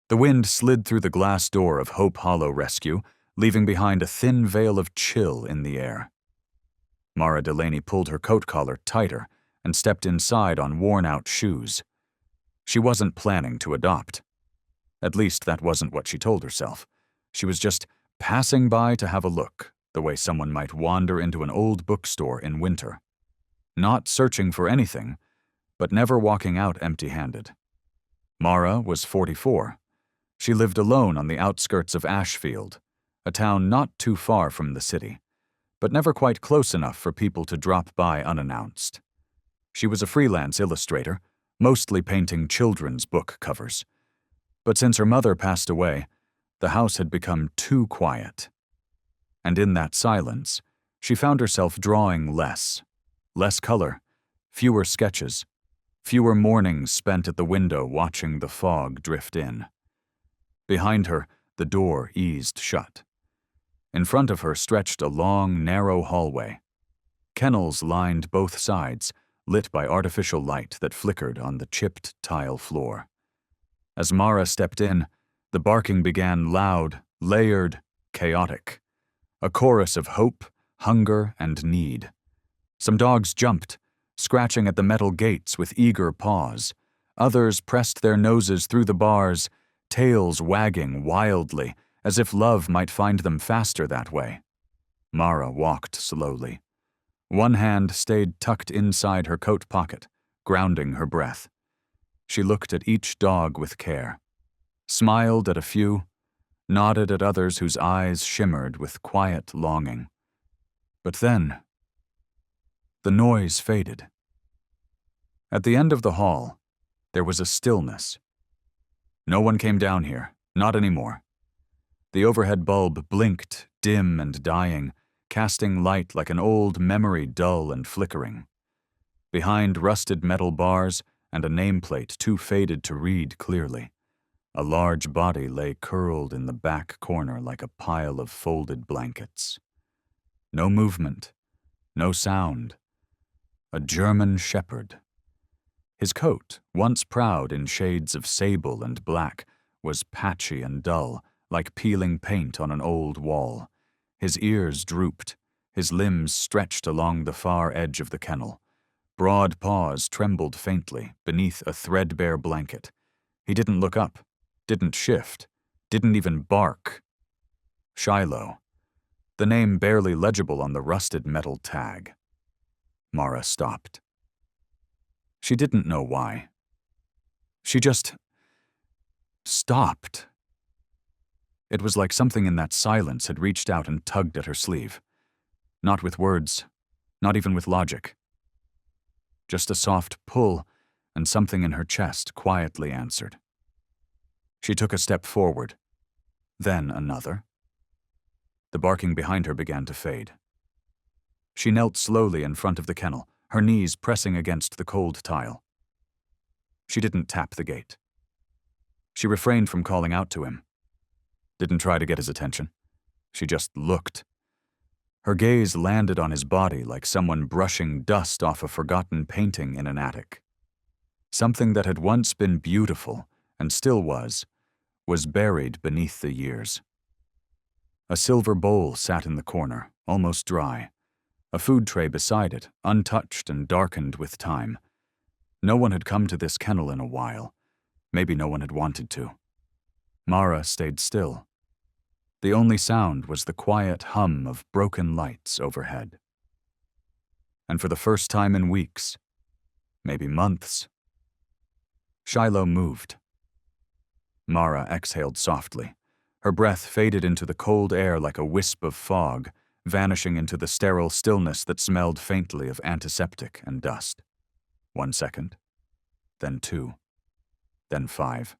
The wind slid through the glass door of Hope Hollow Rescue, leaving behind a thin veil of chill in the air. Mara Delaney pulled her coat collar tighter and stepped inside on worn-out shoes. She wasn't planning to adopt. At least that wasn't what she told herself. She was just passing by to have a look, the way someone might wander into an old bookstore in winter. Not searching for anything, but never walking out empty-handed. Mara was 44. She lived alone on the outskirts of Ashfield, a town not too far from the city, but never quite close enough for people to drop by unannounced. She was a freelance illustrator, mostly painting children's book covers. But since her mother passed away, the house had become too quiet. And in that silence, she found herself drawing less color, fewer sketches, fewer mornings spent at the window watching the fog drift in. Behind her, the door eased shut. In front of her stretched a long, narrow hallway. Kennels lined both sides, lit by artificial light that flickered on the chipped tile floor. As Mara stepped in, the barking began loud, layered, chaotic. A chorus of hope, hunger, and need. Some dogs jumped, scratching at the metal gates with eager paws. Others pressed their noses through the bars, tails wagging wildly, as if love might find them faster that way. Mara walked slowly. One hand stayed tucked inside her coat pocket, grounding her breath. She looked at each dog with care, smiled at a few, nodded at others whose eyes shimmered with quiet longing. But then, the noise faded. At the end of the hall, there was a stillness. No one came down here, not anymore. The overhead bulb blinked, dim and dying, casting light like an old memory dull and flickering. Behind rusted metal bars and a nameplate too faded to read clearly, a large body lay curled in the back corner like a pile of folded blankets. No movement, no sound. A German shepherd. His coat, once proud in shades of sable and black, was patchy and dull, like peeling paint on an old wall. His ears drooped, his limbs stretched along the far edge of the kennel. Broad paws trembled faintly beneath a threadbare blanket. He didn't look up, didn't shift, didn't even bark. Shiloh. The name barely legible on the rusted metal tag. Mara stopped. She didn't know why. She just stopped. It was like something in that silence had reached out and tugged at her sleeve. Not with words, not even with logic. Just a soft pull, and something in her chest quietly answered. She took a step forward, then another. The barking behind her began to fade. She knelt slowly in front of the kennel, her knees pressing against the cold tile. She didn't tap the gate. She refrained from calling out to him. Didn't try to get his attention. She just looked. Her gaze landed on his body like someone brushing dust off a forgotten painting in an attic. Something that had once been beautiful, and still was buried beneath the years. A silver bowl sat in the corner, almost dry. A food tray beside it, untouched and darkened with time. No one had come to this kennel in a while. Maybe no one had wanted to. Mara stayed still. The only sound was the quiet hum of broken lights overhead. And for the first time in weeks, maybe months, Shiloh moved. Mara exhaled softly. Her breath faded into the cold air like a wisp of fog, vanishing into the sterile stillness that smelled faintly of antiseptic and dust. 1 second, then 2, then 5.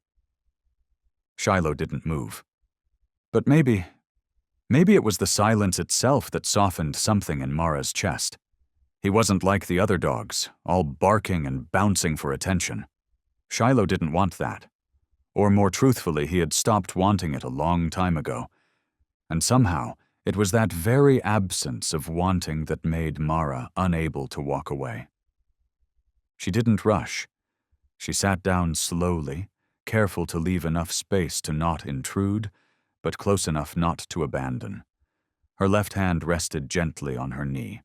Shiloh didn't move. But maybe it was the silence itself that softened something in Mara's chest. He wasn't like the other dogs, all barking and bouncing for attention. Shiloh didn't want that. Or more truthfully, he had stopped wanting it a long time ago. And somehow, it was that very absence of wanting that made Mara unable to walk away. She didn't rush. She sat down slowly, careful to leave enough space to not intrude, but close enough not to abandon. Her left hand rested gently on her knee.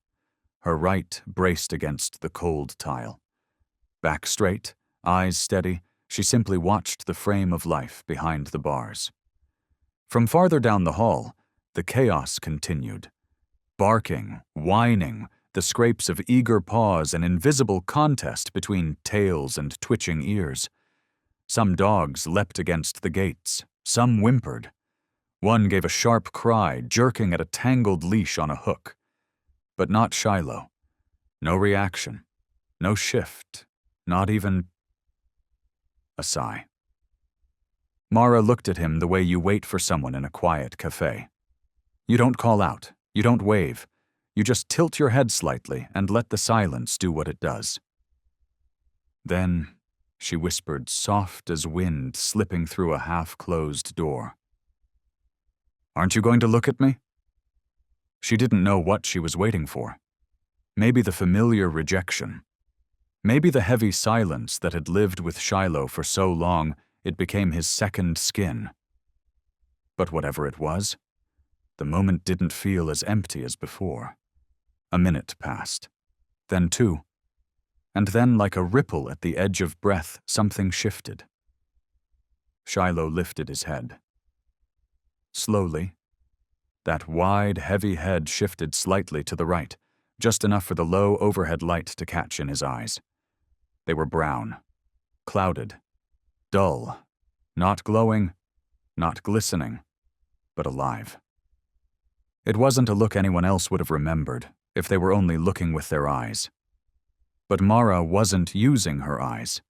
Her right braced against the cold tile. Back straight, eyes steady, she simply watched the frame of life behind the bars. From farther down the hall, the chaos continued. Barking, whining, the scrapes of eager paws, an invisible contest between tails and twitching ears. Some dogs leapt against the gates, some whimpered. One gave a sharp cry, jerking at a tangled leash on a hook. But not Shiloh. No reaction, no shift, not even a sigh. Mara looked at him the way you wait for someone in a quiet cafe. You don't call out, you don't wave, you just tilt your head slightly and let the silence do what it does. Then, she whispered, soft as wind slipping through a half-closed door. "Aren't you going to look at me?" She didn't know what she was waiting for. Maybe the familiar rejection. Maybe the heavy silence that had lived with Shiloh for so long it became his second skin. But whatever it was, the moment didn't feel as empty as before. A minute passed, then two, and then like a ripple at the edge of breath, something shifted. Shiloh lifted his head. Slowly, that wide, heavy head shifted slightly to the right, just enough for the low overhead light to catch in his eyes. They were brown, clouded, dull, not glowing, not glistening, but alive. It wasn't a look anyone else would have remembered if they were only looking with their eyes. But Mara wasn't using her eyes.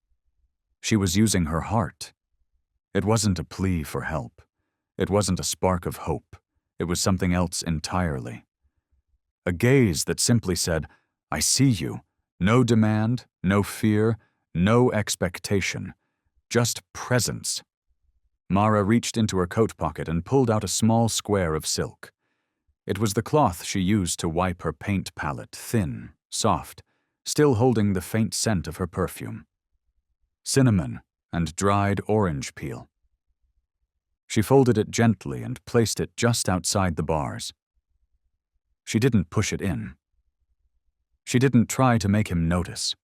She was using her heart. It wasn't a plea for help. It wasn't a spark of hope. It was something else entirely. A gaze that simply said, "I see you." No demand, no fear, no expectation. Just presence. Mara reached into her coat pocket and pulled out a small square of silk. It was the cloth she used to wipe her paint palette, thin, soft, still holding the faint scent of her perfume. Cinnamon and dried orange peel. She folded it gently and placed it just outside the bars. She didn't push it in. She didn't try to make him notice.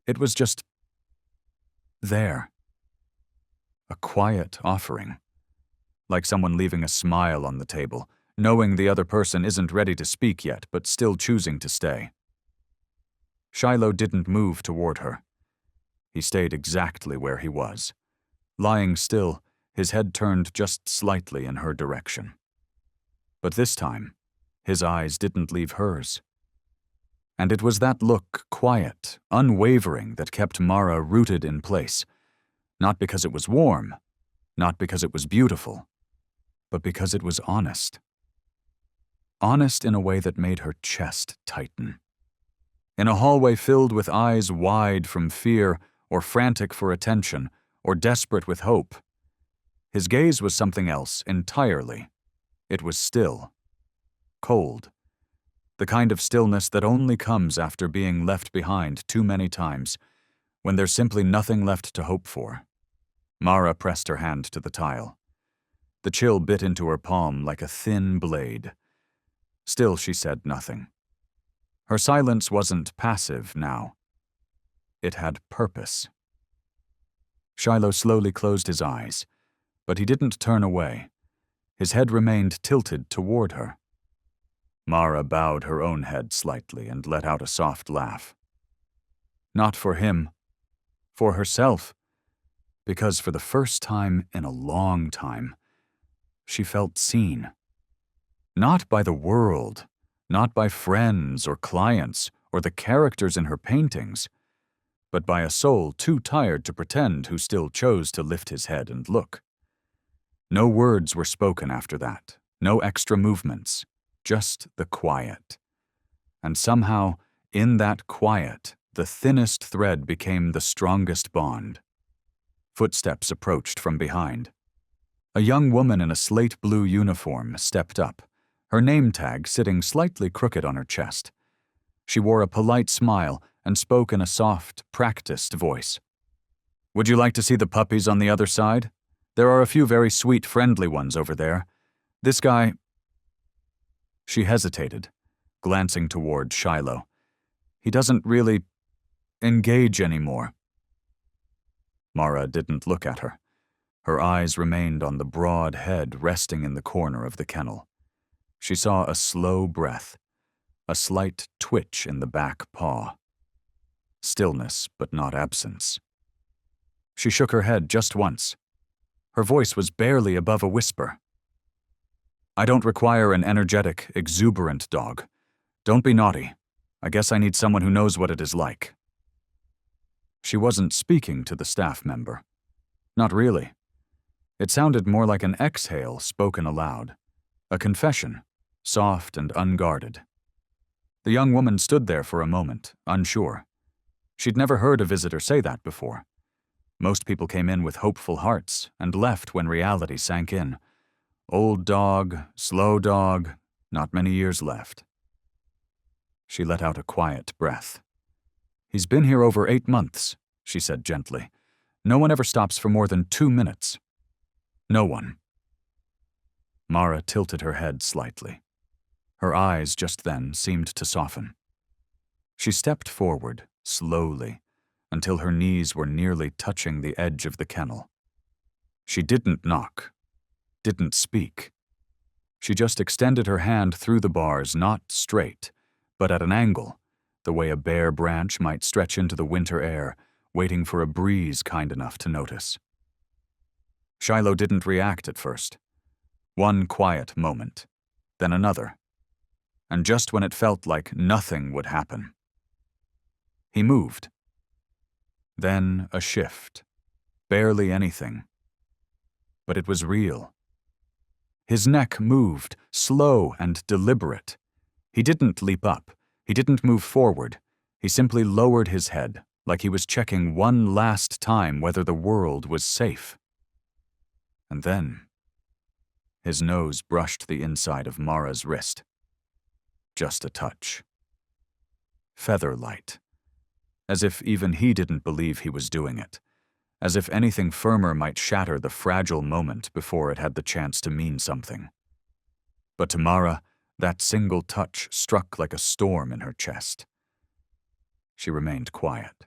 It was just there. A quiet offering. Like someone leaving a smile on the table, knowing the other person isn't ready to speak yet, but still choosing to stay. Shiloh didn't move toward her. He stayed exactly where he was, lying still, his head turned just slightly in her direction. But this time, his eyes didn't leave hers. And it was that look, quiet, unwavering, that kept Mara rooted in place. Not because it was warm, not because it was beautiful, but because it was honest. Honest in a way that made her chest tighten. In a hallway filled with eyes wide from fear, or frantic for attention, or desperate with hope, his gaze was something else entirely. It was still. Cold. The kind of stillness that only comes after being left behind too many times, when there's simply nothing left to hope for. Mara pressed her hand to the tile. The chill bit into her palm like a thin blade. Still, she said nothing. Her silence wasn't passive now. It had purpose. Shiloh slowly closed his eyes, but he didn't turn away. His head remained tilted toward her. Mara bowed her own head slightly and let out a soft laugh. Not for him, for herself, because for the first time in a long time, she felt seen. Not by the world, not by friends or clients or the characters in her paintings, but by a soul too tired to pretend who still chose to lift his head and look. No words were spoken after that, no extra movements. Just the quiet. And somehow, in that quiet, the thinnest thread became the strongest bond. Footsteps approached from behind. A young woman in a slate blue uniform stepped up, her name tag sitting slightly crooked on her chest. She wore a polite smile and spoke in a soft, practiced voice. Would you like to see the puppies on the other side? There are a few very sweet, friendly ones over there. This guy—" She hesitated, glancing toward Shiloh. "He doesn't really engage anymore." Mara didn't look at her. Her eyes remained on the broad head resting in the corner of the kennel. She saw a slow breath, a slight twitch in the back paw. Stillness, but not absence. She shook her head just once. Her voice was barely above a whisper. "I don't require an energetic, exuberant dog. Don't be naughty. I guess I need someone who knows what it is like." She wasn't speaking to the staff member. Not really. It sounded more like an exhale spoken aloud. A confession, soft and unguarded. The young woman stood there for a moment, unsure. She'd never heard a visitor say that before. Most people came in with hopeful hearts and left when reality sank in. Old dog, slow dog, not many years left. She let out a quiet breath. "He's been here over 8 months, she said gently. "No one ever stops for more than 2 minutes. No one." Mara tilted her head slightly. Her eyes just then seemed to soften. She stepped forward, slowly, until her knees were nearly touching the edge of the kennel. She didn't knock, didn't speak. She just extended her hand through the bars, not straight, but at an angle, the way a bare branch might stretch into the winter air, waiting for a breeze kind enough to notice. Shiloh didn't react at first. One quiet moment, then another. And just when it felt like nothing would happen, he moved. Then a shift. Barely anything. But it was real. His neck moved, slow and deliberate. He didn't leap up. He didn't move forward. He simply lowered his head, like he was checking one last time whether the world was safe. And then, his nose brushed the inside of Mara's wrist. Just a touch. Feather light. As if even he didn't believe he was doing it. As if anything firmer might shatter the fragile moment before it had the chance to mean something. But to Mara, that single touch struck like a storm in her chest. She remained quiet.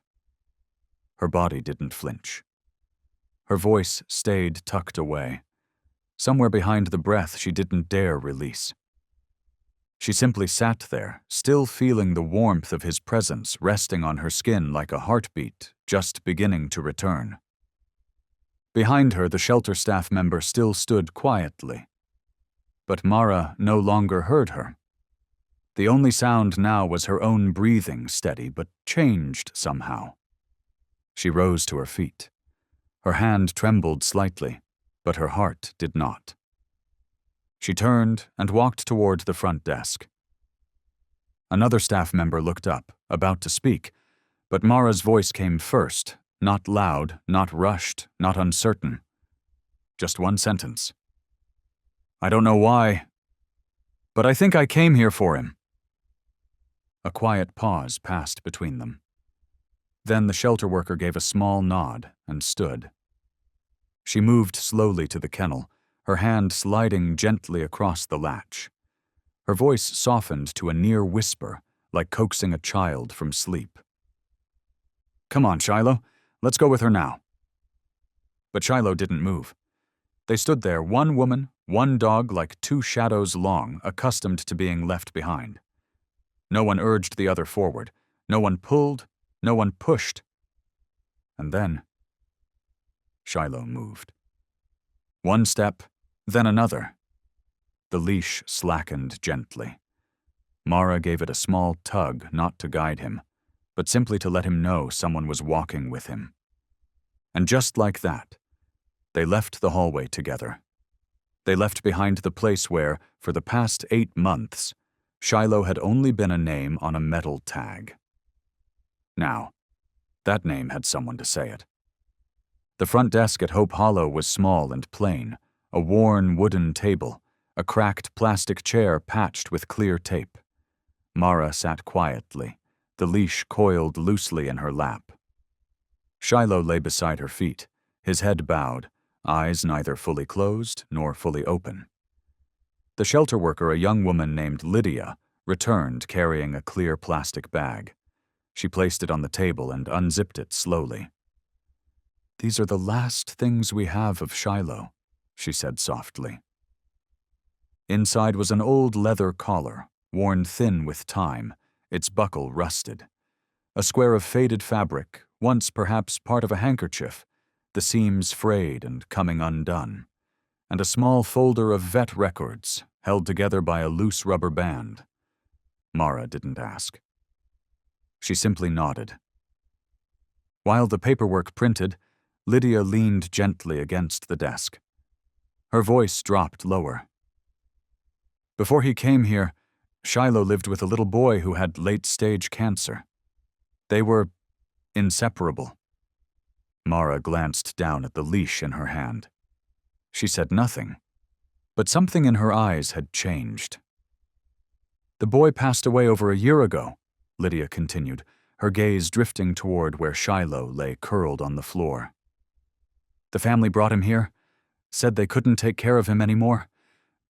Her body didn't flinch. Her voice stayed tucked away. Somewhere behind the breath she didn't dare release. She simply sat there, still feeling the warmth of his presence resting on her skin like a heartbeat just beginning to return. Behind her, the shelter staff member still stood quietly. But Mara no longer heard her. The only sound now was her own breathing, steady but changed somehow. She rose to her feet. Her hand trembled slightly, but her heart did not. She turned and walked toward the front desk. Another staff member looked up, about to speak, but Mara's voice came first, not loud, not rushed, not uncertain. Just one sentence. "I don't know why, but I think I came here for him." A quiet pause passed between them. Then the shelter worker gave a small nod and stood. She moved slowly to the kennel, her hand sliding gently across the latch. Her voice softened to a near whisper, like coaxing a child from sleep. "Come on, Shiloh. Let's go with her now." But Shiloh didn't move. They stood there, one woman, one dog, like 2 shadows long, accustomed to being left behind. No one urged the other forward. No one pulled. No one pushed. And then Shiloh moved. One step, then another. The leash slackened gently. Mara gave it a small tug, not to guide him, but simply to let him know someone was walking with him. And just like that, they left the hallway together. They left behind the place where, for the past 8 months, Shiloh had only been a name on a metal tag. Now, that name had someone to say it. The front desk at Hope Hollow was small and plain, a worn wooden table, a cracked plastic chair patched with clear tape. Mara sat quietly, the leash coiled loosely in her lap. Shiloh lay beside her feet, his head bowed, eyes neither fully closed nor fully open. The shelter worker, a young woman named Lydia, returned carrying a clear plastic bag. She placed it on the table and unzipped it slowly. "These are the last things we have of Shiloh," she said softly. Inside was an old leather collar, worn thin with time, its buckle rusted. A square of faded fabric, once perhaps part of a handkerchief, the seams frayed and coming undone, and a small folder of vet records held together by a loose rubber band. Mara didn't ask. She simply nodded. While the paperwork printed, Lydia leaned gently against the desk. Her voice dropped lower. "Before he came here, Shiloh lived with a little boy who had late-stage cancer. They were inseparable." Mara glanced down at the leash in her hand. She said nothing, but something in her eyes had changed. "The boy passed away over a year ago," Lydia continued, her gaze drifting toward where Shiloh lay curled on the floor. "The family brought him here, said they couldn't take care of him anymore,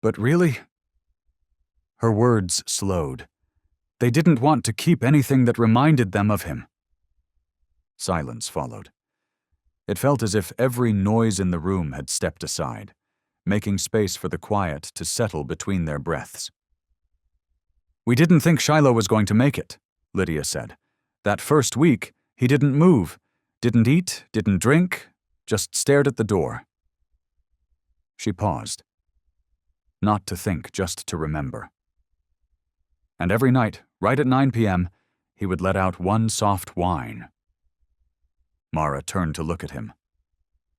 but really—" Her words slowed. "They didn't want to keep anything that reminded them of him." Silence followed. It felt as if every noise in the room had stepped aside, making space for the quiet to settle between their breaths. "We didn't think Shiloh was going to make it," Lydia said. "That first week, he didn't move, didn't eat, didn't drink, just stared at the door." She paused. Not to think, just to remember. And every night, right at 9 p.m., he would let out one soft whine. Mara turned to look at him.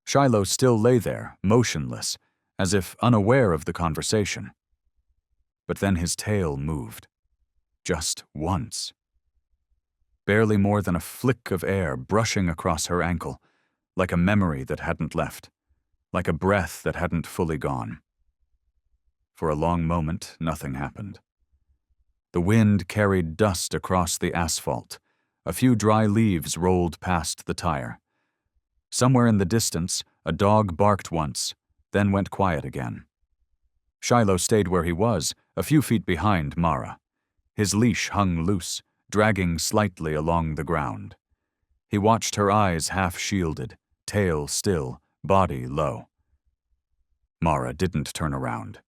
Shiloh still lay there, motionless, as if unaware of the conversation. But then his tail moved. Just once. Barely more than a flick of air brushing across her ankle, like a memory that hadn't left, like a breath that hadn't fully gone. For a long moment, nothing happened. The wind carried dust across the asphalt. A few dry leaves rolled past the tire. Somewhere in the distance, a dog barked once, then went quiet again. Shiloh stayed where he was, a few feet behind Mara. His leash hung loose, dragging slightly along the ground. He watched her eyes half-shielded, tail still, body low. Mara didn't turn around.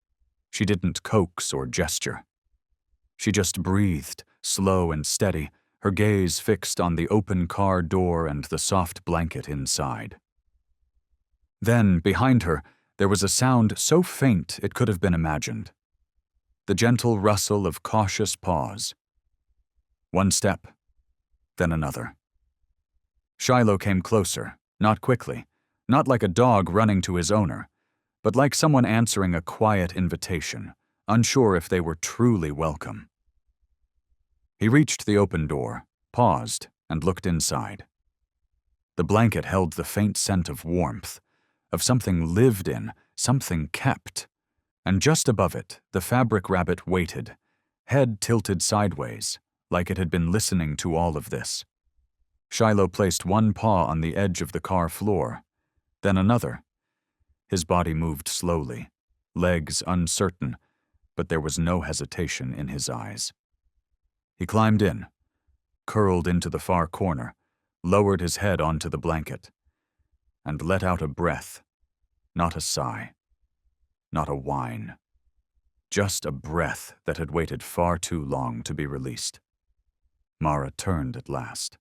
She didn't coax or gesture. She just breathed, slow and steady, her gaze fixed on the open car door and the soft blanket inside. Then, behind her, there was a sound so faint it could have been imagined. The gentle rustle of cautious paws. One step, then another. Shiloh came closer, not quickly, not like a dog running to his owner, but like someone answering a quiet invitation, unsure if they were truly welcome. He reached the open door, paused, and looked inside. The blanket held the faint scent of warmth, of something lived in, something kept, and just above it, the fabric rabbit waited, head tilted sideways, like it had been listening to all of this. Shiloh placed one paw on the edge of the car floor, then another. His body moved slowly, legs uncertain, but there was no hesitation in his eyes. He climbed in, curled into the far corner, lowered his head onto the blanket, and let out a breath, not a sigh, not a whine, just a breath that had waited far too long to be released. Mara turned at last.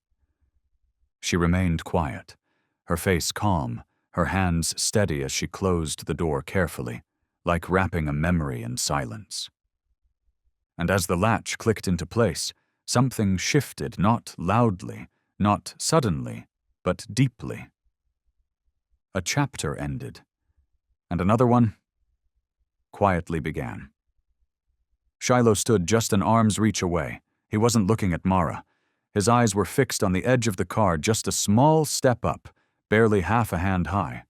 She remained quiet, her face calm, her hands steady as she closed the door carefully, like wrapping a memory in silence. And as the latch clicked into place, something shifted, not loudly, not suddenly, but deeply. A chapter ended, and another one quietly began. Shiloh stood just an arm's reach away. He wasn't looking at Mara. His eyes were fixed on the edge of the car, just a small step up, barely half a hand high.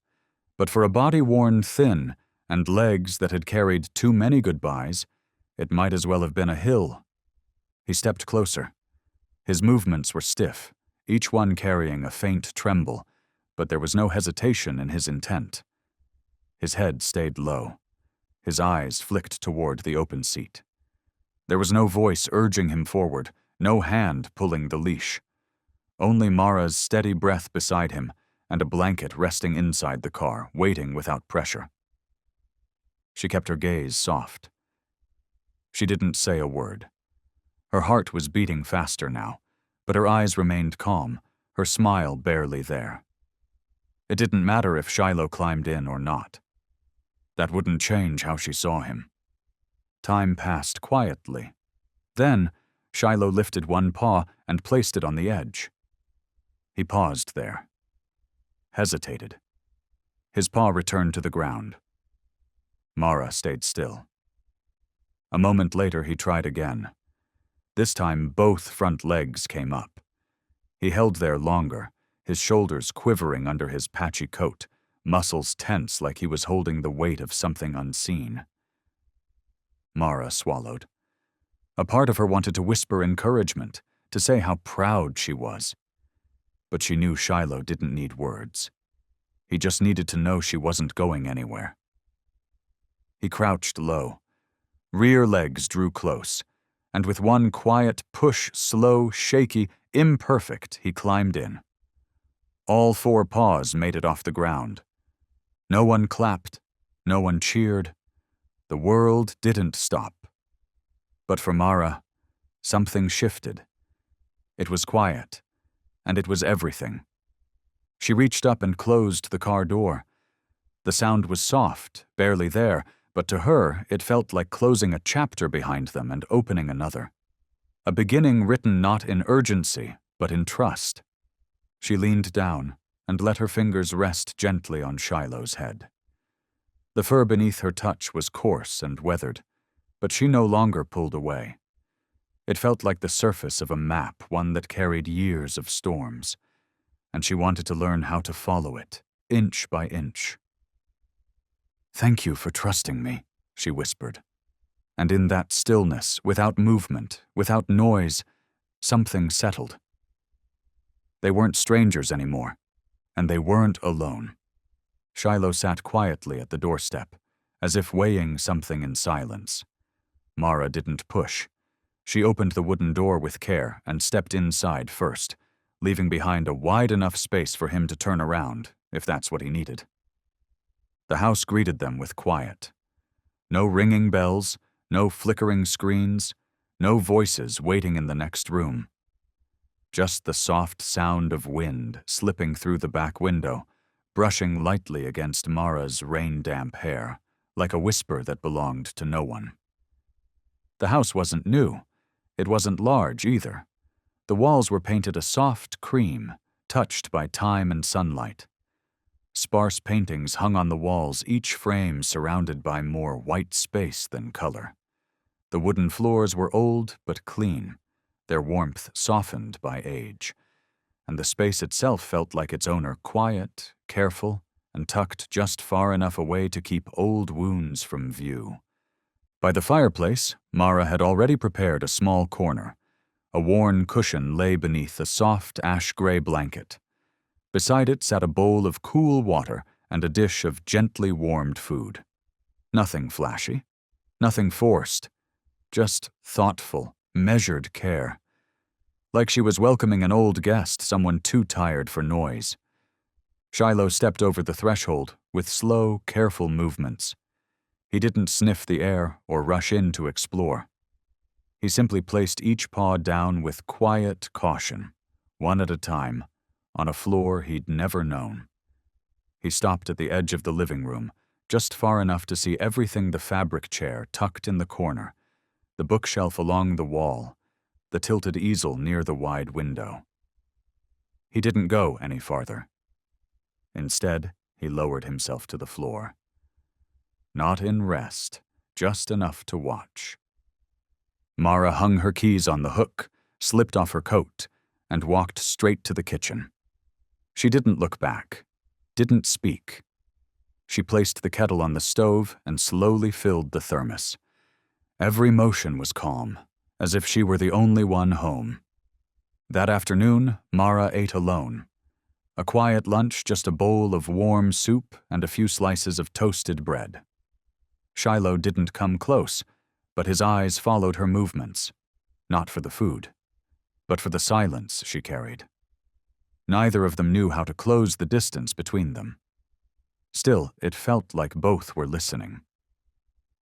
But for a body worn thin and legs that had carried too many goodbyes, it might as well have been a hill. He stepped closer. His movements were stiff, each one carrying a faint tremble, but there was no hesitation in his intent. His head stayed low. His eyes flicked toward the open seat. There was no voice urging him forward, no hand pulling the leash. Only Mara's steady breath beside him and a blanket resting inside the car, waiting without pressure. She kept her gaze soft. She didn't say a word. Her heart was beating faster now, but her eyes remained calm, her smile barely there. It didn't matter if Shiloh climbed in or not. That wouldn't change how she saw him. Time passed quietly. Then, Shiloh lifted one paw and placed it on the edge. He paused there. Hesitated. His paw returned to the ground. Mara stayed still. A moment later, he tried again. This time, both front legs came up. He held there longer, his shoulders quivering under his patchy coat, muscles tense like he was holding the weight of something unseen. Mara swallowed. A part of her wanted to whisper encouragement, to say how proud she was. But she knew Shiloh didn't need words. He just needed to know she wasn't going anywhere. He crouched low. Rear legs drew close, and with one quiet push, slow, shaky, imperfect, he climbed in. All four paws made it off the ground. No one clapped, no one cheered. The world didn't stop. But for Mara, something shifted. It was quiet, and it was everything. She reached up and closed the car door. The sound was soft, barely there, but to her it felt like closing a chapter behind them and opening another. A beginning written not in urgency, but in trust. She leaned down and let her fingers rest gently on Shiloh's head. The fur beneath her touch was coarse and weathered, but she no longer pulled away. It felt like the surface of a map, one that carried years of storms, and she wanted to learn how to follow it, inch by inch. "Thank you for trusting me," she whispered. And in that stillness, without movement, without noise, something settled. They weren't strangers anymore, and they weren't alone. Shiloh sat quietly at the doorstep, as if weighing something in silence. Mara didn't push. She opened the wooden door with care and stepped inside first, leaving behind a wide enough space for him to turn around, if that's what he needed. The house greeted them with quiet. No ringing bells, no flickering screens, no voices waiting in the next room. Just the soft sound of wind slipping through the back window, brushing lightly against Mara's rain-damp hair, like a whisper that belonged to no one. The house wasn't new. It wasn't large either. The walls were painted a soft cream, touched by time and sunlight. Sparse paintings hung on the walls, each frame surrounded by more white space than color. The wooden floors were old but clean, their warmth softened by age, and the space itself felt like its owner quiet, careful, and tucked just far enough away to keep old wounds from view. By the fireplace, Mara had already prepared a small corner. A worn cushion lay beneath a soft ash-gray blanket. Beside it sat a bowl of cool water and a dish of gently warmed food. Nothing flashy, nothing forced, just thoughtful, measured care. Like she was welcoming an old guest, someone too tired for noise. Shiloh stepped over the threshold with slow, careful movements. He didn't sniff the air or rush in to explore. He simply placed each paw down with quiet caution, one at a time, on a floor he'd never known. He stopped at the edge of the living room, just far enough to see everything: the fabric chair tucked in the corner, the bookshelf along the wall, the tilted easel near the wide window. He didn't go any farther. Instead, he lowered himself to the floor. Not in rest, just enough to watch. Mara hung her keys on the hook, slipped off her coat, and walked straight to the kitchen. She didn't look back, didn't speak. She placed the kettle on the stove and slowly filled the thermos. Every motion was calm, as if she were the only one home. That afternoon, Mara ate alone. A quiet lunch, just a bowl of warm soup and a few slices of toasted bread. Shiloh didn't come close, but his eyes followed her movements, not for the food, but for the silence she carried. Neither of them knew how to close the distance between them. Still, it felt like both were listening.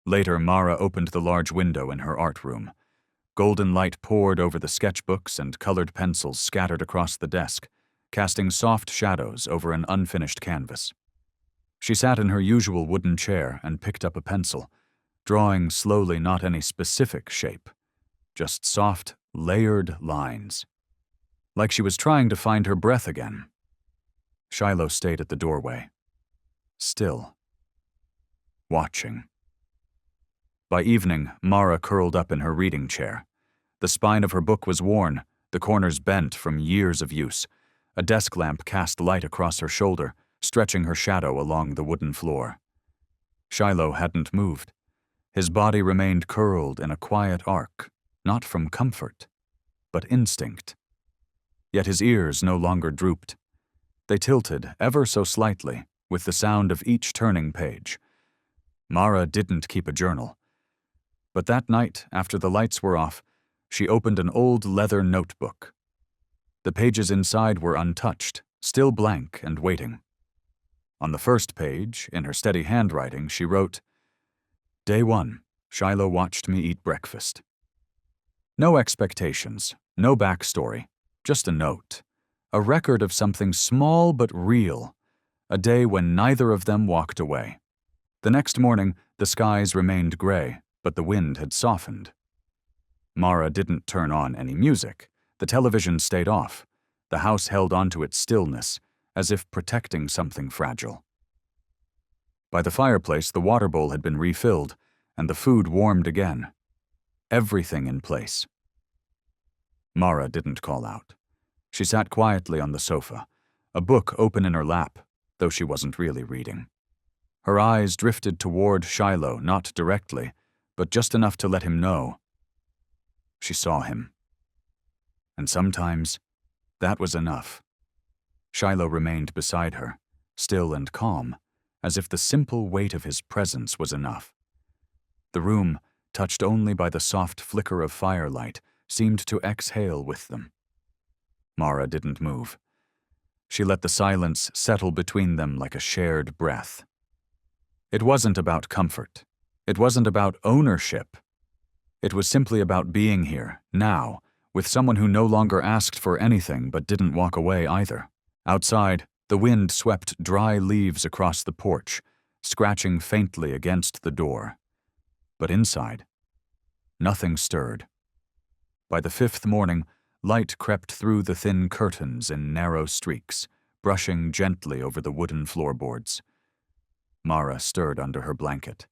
Later, Mara opened the large window in her art room. Golden light poured over the sketchbooks and colored pencils scattered across the desk, casting soft shadows over an unfinished canvas. She sat in her usual wooden chair and picked up a pencil, drawing slowly not any specific shape, just soft, layered lines. Like she was trying to find her breath again. Shiloh stayed at the doorway, still, watching. By evening, Mara curled up in her reading chair. The spine of her book was worn, the corners bent from years of use. A desk lamp cast light across her shoulder, stretching her shadow along the wooden floor. Shiloh hadn't moved. His body remained curled in a quiet arc, not from comfort, but instinct. Yet his ears no longer drooped. They tilted ever so slightly with the sound of each turning page. Mara didn't keep a journal. But that night, after the lights were off, she opened an old leather notebook. The pages inside were untouched, still blank and waiting. On the first page, in her steady handwriting, she wrote, "Day 1, Shiloh watched me eat breakfast." No expectations, no backstory, just a note. A record of something small but real. A day when neither of them walked away. The next morning, the skies remained gray, but the wind had softened. Mara didn't turn on any music. The television stayed off. The house held onto its stillness, as if protecting something fragile. By the fireplace, the water bowl had been refilled, and the food warmed again. Everything in place. Mara didn't call out. She sat quietly on the sofa, a book open in her lap, though she wasn't really reading. Her eyes drifted toward Shiloh, not directly, but just enough to let him know. She saw him. And sometimes, that was enough. Shiloh remained beside her, still and calm, as if the simple weight of his presence was enough. The room, touched only by the soft flicker of firelight, seemed to exhale with them. Mara didn't move. She let the silence settle between them like a shared breath. It wasn't about comfort. It wasn't about ownership. It was simply about being here, now, with someone who no longer asked for anything but didn't walk away either. Outside, the wind swept dry leaves across the porch, scratching faintly against the door. But inside, nothing stirred. By the 5th morning, light crept through the thin curtains in narrow streaks, brushing gently over the wooden floorboards. Mara stirred under her blanket.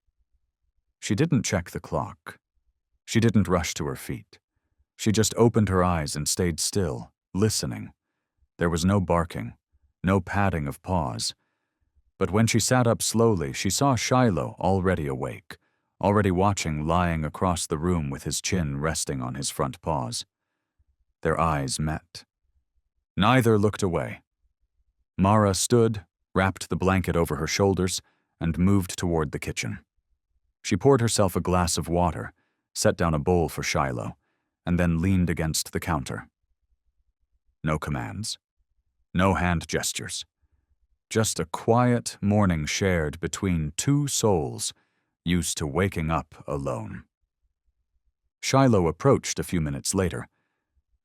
She didn't check the clock. She didn't rush to her feet. She just opened her eyes and stayed still, listening. There was no barking, no padding of paws. But when she sat up slowly, she saw Shiloh already awake, already watching lying across the room with his chin resting on his front paws. Their eyes met. Neither looked away. Mara stood, wrapped the blanket over her shoulders, and moved toward the kitchen. She poured herself a glass of water, set down a bowl for Shiloh, and then leaned against the counter. No commands. No hand gestures. Just a quiet morning shared between two souls, used to waking up alone. Shiloh approached a few minutes later,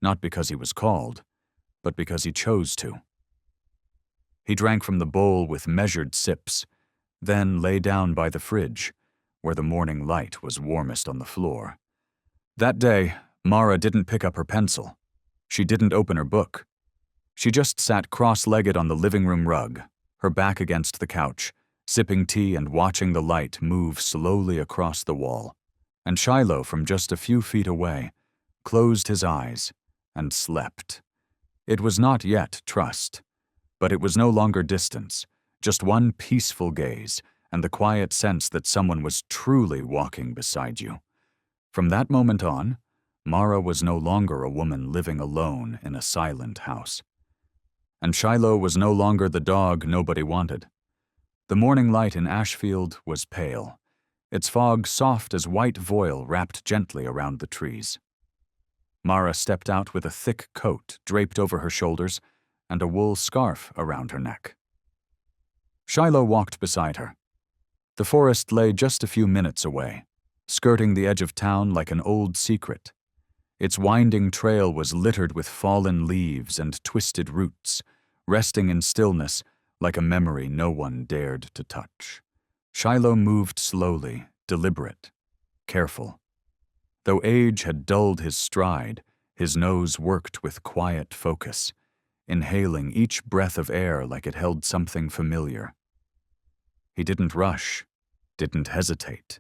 not because he was called, but because he chose to. He drank from the bowl with measured sips, then lay down by the fridge, where the morning light was warmest on the floor. That day, Mara didn't pick up her pencil. She didn't open her book. She just sat cross-legged on the living room rug, her back against the couch, sipping tea and watching the light move slowly across the wall. And Shiloh, from just a few feet away, closed his eyes and slept. It was not yet trust, but it was no longer distance, just one peaceful gaze and the quiet sense that someone was truly walking beside you. From that moment on, Mara was no longer a woman living alone in a silent house. and Shiloh was no longer the dog nobody wanted. The morning light in Ashfield was pale, its fog soft as white voile wrapped gently around the trees. Mara stepped out with a thick coat draped over her shoulders and a wool scarf around her neck. Shiloh walked beside her. The forest lay just a few minutes away, skirting the edge of town like an old secret. Its winding trail was littered with fallen leaves and twisted roots, resting in stillness like a memory no one dared to touch. Shiloh moved slowly, deliberate, careful. Though age had dulled his stride, his nose worked with quiet focus, inhaling each breath of air like it held something familiar. He didn't rush, didn't hesitate,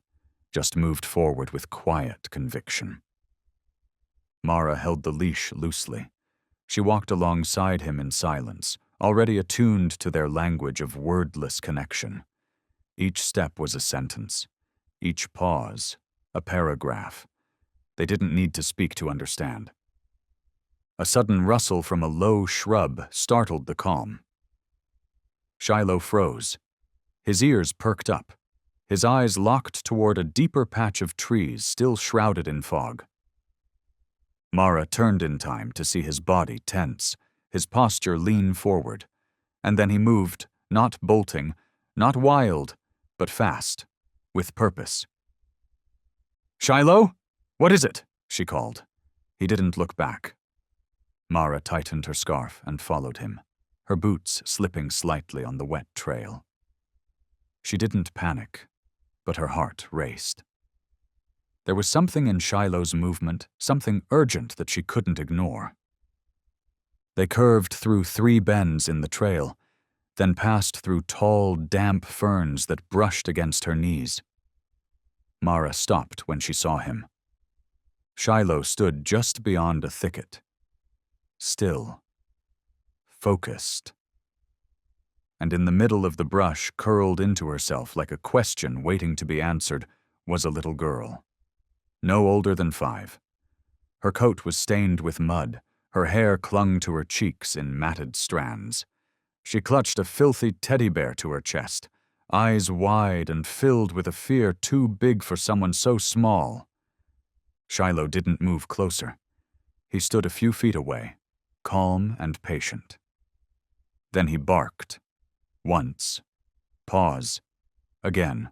just moved forward with quiet conviction. Mara held the leash loosely. She walked alongside him in silence, already attuned to their language of wordless connection. Each step was a sentence, each pause a paragraph. They didn't need to speak to understand. A sudden rustle from a low shrub startled the calm. Shiloh froze. His ears perked up, his eyes locked toward a deeper patch of trees still shrouded in fog. Mara turned in time to see his body tense, his posture lean forward, and then he moved, not bolting, not wild, but fast, with purpose. "Shiloh? What is it?" she called. He didn't look back. Mara tightened her scarf and followed him, her boots slipping slightly on the wet trail. She didn't panic, but her heart raced. There was something in Shiloh's movement, something urgent that she couldn't ignore. They curved through 3 bends in the trail, then passed through tall, damp ferns that brushed against her knees. Mara stopped when she saw him. Shiloh stood just beyond a thicket. Still. Focused. And in the middle of the brush, curled into herself like a question waiting to be answered, was a little girl. No older than 5. Her coat was stained with mud, her hair clung to her cheeks in matted strands. She clutched a filthy teddy bear to her chest, eyes wide and filled with a fear too big for someone so small. Shiloh didn't move closer. He stood a few feet away, calm and patient. Then he barked. Once. Pause. Again.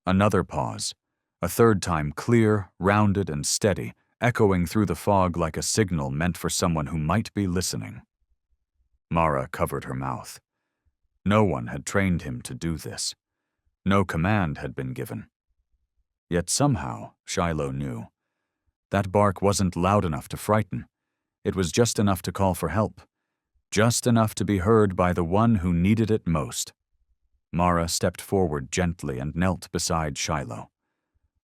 Another pause. A third time clear, rounded, and steady, echoing through the fog like a signal meant for someone who might be listening. Mara covered her mouth. No one had trained him to do this. No command had been given. Yet somehow, Shiloh knew. That bark wasn't loud enough to frighten. It was just enough to call for help. Just enough to be heard by the one who needed it most. Mara stepped forward gently and knelt beside Shiloh.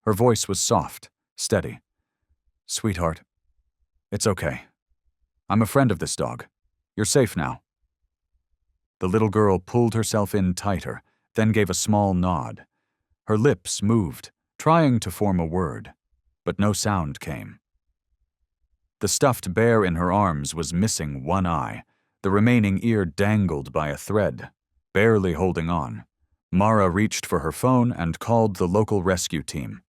Her voice was soft, steady. "Sweetheart, it's okay. I'm a friend of this dog. You're safe now." The little girl pulled herself in tighter, then gave a small nod. Her lips moved, trying to form a word, but no sound came. The stuffed bear in her arms was missing one eye, the remaining ear dangled by a thread, barely holding on. Mara reached for her phone and called the local rescue team.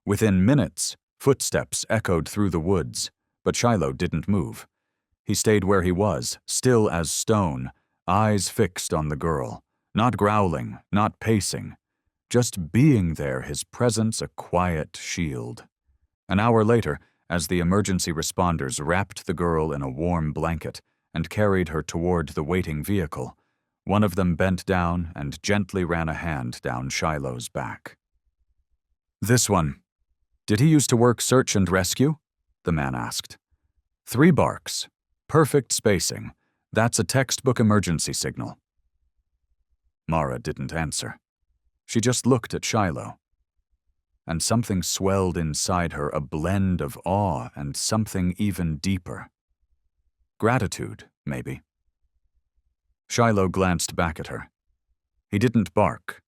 Within minutes, footsteps echoed through the woods, but Shiloh didn't move. He stayed where he was, still as stone, eyes fixed on the girl, not growling, not pacing, just being there, his presence a quiet shield. An hour later, as the emergency responders wrapped the girl in a warm blanket and carried her toward the waiting vehicle, one of them bent down and gently ran a hand down Shiloh's back. "This one. Did he used to work search and rescue?" the man asked. 3 barks. Perfect spacing. That's a textbook emergency signal. Mara didn't answer. She just looked at Shiloh. And something swelled inside her, a blend of awe and something even deeper. Gratitude, maybe. Shiloh glanced back at her. He didn't bark,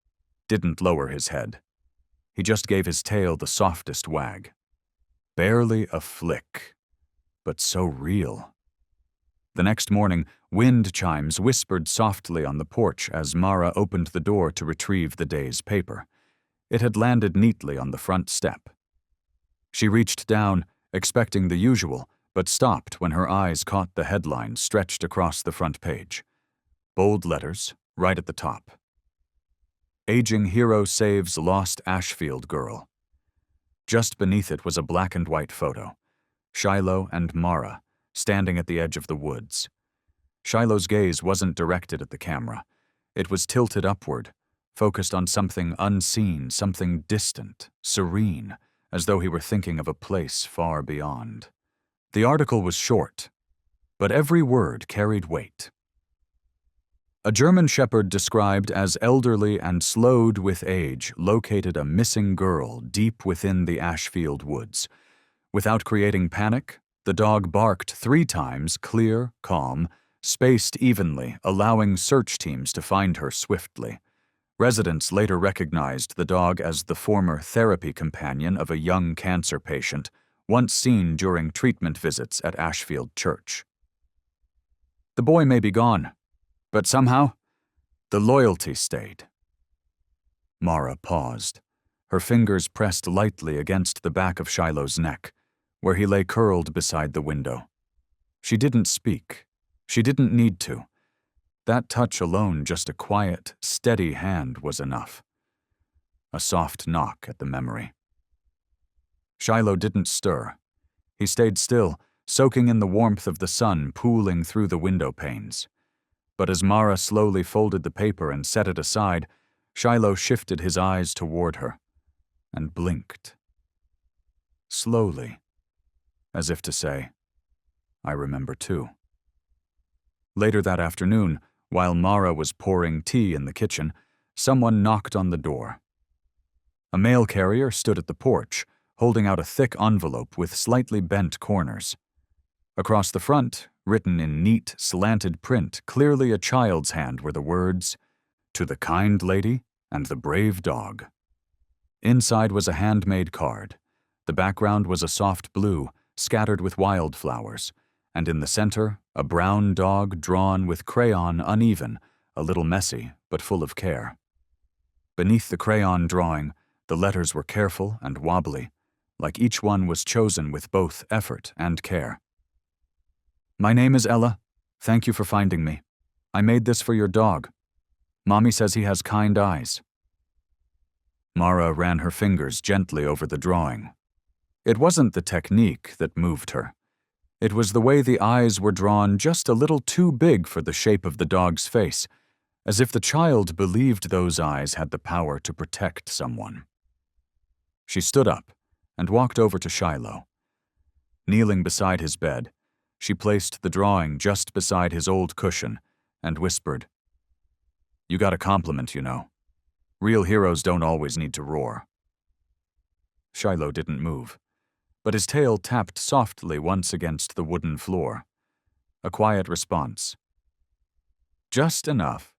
didn't lower his head. He just gave his tail the softest wag. Barely a flick, but so real. The next morning, Wind chimes whispered softly on the porch as Mara opened the door to retrieve the day's paper. It had landed neatly on the front step. She reached down, expecting the usual, but stopped when her eyes caught the headline stretched across the front page. Bold letters, right at the top. Aging hero saves lost Ashfield girl. Just beneath it was a black and white photo. Shiloh and Mara, standing at the edge of the woods. Shiloh's gaze wasn't directed at the camera. It was tilted upward, focused on something unseen, something distant, serene, as though he were thinking of a place far beyond. The article was short, but every word carried weight. A German shepherd described as elderly and slowed with age located a missing girl deep within the Ashfield woods. Without creating panic, the dog barked 3 times, clear, calm, spaced evenly, allowing search teams to find her swiftly. Residents later recognized the dog as the former therapy companion of a young cancer patient, once seen during treatment visits at Ashfield Church. The boy may be gone, but somehow, the loyalty stayed. Mara paused, her fingers pressed lightly against the back of Shiloh's neck, where he lay curled beside the window. She didn't speak. She didn't need to. That touch alone, just a quiet, steady hand, was enough. A soft knock at the memory. Shiloh didn't stir. He stayed still, soaking in the warmth of the sun pooling through the window panes. But as Mara slowly folded the paper and set it aside, Shiloh shifted his eyes toward her and blinked. Slowly, as if to say, "I remember too." Later that afternoon, while Mara was pouring tea in the kitchen, someone knocked on the door. A mail carrier stood at the porch, holding out a thick envelope with slightly bent corners. Across the front, written in neat, slanted print, clearly a child's hand, were the words, "To the kind lady and the brave dog." Inside was a handmade card. The background was a soft blue, scattered with wildflowers, and in the center, a brown dog drawn with crayon uneven, a little messy, but full of care. Beneath the crayon drawing, the letters were careful and wobbly, like each one was chosen with both effort and care. "My name is Ella. Thank you for finding me. I made this for your dog. Mommy says he has kind eyes." Mara ran her fingers gently over the drawing. It wasn't the technique that moved her. It was the way the eyes were drawn just a little too big for the shape of the dog's face, as if the child believed those eyes had the power to protect someone. She stood up and walked over to Shiloh. Kneeling beside his bed, she placed the drawing just beside his old cushion and whispered, "You got a compliment, you know. Real heroes don't always need to roar." Shiloh didn't move, but his tail tapped softly once against the wooden floor. A quiet response. Just enough.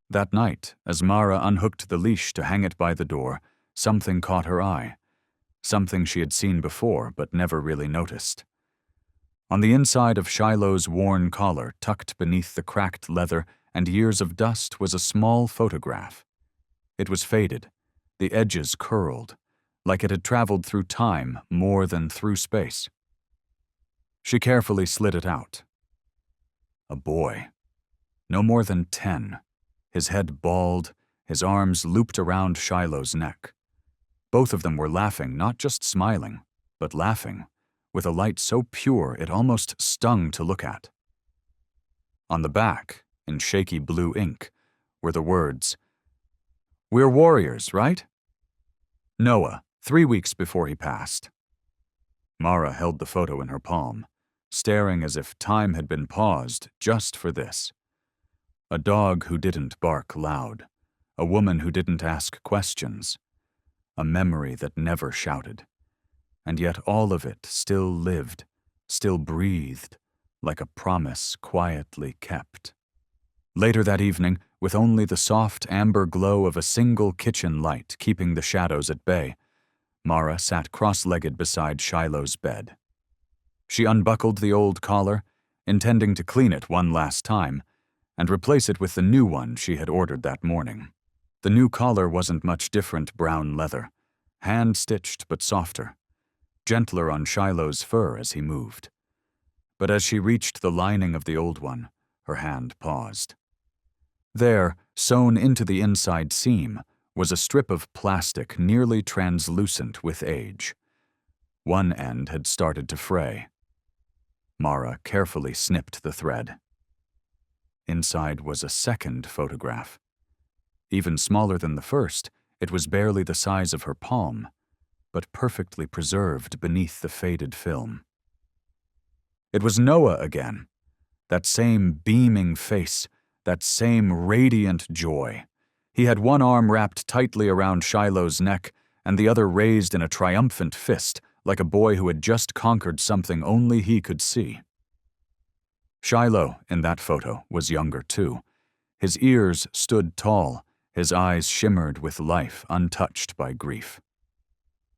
That night, as Mara unhooked the leash to hang it by the door, something caught her eye. Something she had seen before but never really noticed. On the inside of Shiloh's worn collar, tucked beneath the cracked leather and years of dust, was a small photograph. It was faded, the edges curled, like it had traveled through time more than through space. She carefully slid it out. A boy, no more than 10, his head bald, his arms looped around Shiloh's neck. Both of them were laughing, not just smiling, but laughing, with a light so pure it almost stung to look at. On the back, in shaky blue ink, were the words, "We're warriors, right? Noah, 3 weeks before he passed." Mara held the photo in her palm, staring as if time had been paused just for this. A dog who didn't bark loud, a woman who didn't ask questions, a memory that never shouted. And yet all of it still lived, still breathed, like a promise quietly kept. Later that evening, with only the soft amber glow of a single kitchen light keeping the shadows at bay, Mara sat cross-legged beside Shiloh's bed. She unbuckled the old collar intending to clean it one last time and replace it with the new one she had ordered that morning. The new collar wasn't much different brown leather, hand-stitched but softer, gentler on Shiloh's fur as he moved. But as she reached the lining of the old one, her hand paused. There, sewn into the inside seam, was a strip of plastic nearly translucent with age. One end had started to fray. Mara carefully snipped the thread. Inside was a second photograph. Even smaller than the first, it was barely the size of her palm, but perfectly preserved beneath the faded film. It was Noah again, that same beaming face, that same radiant joy. He had one arm wrapped tightly around Shiloh's neck and the other raised in a triumphant fist, like a boy who had just conquered something only he could see. Shiloh, in that photo, was younger too. His ears stood tall, his eyes shimmered with life, untouched by grief.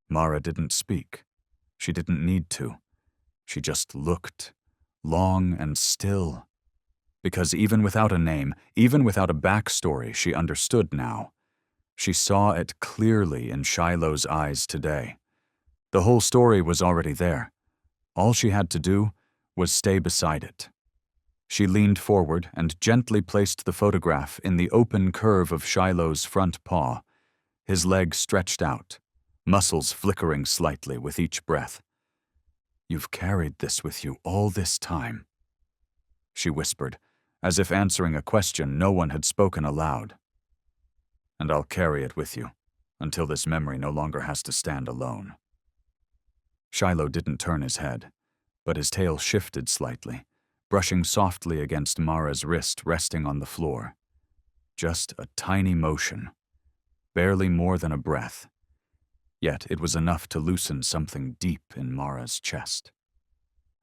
Mara didn't speak. She didn't need to. She just looked, long and still. Because even without a name, even without a backstory, she understood now. She saw it clearly in Shiloh's eyes today. The whole story was already there. All she had to do was stay beside it. She leaned forward and gently placed the photograph in the open curve of Shiloh's front paw, his leg stretched out, muscles flickering slightly with each breath. "You've carried this with you all this time," she whispered, as if answering a question no one had spoken aloud. "And I'll carry it with you, until this memory no longer has to stand alone." Shiloh didn't turn his head, but his tail shifted slightly, brushing softly against Mara's wrist resting on the floor. Just a tiny motion, barely more than a breath. Yet it was enough to loosen something deep in Mara's chest.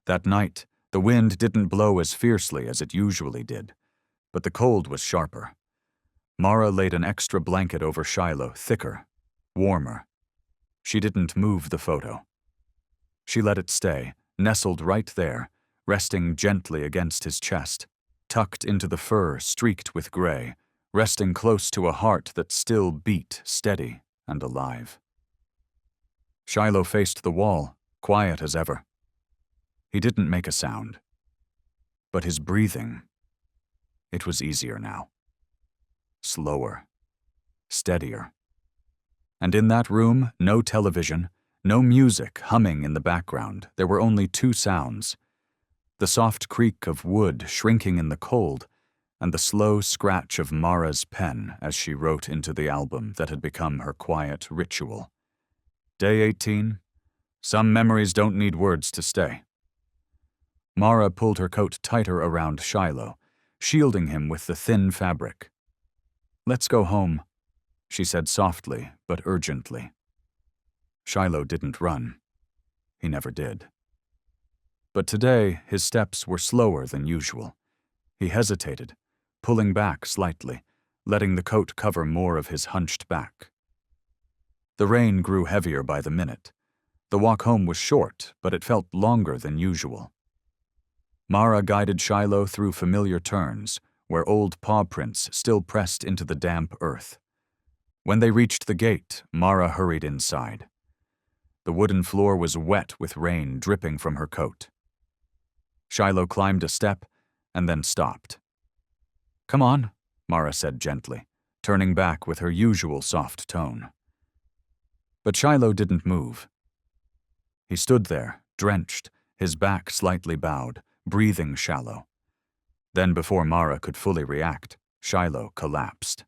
That night, the wind didn't blow as fiercely as it usually did, but the cold was sharper. Mara laid an extra blanket over Shiloh, thicker, warmer. She didn't move the photo. She let it stay, nestled right there, resting gently against his chest, tucked into the fur streaked with gray, resting close to a heart that still beat steady and alive. Shiloh faced the wall, quiet as ever. He didn't make a sound. But his breathing, it was easier now. Slower, steadier. And in that room, no television, no music humming in the background. There were only two sounds: the soft creak of wood shrinking in the cold, and the slow scratch of Mara's pen as she wrote into the album that had become her quiet ritual. Day 18. Some memories don't need words to stay. Mara pulled her coat tighter around Shiloh, shielding him with the thin fabric. "Let's go home," she said softly but urgently. Shiloh didn't run. He never did. But today his steps were slower than usual. He hesitated, pulling back slightly, letting the coat cover more of his hunched back. The rain grew heavier by the minute. The walk home was short, but it felt longer than usual. Mara guided Shiloh through familiar turns, where old paw prints still pressed into the damp earth. When they reached the gate, Mara hurried inside. The wooden floor was wet with rain dripping from her coat. Shiloh climbed a step and then stopped. "Come on," Mara said gently, turning back with her usual soft tone. But Shiloh didn't move. He stood there, drenched, his back slightly bowed, breathing shallow. Then, before Mara could fully react, Shiloh collapsed.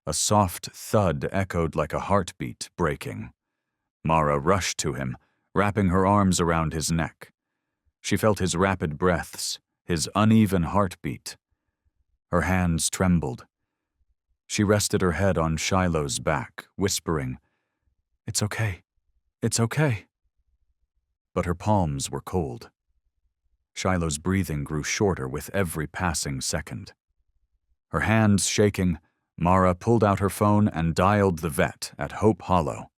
A soft thud echoed like a heartbeat breaking. Mara rushed to him, wrapping her arms around his neck. She felt his rapid breaths, his uneven heartbeat. Her hands trembled. She rested her head on Shiloh's back, whispering, "It's okay. It's okay." But her palms were cold. Shiloh's breathing grew shorter with every passing second. Her hands shaking, Mara pulled out her phone and dialed the vet at Hope Hollow.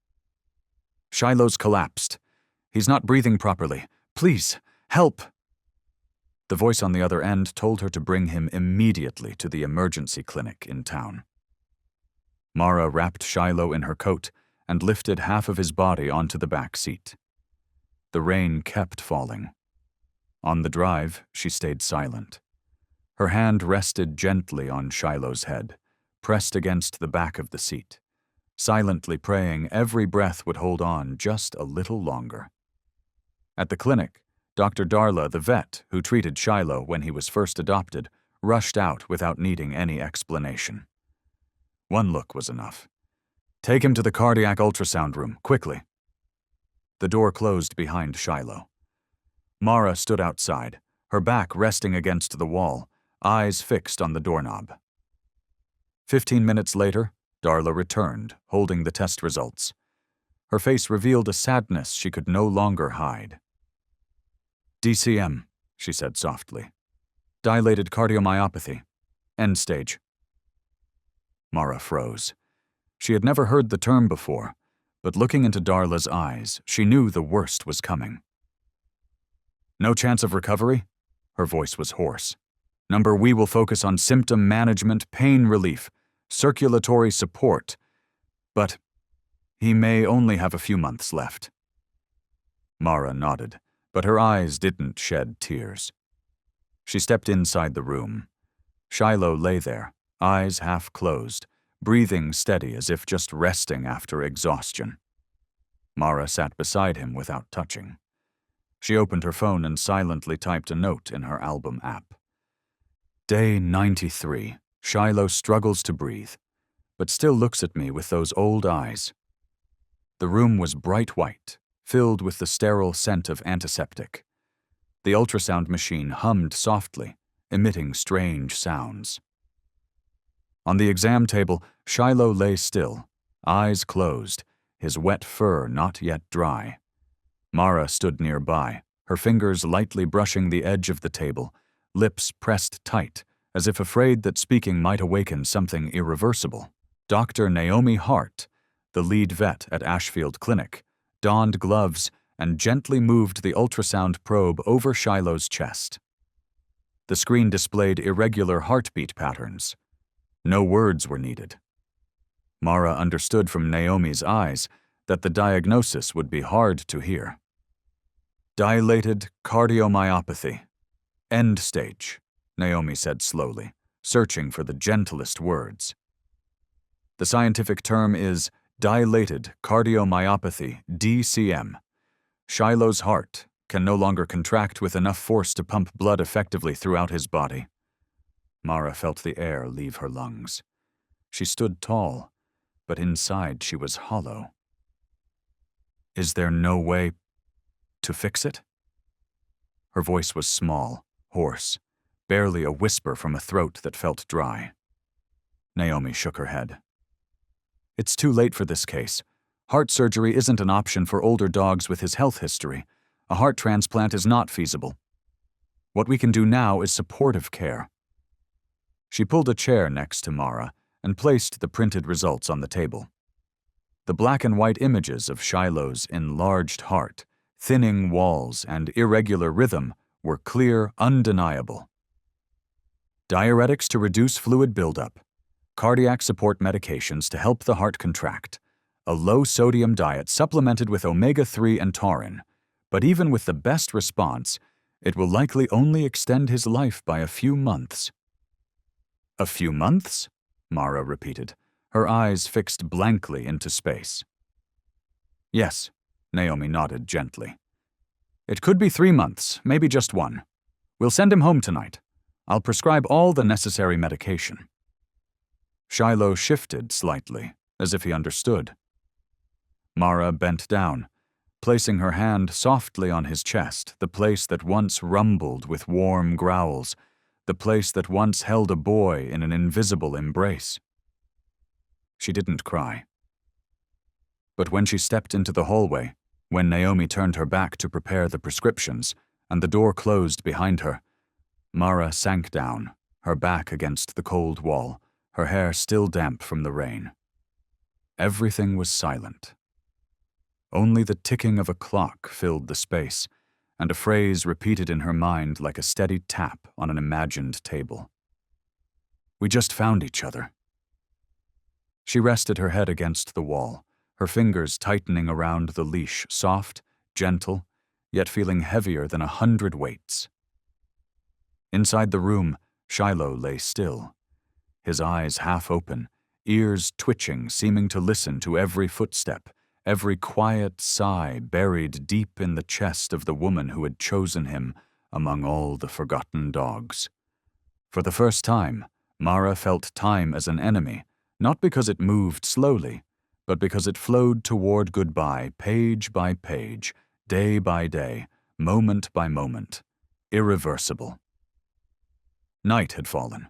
"Shiloh's collapsed. He's not breathing properly. Please, help!" The voice on the other end told her to bring him immediately to the emergency clinic in town. Mara wrapped Shiloh in her coat and lifted half of his body onto the back seat. The rain kept falling. On the drive, she stayed silent. Her hand rested gently on Shiloh's head, pressed against the back of the seat, silently praying every breath would hold on just a little longer. At the clinic, Dr. Darla, the vet who treated Shiloh when he was first adopted, rushed out without needing any explanation. One look was enough. "Take him to the cardiac ultrasound room, quickly." The door closed behind Shiloh. Mara stood outside, her back resting against the wall, eyes fixed on the doorknob. 15 minutes later, Darla returned, holding the test results. Her face revealed a sadness she could no longer hide. "DCM," she said softly. "Dilated cardiomyopathy. End stage." Mara froze. She had never heard the term before, but looking into Darla's eyes, she knew the worst was coming. "No chance of recovery?" Her voice was hoarse. "We will focus on symptom management, pain relief, circulatory support. But he may only have a few months left." Mara nodded, but her eyes didn't shed tears. She stepped inside the room. Shiloh lay there, eyes half closed, breathing steady as if just resting after exhaustion. Mara sat beside him without touching. She opened her phone and silently typed a note in her album app. "Day 93. Shiloh struggles to breathe, but still looks at me with those old eyes." The room was bright white, filled with the sterile scent of antiseptic. The ultrasound machine hummed softly, emitting strange sounds. On the exam table, Shiloh lay still, eyes closed, his wet fur not yet dry. Mara stood nearby, her fingers lightly brushing the edge of the table, lips pressed tight, as if afraid that speaking might awaken something irreversible. Dr. Naomi Hart, the lead vet at Ashfield Clinic, donned gloves and gently moved the ultrasound probe over Shiloh's chest. The screen displayed irregular heartbeat patterns. No words were needed. Mara understood from Naomi's eyes that the diagnosis would be hard to hear. "Dilated cardiomyopathy. End stage," Naomi said slowly, searching for the gentlest words. "The scientific term is dilated cardiomyopathy, DCM. Shiloh's heart can no longer contract with enough force to pump blood effectively throughout his body." Mara felt the air leave her lungs. She stood tall, but inside she was hollow. "Is there no way to fix it?" Her voice was small, hoarse, barely a whisper from a throat that felt dry. Naomi shook her head. "It's too late for this case. Heart surgery isn't an option for older dogs with his health history. A heart transplant is not feasible. What we can do now is supportive care." She pulled a chair next to Mara and placed the printed results on the table. The black and white images of Shiloh's enlarged heart, thinning walls, and irregular rhythm were clear, undeniable. Diuretics to reduce fluid buildup, cardiac support medications to help the heart contract, a low-sodium diet supplemented with omega-3 and taurine, but even with the best response, it will likely only extend his life by a few months. "A few months?" Mara repeated, her eyes fixed blankly into space. "Yes," Naomi nodded gently. "It could be 3 months, maybe just 1. We'll send him home tonight. I'll prescribe all the necessary medication." Shiloh shifted slightly, as if he understood. Mara bent down, placing her hand softly on his chest, the place that once rumbled with warm growls, the place that once held a boy in an invisible embrace. She didn't cry. But when she stepped into the hallway, when Naomi turned her back to prepare the prescriptions, and the door closed behind her, Mara sank down, her back against the cold wall, her hair still damp from the rain. Everything was silent. Only the ticking of a clock filled the space, and a phrase repeated in her mind like a steady tap on an imagined table. "We just found each other." She rested her head against the wall, her fingers tightening around the leash, soft, gentle, yet feeling heavier than 100 weights. Inside the room, Shiloh lay still, his eyes half open, ears twitching, seeming to listen to every footstep, every quiet sigh buried deep in the chest of the woman who had chosen him among all the forgotten dogs. For the first time, Mara felt time as an enemy, not because it moved slowly, but because it flowed toward goodbye page by page, day by day, moment by moment, irreversible. Night had fallen.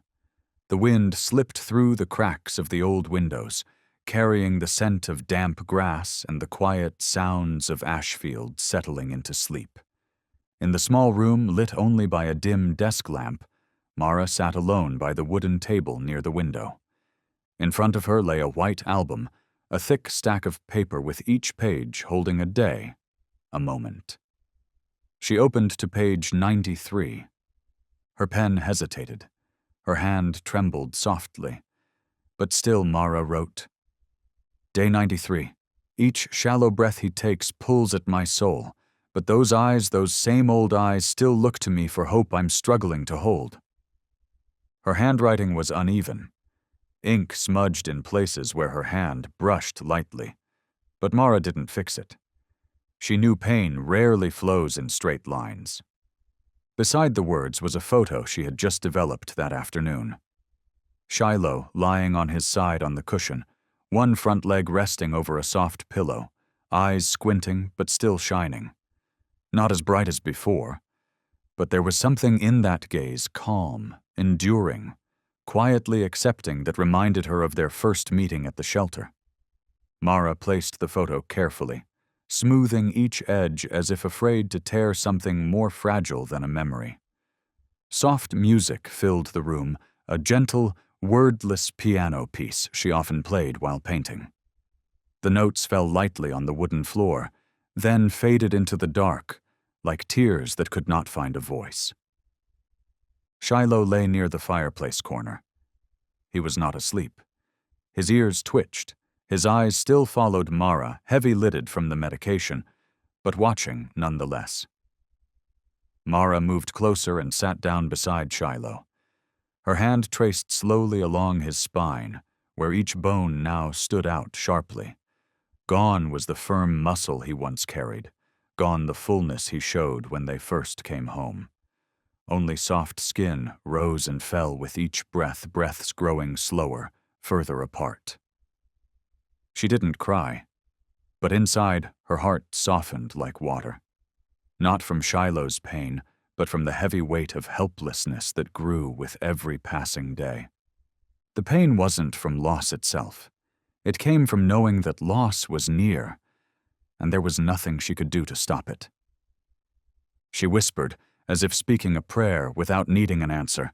The wind slipped through the cracks of the old windows, carrying the scent of damp grass and the quiet sounds of Ashfield settling into sleep. In the small room lit only by a dim desk lamp, Mara sat alone by the wooden table near the window. In front of her lay a white album, a thick stack of paper with each page holding a day, a moment. She opened to page 93. Her pen hesitated. Her hand trembled softly. But still Mara wrote, "Day 93. Each shallow breath he takes pulls at my soul, but those eyes, those same old eyes, still look to me for hope I'm struggling to hold." Her handwriting was uneven. Ink smudged in places where her hand brushed lightly, but Mara didn't fix it. She knew pain rarely flows in straight lines. Beside the words was a photo she had just developed that afternoon. Shiloh lying on his side on the cushion, one front leg resting over a soft pillow, eyes squinting but still shining. Not as bright as before, but there was something in that gaze calm, enduring, quietly accepting that reminded her of their first meeting at the shelter. Mara placed the photo carefully, smoothing each edge as if afraid to tear something more fragile than a memory. Soft music filled the room, a gentle, wordless piano piece she often played while painting. The notes fell lightly on the wooden floor, then faded into the dark, like tears that could not find a voice. Shiloh lay near the fireplace corner. He was not asleep. His ears twitched. His eyes still followed Mara, heavy-lidded from the medication, but watching nonetheless. Mara moved closer and sat down beside Shiloh. Her hand traced slowly along his spine, where each bone now stood out sharply. Gone was the firm muscle he once carried, gone the fullness he showed when they first came home. Only soft skin rose and fell with each breath, breaths growing slower, further apart. She didn't cry, but inside her heart softened like water. Not from Shiloh's pain, but from the heavy weight of helplessness that grew with every passing day. The pain wasn't from loss itself. It came from knowing that loss was near, and there was nothing she could do to stop it. She whispered, as if speaking a prayer without needing an answer.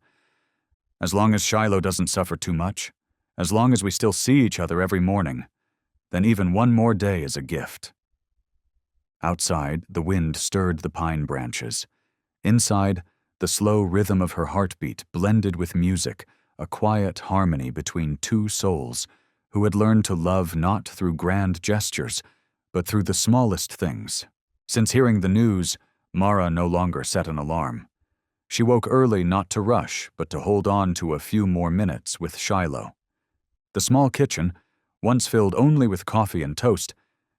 "As long as Shiloh doesn't suffer too much, as long as we still see each other every morning, then even one more day is a gift." Outside, the wind stirred the pine branches. Inside, the slow rhythm of her heartbeat blended with music, a quiet harmony between two souls who had learned to love not through grand gestures, but through the smallest things. Since hearing the news, Mara no longer set an alarm. She woke early not to rush, but to hold on to a few more minutes with Shiloh. The small kitchen, once filled only with coffee and toast,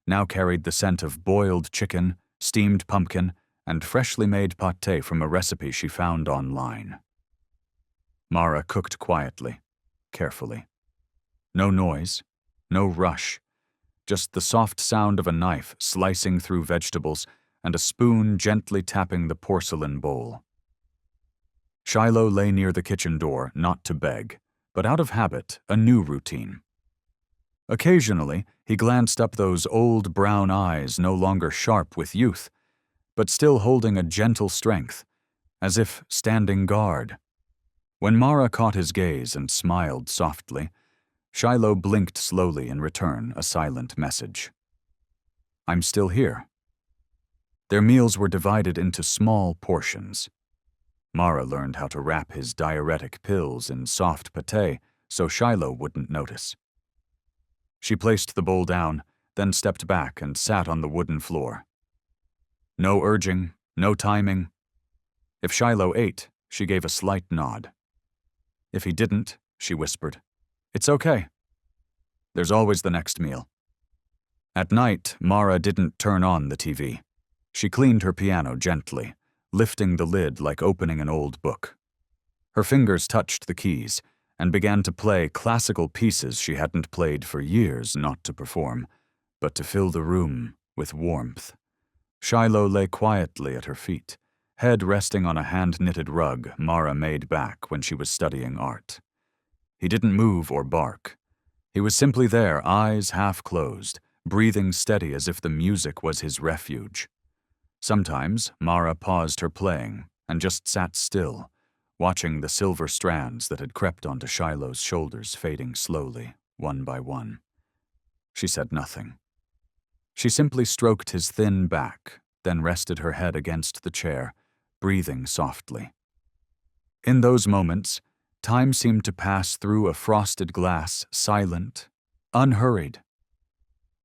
now carried the scent of boiled chicken, steamed pumpkin, and freshly made pâté from a recipe she found online. Mara cooked quietly, carefully. No noise, no rush, just the soft sound of a knife slicing through vegetables and a spoon gently tapping the porcelain bowl. Shiloh lay near the kitchen door, not to beg, but out of habit, a new routine. Occasionally, he glanced up those old brown eyes no longer sharp with youth, but still holding a gentle strength, as if standing guard. When Mara caught his gaze and smiled softly, Shiloh blinked slowly in return, a silent message. "I'm still here." Their meals were divided into small portions. Mara learned how to wrap his diuretic pills in soft pâté so Shiloh wouldn't notice. She placed the bowl down, then stepped back and sat on the wooden floor. No urging, no timing. If Shiloh ate, she gave a slight nod. If he didn't, she whispered, "It's okay. There's always the next meal." At night, Mara didn't turn on the TV. She cleaned her piano gently, lifting the lid like opening an old book. Her fingers touched the keys and began to play classical pieces she hadn't played for years, not to perform, but to fill the room with warmth. Shiloh lay quietly at her feet, head resting on a hand-knitted rug Mara made back when she was studying art. He didn't move or bark. He was simply there, eyes half closed, breathing steady as if the music was his refuge. Sometimes Mara paused her playing and just sat still, watching the silver strands that had crept onto Shiloh's shoulders fading slowly, one by one. She said nothing. She simply stroked his thin back, then rested her head against the chair, breathing softly. In those moments, time seemed to pass through a frosted glass, silent, unhurried.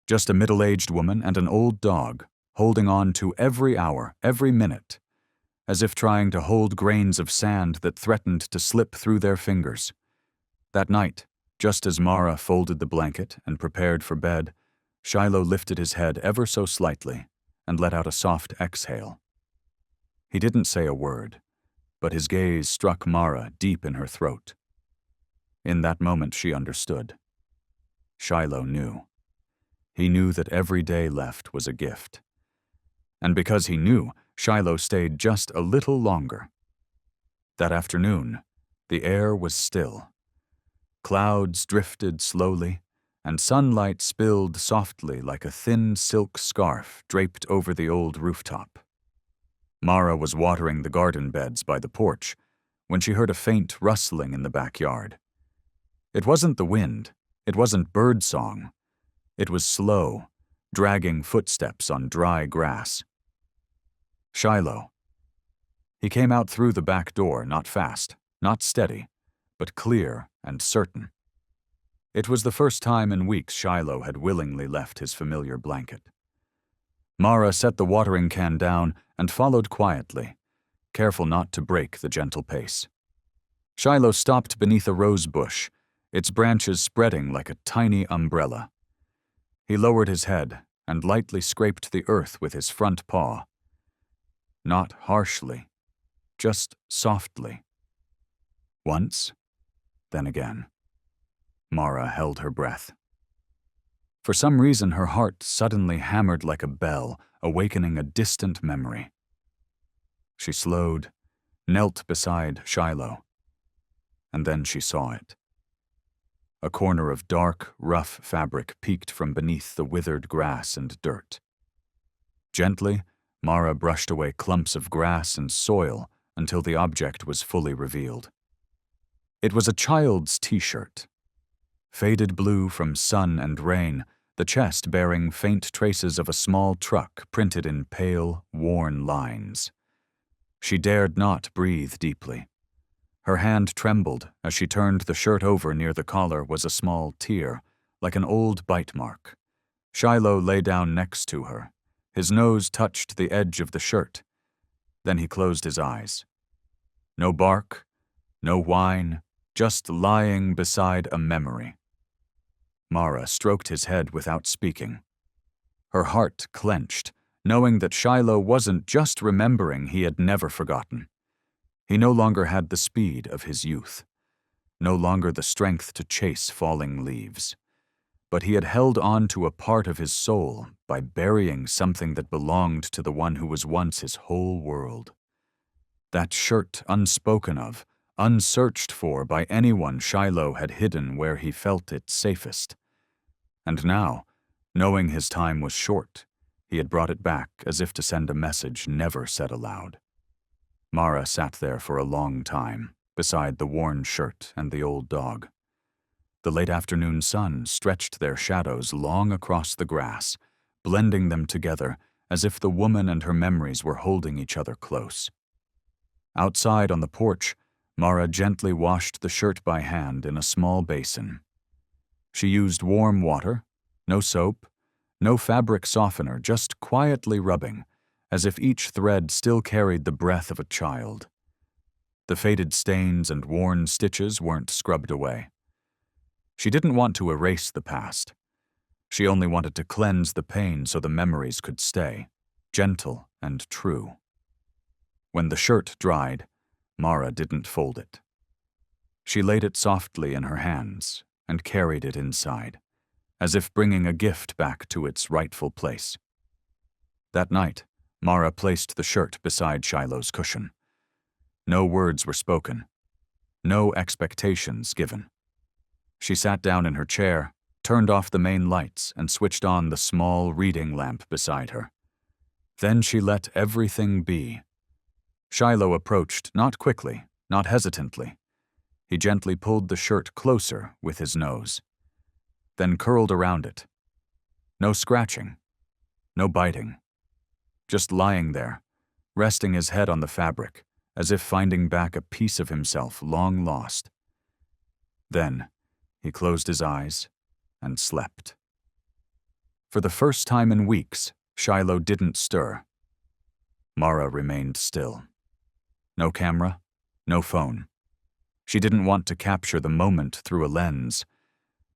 Just a middle-aged woman and an old dog, holding on to every hour, every minute, as if trying to hold grains of sand that threatened to slip through their fingers. That night, just as Mara folded the blanket and prepared for bed, Shiloh lifted his head ever so slightly and let out a soft exhale. He didn't say a word, but his gaze struck Mara deep in her throat. In that moment she understood. Shiloh knew. He knew that every day left was a gift. And because he knew, Shiloh stayed just a little longer. That afternoon, the air was still. Clouds drifted slowly, and sunlight spilled softly like a thin silk scarf draped over the old rooftop. Mara was watering the garden beds by the porch when she heard a faint rustling in the backyard. It wasn't the wind, it wasn't bird song. It was slow, dragging footsteps on dry grass. Shiloh. He came out through the back door, not fast, not steady, but clear and certain. It was the first time in weeks Shiloh had willingly left his familiar blanket. Mara set the watering can down and followed quietly, careful not to break the gentle pace. Shiloh stopped beneath a rose bush, its branches spreading like a tiny umbrella. He lowered his head and lightly scraped the earth with his front paw. Not harshly, just softly. Once, then again. Mara held her breath. For some reason, her heart suddenly hammered like a bell, awakening a distant memory. She slowed, knelt beside Shiloh, and then she saw it. A corner of dark, rough fabric peeked from beneath the withered grass and dirt. Gently, Mara brushed away clumps of grass and soil until the object was fully revealed. It was a child's t-shirt. Faded blue from sun and rain, the chest bearing faint traces of a small truck printed in pale, worn lines. She dared not breathe deeply. Her hand trembled as she turned the shirt over. Near the collar was a small tear, like an old bite mark. Shiloh lay down next to her. His nose touched the edge of the shirt. Then he closed his eyes. No bark, no whine, just lying beside a memory. Mara stroked his head without speaking. Her heart clenched, knowing that Shiloh wasn't just remembering, he had never forgotten. He no longer had the speed of his youth, no longer the strength to chase falling leaves. But he had held on to a part of his soul by burying something that belonged to the one who was once his whole world. That shirt unspoken of, unsearched for by anyone Shiloh had hidden where he felt it safest. And now, knowing his time was short, he had brought it back as if to send a message never said aloud. Mara sat there for a long time, beside the worn shirt and the old dog. The late afternoon sun stretched their shadows long across the grass, blending them together as if the woman and her memories were holding each other close. Outside on the porch, Mara gently washed the shirt by hand in a small basin. She used warm water, no soap, no fabric softener, just quietly rubbing, as if each thread still carried the breath of a child. The faded stains and worn stitches weren't scrubbed away. She didn't want to erase the past. She only wanted to cleanse the pain so the memories could stay, gentle and true. When the shirt dried, Mara didn't fold it. She laid it softly in her hands and carried it inside, as if bringing a gift back to its rightful place. That night, Mara placed the shirt beside Shiloh's cushion. No words were spoken, no expectations given. She sat down in her chair, turned off the main lights, and switched on the small reading lamp beside her. Then she let everything be. Shiloh approached, not quickly, not hesitantly. He gently pulled the shirt closer with his nose, then curled around it. No scratching, no biting. Just lying there, resting his head on the fabric, as if finding back a piece of himself long lost. Then, he closed his eyes and slept. For the first time in weeks, Shiloh didn't stir. Mara remained still. No camera, no phone. She didn't want to capture the moment through a lens,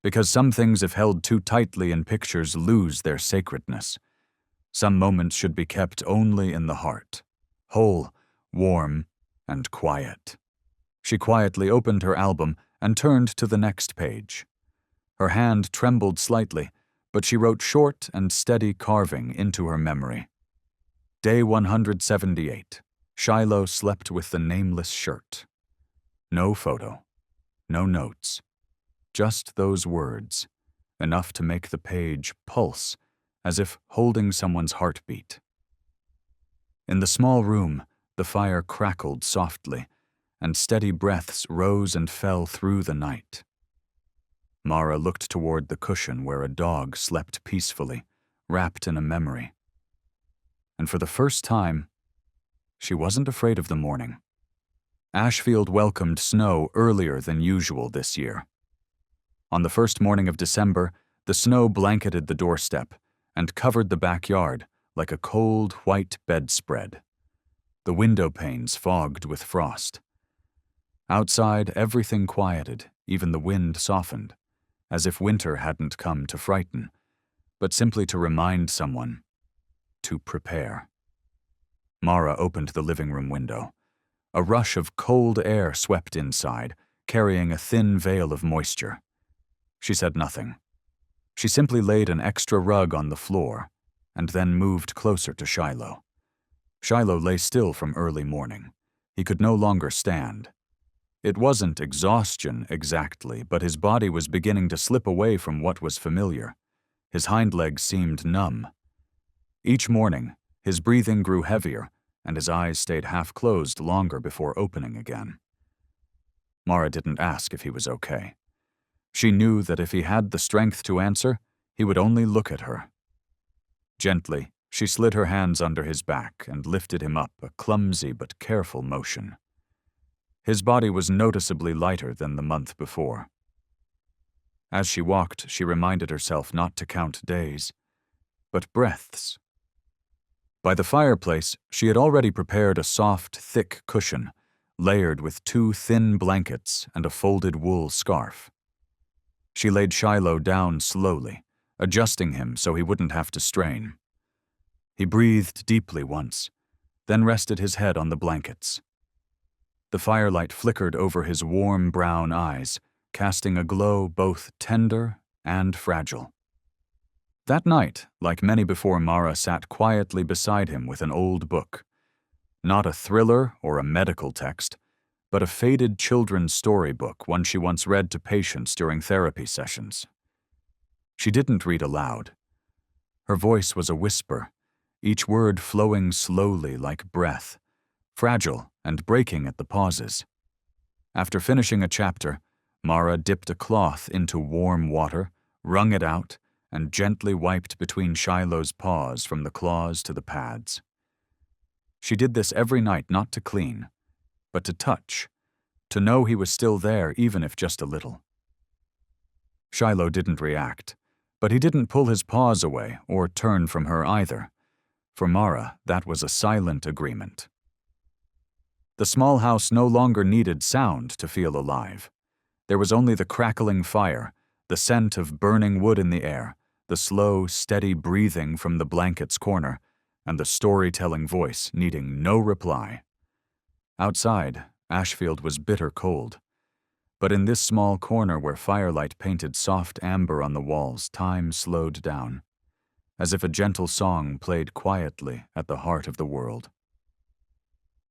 because some things, if held too tightly in pictures, lose their sacredness. Some moments should be kept only in the heart, whole, warm, and quiet. She quietly opened her album and turned to the next page. Her hand trembled slightly, but she wrote short and steady carving into her memory. Day 178. Shiloh slept with the nameless shirt. No photo, no notes, just those words, enough to make the page pulse, as if holding someone's heartbeat. In the small room, the fire crackled softly, and steady breaths rose and fell through the night. Mara looked toward the cushion where a dog slept peacefully, wrapped in a memory. And for the first time, she wasn't afraid of the morning. Ashfield welcomed snow earlier than usual this year. On the first morning of December, the snow blanketed the doorstep and covered the backyard like a cold, white bedspread. The window panes fogged with frost. Outside, everything quieted, even the wind softened, as if winter hadn't come to frighten, but simply to remind someone to prepare. Mara opened the living room window. A rush of cold air swept inside, carrying a thin veil of moisture. She said nothing. She simply laid an extra rug on the floor and then moved closer to Shiloh. Shiloh lay still from early morning. He could no longer stand. It wasn't exhaustion exactly, but his body was beginning to slip away from what was familiar. His hind legs seemed numb. Each morning, his breathing grew heavier, and his eyes stayed half-closed longer before opening again. Mara didn't ask if he was okay. She knew that if he had the strength to answer, he would only look at her. Gently, she slid her hands under his back and lifted him up, a clumsy but careful motion. His body was noticeably lighter than the month before. As she walked, she reminded herself not to count days, but breaths. By the fireplace, she had already prepared a soft, thick cushion, layered with 2 thin blankets and a folded wool scarf. She laid Shiloh down slowly, adjusting him so he wouldn't have to strain. He breathed deeply once, then rested his head on the blankets. The firelight flickered over his warm brown eyes, casting a glow both tender and fragile. That night, like many before, Mara sat quietly beside him with an old book. Not a thriller or a medical text, but a faded children's storybook, one she once read to patients during therapy sessions. She didn't read aloud. Her voice was a whisper, each word flowing slowly like breath, fragile and breaking at the pauses. After finishing a chapter, Mara dipped a cloth into warm water, wrung it out, and gently wiped between Shiloh's paws from the claws to the pads. She did this every night not to clean, but to touch, to know he was still there even if just a little. Shiloh didn't react, but he didn't pull his paws away or turn from her either. For Mara, that was a silent agreement. The small house no longer needed sound to feel alive. There was only the crackling fire, the scent of burning wood in the air, the slow, steady breathing from the blanket's corner, and the storytelling voice needing no reply. Outside, Ashfield was bitter cold. But in this small corner where firelight painted soft amber on the walls, time slowed down, as if a gentle song played quietly at the heart of the world.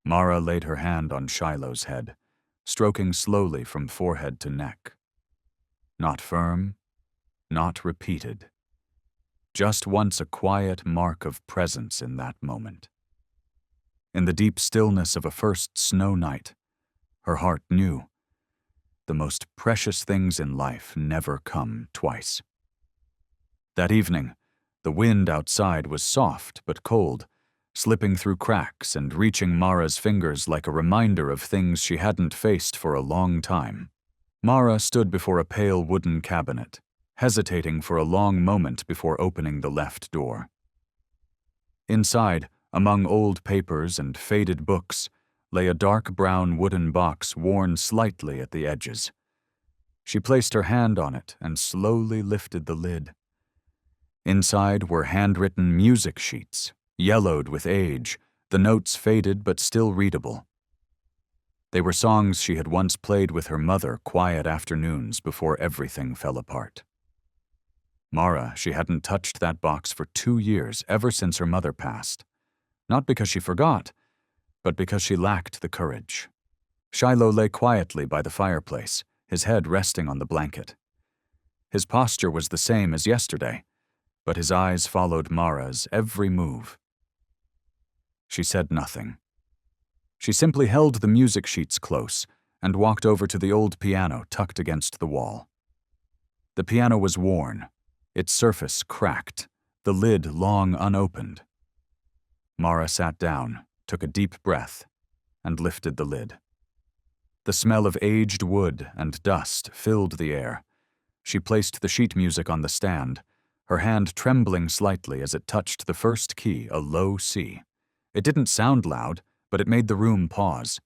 Mara laid her hand on Shiloh's head, stroking slowly from forehead to neck. Not firm, not repeated. Just once a quiet mark of presence in that moment. In the deep stillness of a first snow night, her heart knew the most precious things in life never come twice. That evening, the wind outside was soft but cold, slipping through cracks and reaching Mara's fingers like a reminder of things she hadn't faced for a long time. Mara stood before a pale wooden cabinet, hesitating for a long moment before opening the left door. Inside, among old papers and faded books, lay a dark brown wooden box worn slightly at the edges. She placed her hand on it and slowly lifted the lid. Inside were handwritten music sheets, yellowed with age, the notes faded but still readable. They were songs she had once played with her mother quiet afternoons before everything fell apart. Mara, she hadn't touched that box for 2 years, ever since her mother passed. Not because she forgot, but because she lacked the courage. Shiloh lay quietly by the fireplace, his head resting on the blanket. His posture was the same as yesterday, but his eyes followed Mara's every move. She said nothing. She simply held the music sheets close and walked over to the old piano tucked against the wall. The piano was worn, its surface cracked, the lid long unopened. Mara sat down, took a deep breath, and lifted the lid. The smell of aged wood and dust filled the air. She placed the sheet music on the stand, her hand trembling slightly as it touched the first key, a low C. It didn't sound loud, but it made the room pause.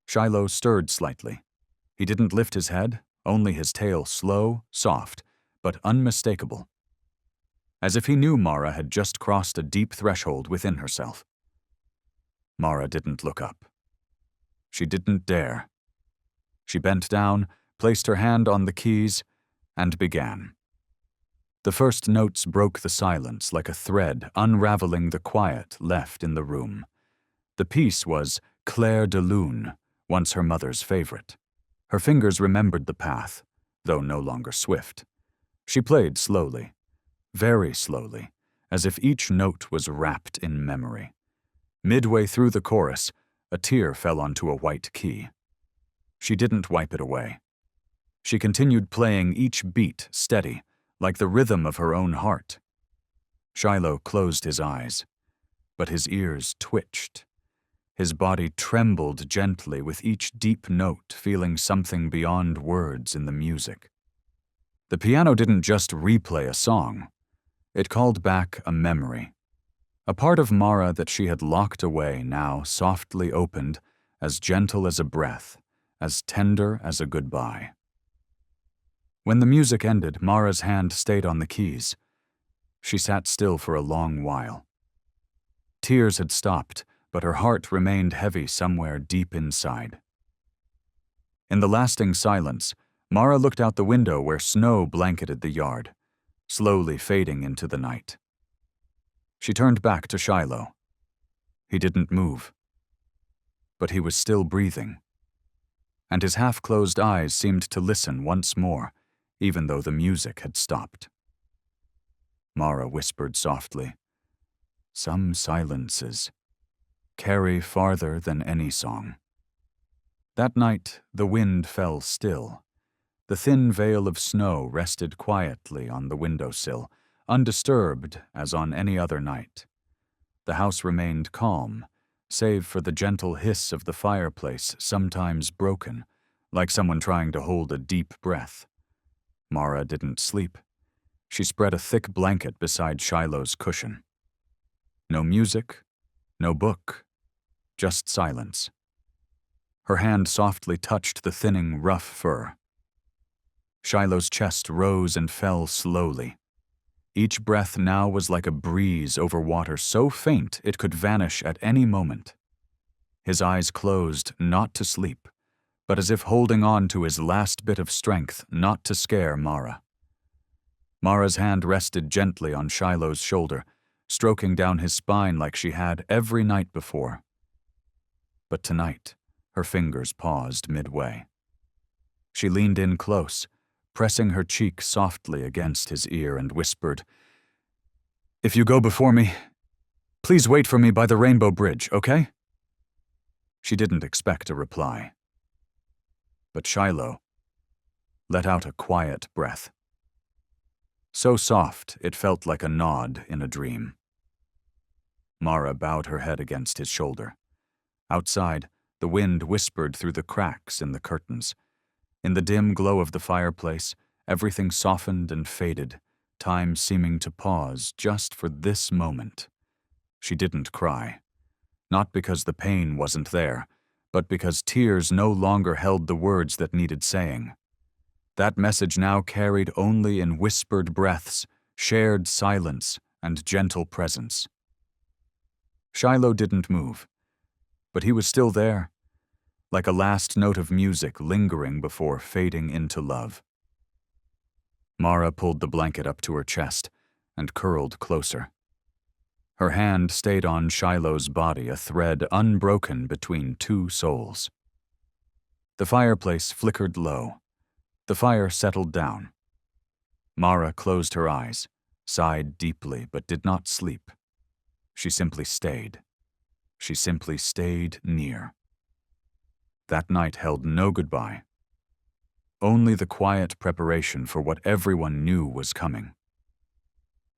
Shiloh stirred slightly. He didn't lift his head, only his tail slow, soft, but unmistakable. As if he knew Mara had just crossed a deep threshold within herself. Mara didn't look up. She didn't dare. She bent down, placed her hand on the keys, and began. The first notes broke the silence like a thread unraveling the quiet left in the room. The piece was Clair de Lune, once her mother's favorite. Her fingers remembered the path, though no longer swift. She played slowly, very slowly, as if each note was wrapped in memory. Midway through the chorus, a tear fell onto a white key. She didn't wipe it away. She continued playing each beat steady, like the rhythm of her own heart. Shiloh closed his eyes, but his ears twitched. His body trembled gently with each deep note, feeling something beyond words in the music. The piano didn't just replay a song. It called back a memory. A part of Mara that she had locked away now softly opened, as gentle as a breath, as tender as a goodbye. When the music ended, Mara's hand stayed on the keys. She sat still for a long while. Tears had stopped, but her heart remained heavy somewhere deep inside. In the lasting silence, Mara looked out the window where snow blanketed the yard, slowly fading into the night. She turned back to Shiloh. He didn't move. But he was still breathing. And his half-closed eyes seemed to listen once more, even though the music had stopped. Mara whispered softly, "Some silences carry farther than any song." That night, the wind fell still. The thin veil of snow rested quietly on the windowsill, undisturbed as on any other night. The house remained calm, save for the gentle hiss of the fireplace, sometimes broken, like someone trying to hold a deep breath. Mara didn't sleep. She spread a thick blanket beside Shiloh's cushion. No music, no book, just silence. Her hand softly touched the thinning, rough fur. Shiloh's chest rose and fell slowly. Each breath now was like a breeze over water so faint it could vanish at any moment. His eyes closed, not to sleep, but as if holding on to his last bit of strength not to scare Mara. Mara's hand rested gently on Shiloh's shoulder, stroking down his spine like she had every night before. But tonight, her fingers paused midway. She leaned in close, pressing her cheek softly against his ear, and whispered, "If you go before me, please wait for me by the Rainbow Bridge, okay?" She didn't expect a reply. But Shiloh let out a quiet breath. So soft it felt like a nod in a dream. Mara bowed her head against his shoulder. Outside, the wind whispered through the cracks in the curtains. In the dim glow of the fireplace, everything softened and faded, time seeming to pause just for this moment. She didn't cry. Not because the pain wasn't there, but because tears no longer held the words that needed saying. That message now carried only in whispered breaths, shared silence, and gentle presence. Shiloh didn't move, but he was still there, like a last note of music lingering before fading into love. Mara pulled the blanket up to her chest and curled closer. Her hand stayed on Shiloh's body, a thread unbroken between two souls. The fireplace flickered low. The fire settled down. Mara closed her eyes, sighed deeply, but did not sleep. She simply stayed. She simply stayed near. That night held no goodbye. Only the quiet preparation for what everyone knew was coming.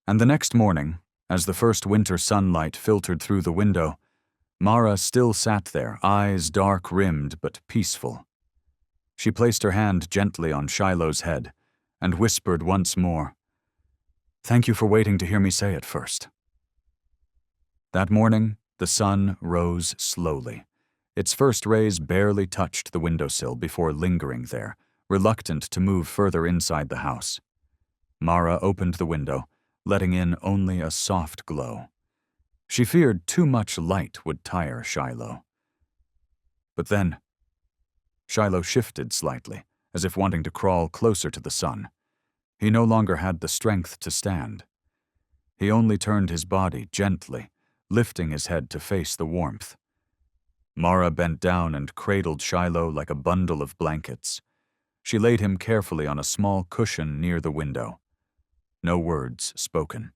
And the next morning, as the first winter sunlight filtered through the window, Mara still sat there, eyes dark-rimmed but peaceful. She placed her hand gently on Shiloh's head and whispered once more, "Thank you for waiting to hear me say it first." That morning, the sun rose slowly. Its first rays barely touched the windowsill before lingering there, reluctant to move further inside the house. Mara opened the window, letting in only a soft glow. She feared too much light would tire Shiloh. But then, Shiloh shifted slightly, as if wanting to crawl closer to the sun. He no longer had the strength to stand. He only turned his body gently, lifting his head to face the warmth. Mara bent down and cradled Shiloh like a bundle of blankets. She laid him carefully on a small cushion near the window. No words spoken.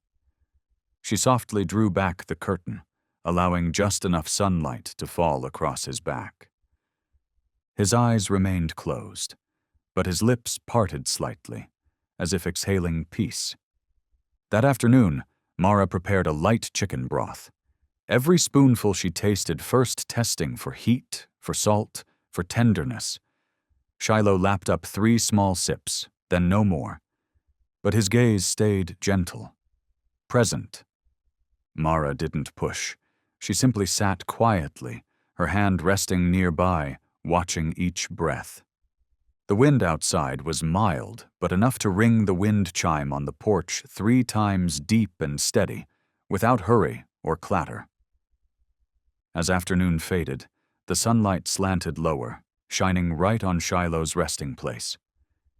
She softly drew back the curtain, allowing just enough sunlight to fall across his back. His eyes remained closed, but his lips parted slightly, as if exhaling peace. That afternoon, Mara prepared a light chicken broth. Every spoonful she tasted, first testing for heat, for salt, for tenderness. Shiloh lapped up 3 small sips, then no more. But his gaze stayed gentle, present. Mara didn't push. She simply sat quietly, her hand resting nearby, watching each breath. The wind outside was mild, but enough to ring the wind chime on the porch 3 times deep and steady, without hurry or clatter. As afternoon faded, the sunlight slanted lower, shining right on Shiloh's resting place.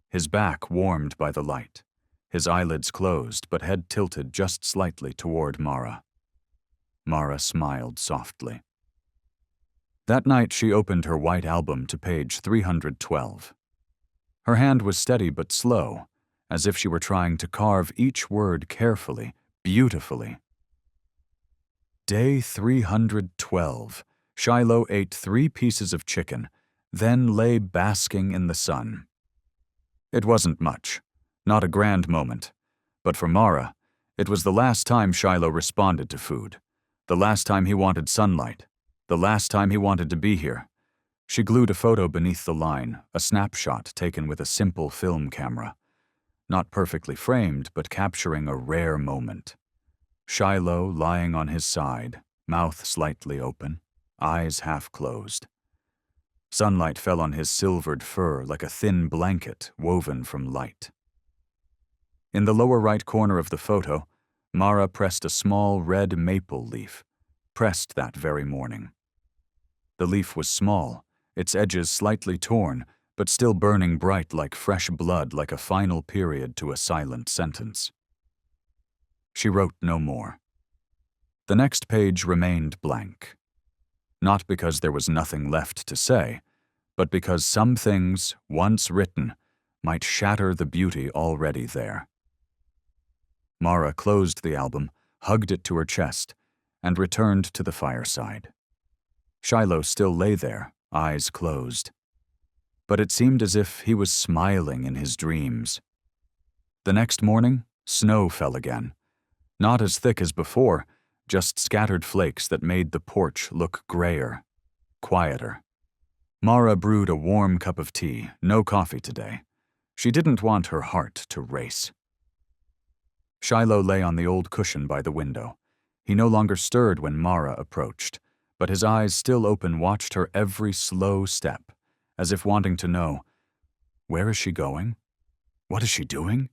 His back warmed by the light, his eyelids closed but head tilted just slightly toward Mara. Mara smiled softly. That night she opened her white album to page 312. Her hand was steady but slow, as if she were trying to carve each word carefully, beautifully. Day 312. Shiloh ate 3 pieces of chicken, then lay basking in the sun. It wasn't much, not a grand moment, but for Mara, it was the last time Shiloh responded to food, the last time he wanted sunlight, the last time he wanted to be here. She glued a photo beneath the line, a snapshot taken with a simple film camera. Not perfectly framed, but capturing a rare moment. Shiloh lying on his side, mouth slightly open, eyes half closed. Sunlight fell on his silvered fur like a thin blanket woven from light. In the lower right corner of the photo, Mara pressed a small red maple leaf, pressed that very morning. The leaf was small, its edges slightly torn, but still burning bright like fresh blood, like a final period to a silent sentence. She wrote no more. The next page remained blank. Not because there was nothing left to say, but because some things, once written, might shatter the beauty already there. Mara closed the album, hugged it to her chest, and returned to the fireside. Shiloh still lay there, eyes closed. But it seemed as if he was smiling in his dreams. The next morning, snow fell again. Not as thick as before, just scattered flakes that made the porch look grayer, quieter. Mara brewed a warm cup of tea, no coffee today. She didn't want her heart to race. Shiloh lay on the old cushion by the window. He no longer stirred when Mara approached, but his eyes still open watched her every slow step, as if wanting to know, where is she going? What is she doing?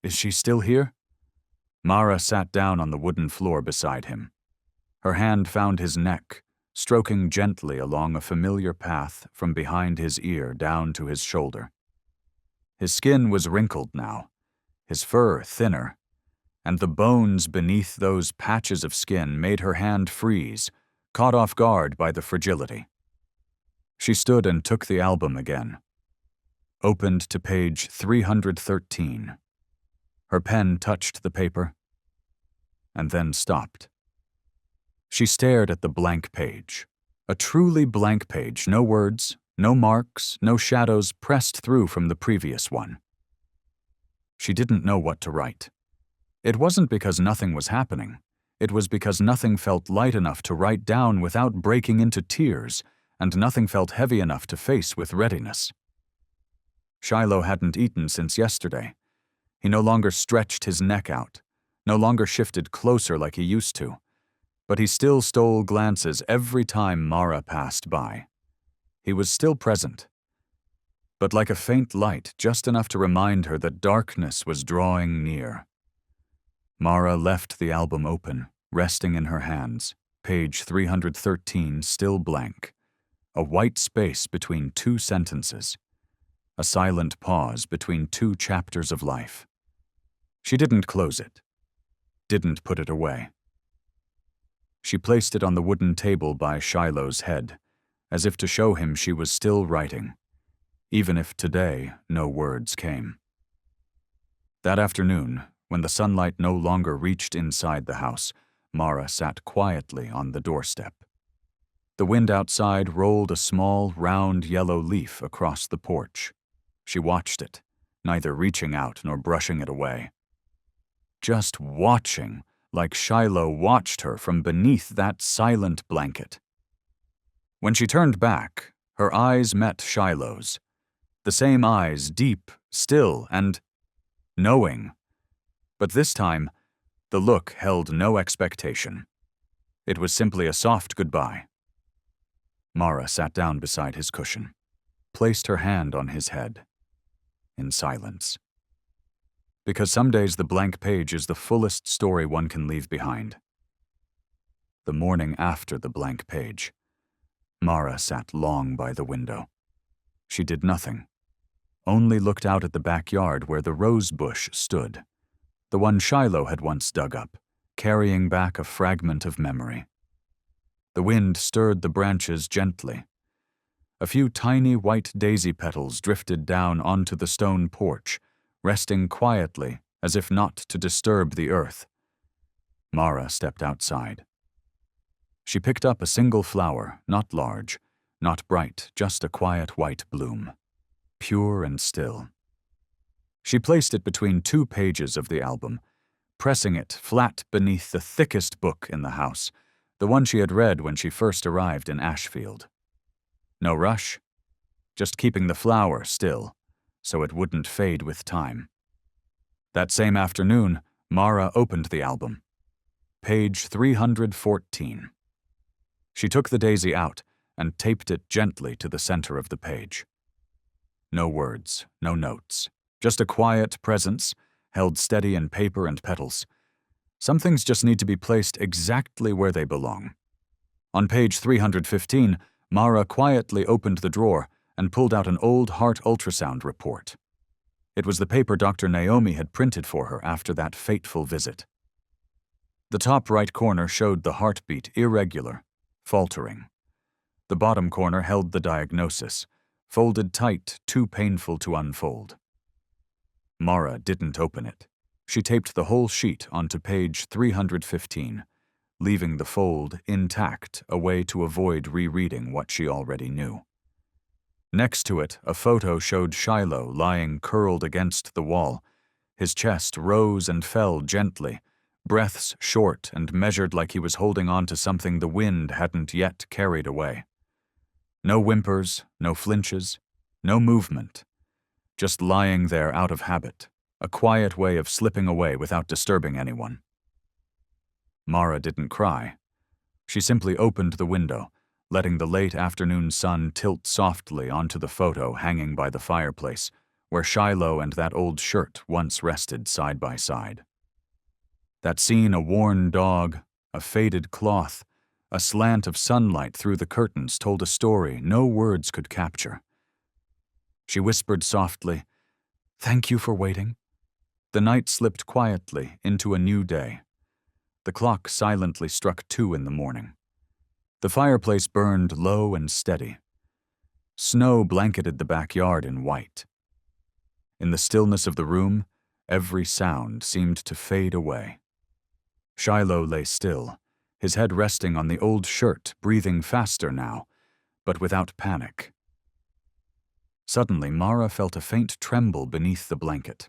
Is she still here? Mara sat down on the wooden floor beside him. Her hand found his neck, stroking gently along a familiar path from behind his ear down to his shoulder. His skin was wrinkled now, his fur thinner, and the bones beneath those patches of skin made her hand freeze, caught off guard by the fragility. She stood and took the album again. Opened to page 313. Her pen touched the paper, and then stopped. She stared at the blank page. A truly blank page, no words, no marks, no shadows pressed through from the previous one. She didn't know what to write. It wasn't because nothing was happening. It was because nothing felt light enough to write down without breaking into tears, and nothing felt heavy enough to face with readiness. Shiloh hadn't eaten since yesterday. He no longer stretched his neck out, no longer shifted closer like he used to, but he still stole glances every time Mara passed by. He was still present, but like a faint light, just enough to remind her that darkness was drawing near. Mara left the album open, resting in her hands, page 313 still blank, a white space between two sentences, a silent pause between two chapters of life. She didn't close it, didn't put it away. She placed it on the wooden table by Shiloh's head, as if to show him she was still writing, even if today no words came. That afternoon, when the sunlight no longer reached inside the house, Mara sat quietly on the doorstep. The wind outside rolled a small, round yellow leaf across the porch. She watched it, neither reaching out nor brushing it away. Just watching, like Shiloh watched her from beneath that silent blanket. When she turned back, her eyes met Shiloh's. The same eyes, deep, still, and knowing. But this time, the look held no expectation. It was simply a soft goodbye. Mara sat down beside his cushion, placed her hand on his head, in silence. Because some days the blank page is the fullest story one can leave behind. The morning after the blank page, Mara sat long by the window. She did nothing, only looked out at the backyard where the rose bush stood, the one Shiloh had once dug up, carrying back a fragment of memory. The wind stirred the branches gently. A few tiny white daisy petals drifted down onto the stone porch, resting quietly as if not to disturb the earth. Mara stepped outside. She picked up a single flower, not large, not bright, just a quiet white bloom, pure and still. She placed it between 2 pages of the album, pressing it flat beneath the thickest book in the house, the one she had read when she first arrived in Ashfield. No rush, just keeping the flower still, so it wouldn't fade with time. That same afternoon, Mara opened the album. Page 314. She took the daisy out and taped it gently to the center of the page. No words, no notes, just a quiet presence, held steady in paper and petals. Some things just need to be placed exactly where they belong. On page 315, Mara quietly opened the drawer and pulled out an old heart ultrasound report. It was the paper Dr. Naomi had printed for her after that fateful visit. The top right corner showed the heartbeat irregular, faltering. The bottom corner held the diagnosis, folded tight, too painful to unfold. Mara didn't open it. She taped the whole sheet onto page 315, leaving the fold intact, a way to avoid rereading what she already knew. Next to it, a photo showed Shiloh lying curled against the wall. His chest rose and fell gently, breaths short and measured like he was holding on to something the wind hadn't yet carried away. No whimpers, no flinches, no movement. Just lying there out of habit, a quiet way of slipping away without disturbing anyone. Mara didn't cry. She simply opened the window, letting the late afternoon sun tilt softly onto the photo hanging by the fireplace, where Shiloh and that old shirt once rested side by side. That scene, a worn dog, a faded cloth, a slant of sunlight through the curtains told a story no words could capture. She whispered softly, "Thank you for waiting." The night slipped quietly into a new day. The clock silently struck 2 in the morning. The fireplace burned low and steady. Snow blanketed the backyard in white. In the stillness of the room, every sound seemed to fade away. Shiloh lay still, his head resting on the old shirt, breathing faster now, but without panic. Suddenly, Mara felt a faint tremble beneath the blanket.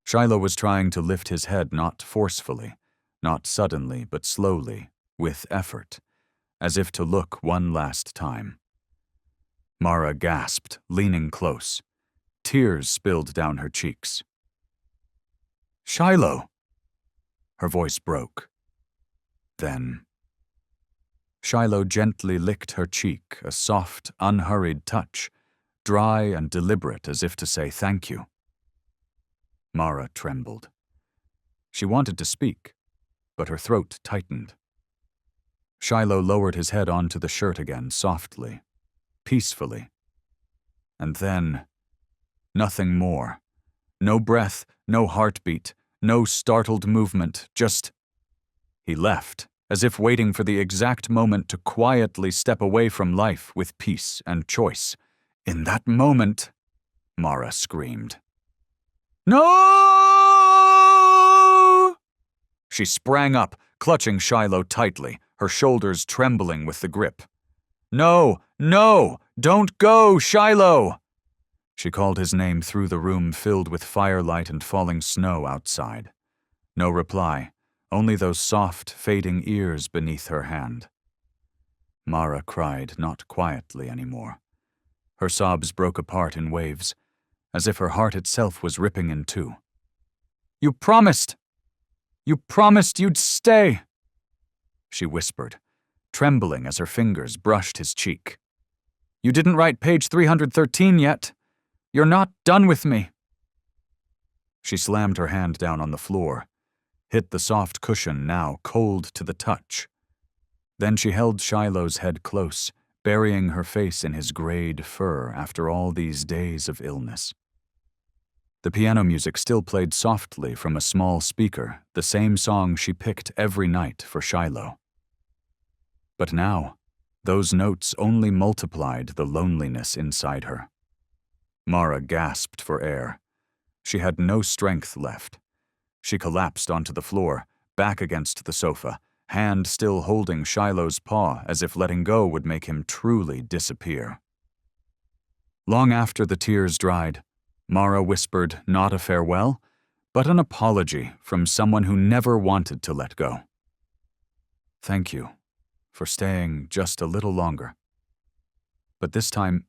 Shiloh was trying to lift his head not forcefully, not suddenly, but slowly, with effort, as if to look one last time. Mara gasped, leaning close. Tears spilled down her cheeks. "Shiloh!" Her voice broke. Then Shiloh gently licked her cheek, a soft, unhurried touch, dry and deliberate as if to say thank you. Mara trembled. She wanted to speak, but her throat tightened. Shiloh lowered his head onto the shirt again, softly, peacefully. And then, nothing more. No breath, no heartbeat, no startled movement, just... He left, as if waiting for the exact moment to quietly step away from life with peace and choice. In that moment, Mara screamed. "No!" She sprang up, clutching Shiloh tightly, her shoulders trembling with the grip. "No! No! Don't go, Shiloh!" She called his name through the room filled with firelight and falling snow outside. No reply, only those soft, fading ears beneath her hand. Mara cried not quietly anymore. Her sobs broke apart in waves, as if her heart itself was ripping in two. "You promised! You promised you'd stay!" She whispered, trembling as her fingers brushed his cheek. "You didn't write page 313 yet. You're not done with me." She slammed her hand down on the floor, hit the soft cushion now cold to the touch. Then she held Shiloh's head close, burying her face in his grayed fur after all these days of illness. The piano music still played softly from a small speaker, the same song she picked every night for Shiloh. But now, those notes only multiplied the loneliness inside her. Mara gasped for air. She had no strength left. She collapsed onto the floor, back against the sofa, hand still holding Shiloh's paw as if letting go would make him truly disappear. Long after the tears dried, Mara whispered not a farewell, but an apology from someone who never wanted to let go. Thank you for staying just a little longer. But this time,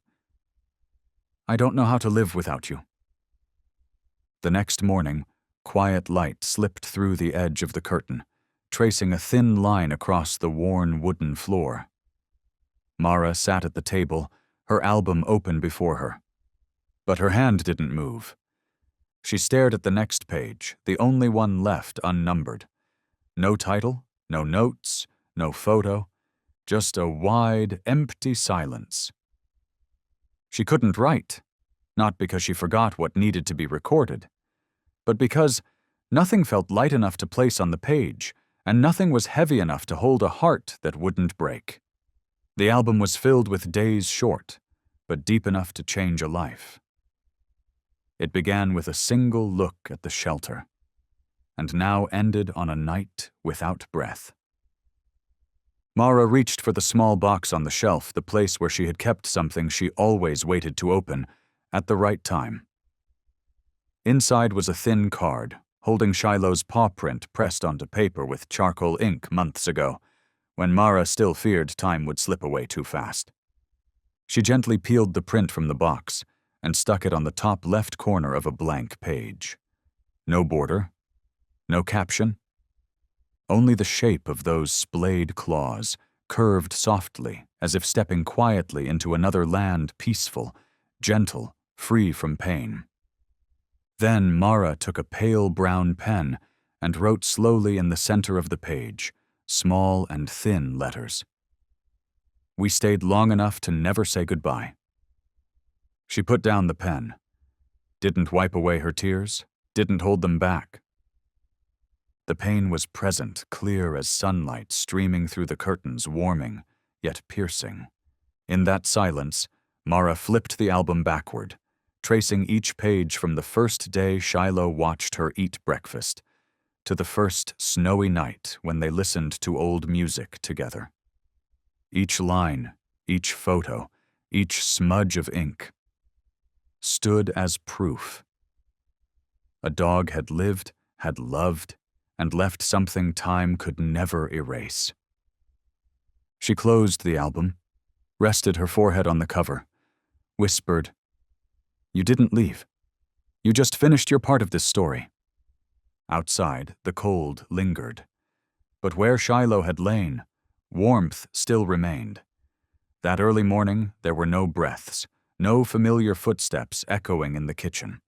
I don't know how to live without you. The next morning, quiet light slipped through the edge of the curtain, tracing a thin line across the worn wooden floor. Mara sat at the table, her album open before her. But her hand didn't move. She stared at the next page, the only one left unnumbered. No title, no notes, no photo, just a wide, empty silence. She couldn't write, not because she forgot what needed to be recorded, but because nothing felt light enough to place on the page, and nothing was heavy enough to hold a heart that wouldn't break. The album was filled with days short, but deep enough to change a life. It began with a single look at the shelter, and now ended on a night without breath. Mara reached for the small box on the shelf, the place where she had kept something she always waited to open, at the right time. Inside was a thin card, holding Shiloh's paw print pressed onto paper with charcoal ink months ago, when Mara still feared time would slip away too fast. She gently peeled the print from the box and stuck it on the top left corner of a blank page. No border, no caption, only the shape of those splayed claws, curved softly as if stepping quietly into another land, peaceful, gentle, free from pain. Then Mara took a pale brown pen and wrote slowly in the center of the page, small and thin letters. We stayed long enough to never say goodbye. She put down the pen, didn't wipe away her tears, didn't hold them back. The pain was present, clear as sunlight streaming through the curtains, warming, yet piercing. In that silence, Mara flipped the album backward, tracing each page from the first day Shiloh watched her eat breakfast to the first snowy night when they listened to old music together. Each line, each photo, each smudge of ink stood as proof. A dog had lived, had loved, and left something time could never erase. She closed the album, rested her forehead on the cover, whispered, "You didn't leave. You just finished your part of this story." Outside, the cold lingered. But where Shiloh had lain, warmth still remained. That early morning, there were no breaths, no familiar footsteps echoing in the kitchen.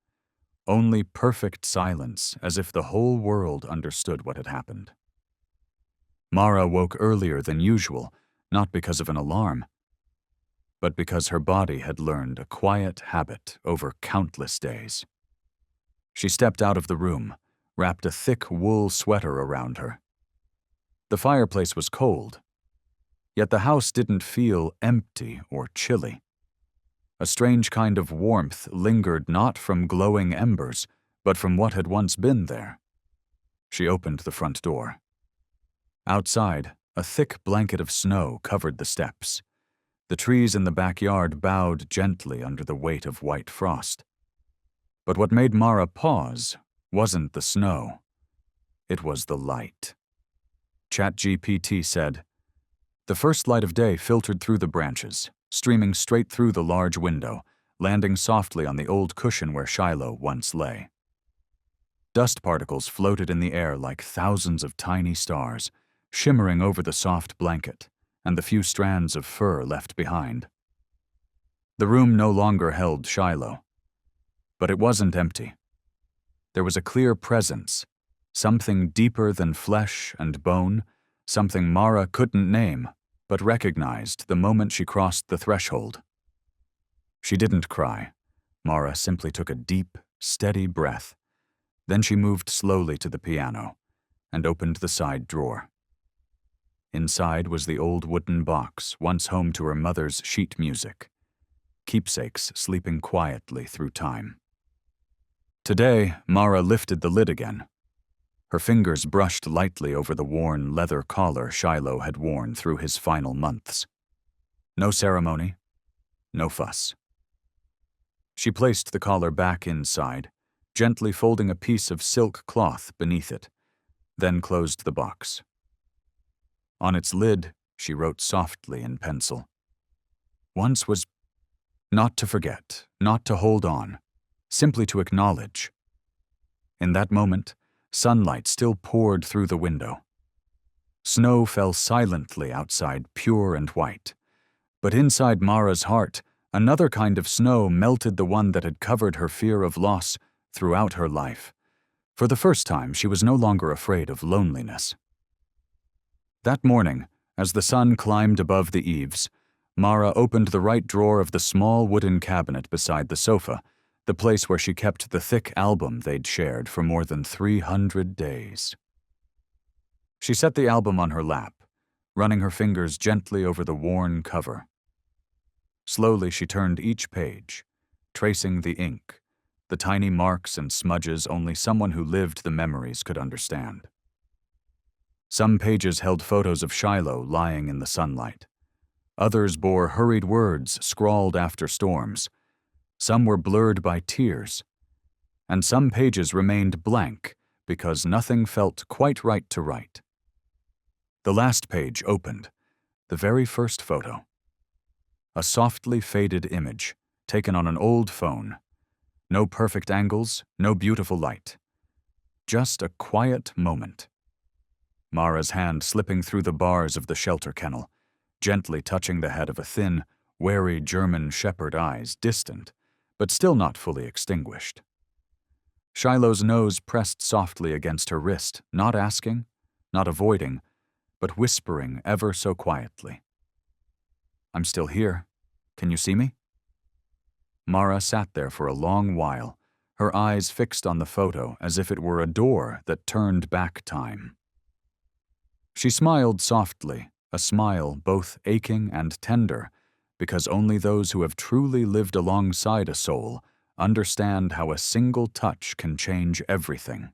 Only perfect silence, as if the whole world understood what had happened. Mara woke earlier than usual, not because of an alarm, but because her body had learned a quiet habit over countless days. She stepped out of the room, wrapped a thick wool sweater around her. The fireplace was cold, yet the house didn't feel empty or chilly. A strange kind of warmth lingered not from glowing embers, but from what had once been there. She opened the front door. Outside, a thick blanket of snow covered the steps. The trees in the backyard bowed gently under the weight of white frost. But what made Mara pause wasn't the snow. It was the light. ChatGPT said, "The first light of day filtered through the branches, streaming straight through the large window, landing softly on the old cushion where Shiloh once lay. Dust particles floated in the air like thousands of tiny stars, shimmering over the soft blanket and the few strands of fur left behind. The room no longer held Shiloh, but it wasn't empty. There was a clear presence, something deeper than flesh and bone, something Mara couldn't name, but recognized the moment she crossed the threshold. She didn't cry. Mara simply took a deep, steady breath. Then she moved slowly to the piano and opened the side drawer. Inside was the old wooden box, once home to her mother's sheet music, keepsakes sleeping quietly through time. Today, Mara lifted the lid again. Her fingers brushed lightly over the worn leather collar Shiloh had worn through his final months. No ceremony, no fuss. She placed the collar back inside, gently folding a piece of silk cloth beneath it, then closed the box. On its lid, she wrote softly in pencil. Once was not to forget, not to hold on, simply to acknowledge. In that moment, sunlight still poured through the window. Snow fell silently outside, pure and white. But inside Mara's heart, another kind of snow melted the one that had covered her fear of loss throughout her life. For the first time, she was no longer afraid of loneliness. That morning, as the sun climbed above the eaves, Mara opened the right drawer of the small wooden cabinet beside the sofa, the place where she kept the thick album they'd shared for more than 300 days. She set the album on her lap, running her fingers gently over the worn cover. Slowly she turned each page, tracing the ink, the tiny marks and smudges only someone who lived the memories could understand. Some pages held photos of Shiloh lying in the sunlight. Others bore hurried words scrawled after storms. Some were blurred by tears. And some pages remained blank because nothing felt quite right to write. The last page opened, the very first photo. A softly faded image, taken on an old phone. No perfect angles, no beautiful light. Just a quiet moment. Mara's hand slipping through the bars of the shelter kennel, gently touching the head of a thin, wary German shepherd eyes, distant, but still not fully extinguished. Shiloh's nose pressed softly against her wrist, not asking, not avoiding, but whispering ever so quietly. "I'm still here. Can you see me?" Mara sat there for a long while, her eyes fixed on the photo as if it were a door that turned back time. She smiled softly, a smile both aching and tender, because only those who have truly lived alongside a soul understand how a single touch can change everything.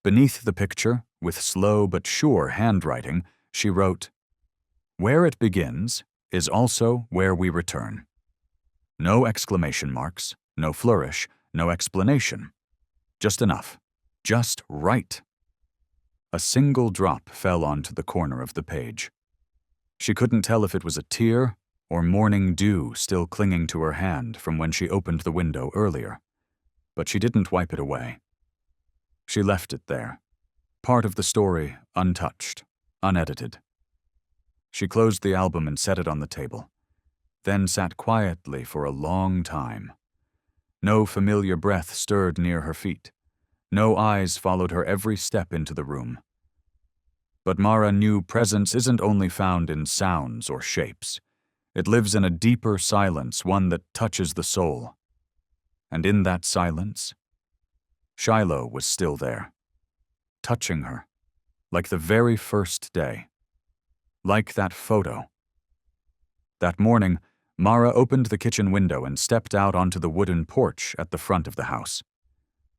Beneath the picture, with slow but sure handwriting, she wrote, "Where it begins is also where we return." No exclamation marks, no flourish, no explanation. Just enough. Just right. A single drop fell onto the corner of the page. She couldn't tell if it was a tear or morning dew still clinging to her hand from when she opened the window earlier, but she didn't wipe it away. She left it there, part of the story untouched, unedited. She closed the album and set it on the table, then sat quietly for a long time. No familiar breath stirred near her feet. No eyes followed her every step into the room. But Mara knew presence isn't only found in sounds or shapes. It lives in a deeper silence, one that touches the soul. And in that silence, Shiloh was still there, touching her, like the very first day. Like that photo. That morning, Mara opened the kitchen window and stepped out onto the wooden porch at the front of the house.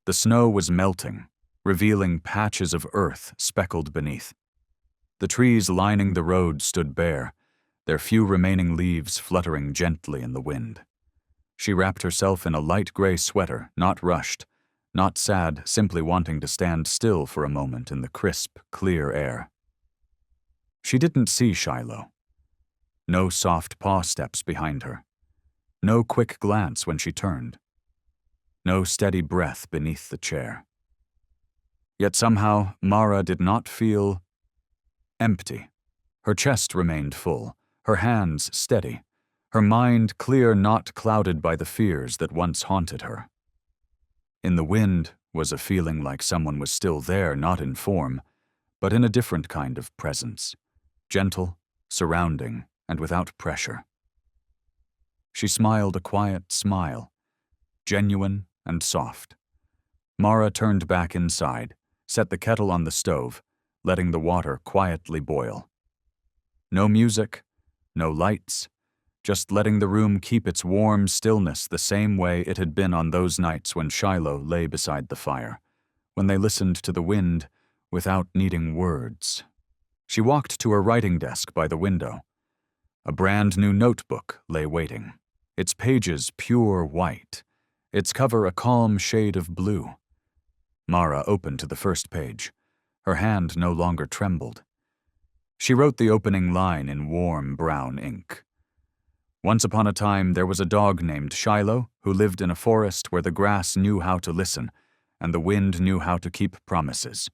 The snow was melting, revealing patches of earth speckled beneath. The trees lining the road stood bare, their few remaining leaves fluttering gently in the wind. She wrapped herself in a light gray sweater, not rushed, not sad, simply wanting to stand still for a moment in the crisp, clear air. She didn't see Shiloh. No soft paw steps behind her. No quick glance when she turned. No steady breath beneath the chair. Yet somehow, Mara did not feel empty. Her chest remained full, her hands steady, her mind clear, not clouded by the fears that once haunted her. In the wind was a feeling like someone was still there, not in form, but in a different kind of presence, gentle, surrounding, and without pressure. She smiled a quiet smile, genuine and soft. Mara turned back inside, set the kettle on the stove, letting the water quietly boil. No music, no lights, just letting the room keep its warm stillness the same way it had been on those nights when Shiloh lay beside the fire, when they listened to the wind without needing words. She walked to her writing desk by the window. A brand new notebook lay waiting, its pages pure white, its cover a calm shade of blue. Mara opened to the first page. Her hand no longer trembled. She wrote the opening line in warm brown ink. Once upon a time, there was a dog named Shiloh who lived in a forest where the grass knew how to listen and the wind knew how to keep promises.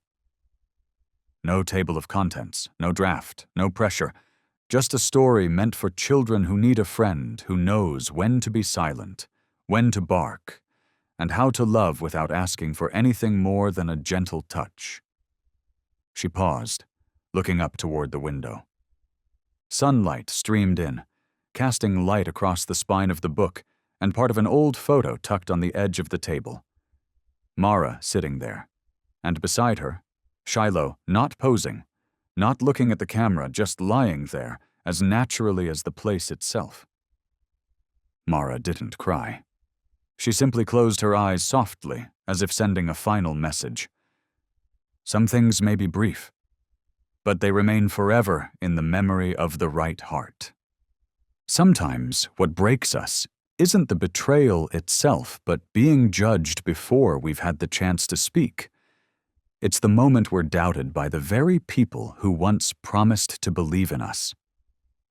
No table of contents, no draft, no pressure, just a story meant for children who need a friend who knows when to be silent, when to bark, and how to love without asking for anything more than a gentle touch. She paused, looking up toward the window. Sunlight streamed in, casting light across the spine of the book and part of an old photo tucked on the edge of the table. Mara sitting there, and beside her, Shiloh not posing, not looking at the camera, just lying there as naturally as the place itself. Mara didn't cry. She simply closed her eyes softly, as if sending a final message. Some things may be brief, but they remain forever in the memory of the right heart. Sometimes what breaks us isn't the betrayal itself, but being judged before we've had the chance to speak. It's the moment we're doubted by the very people who once promised to believe in us.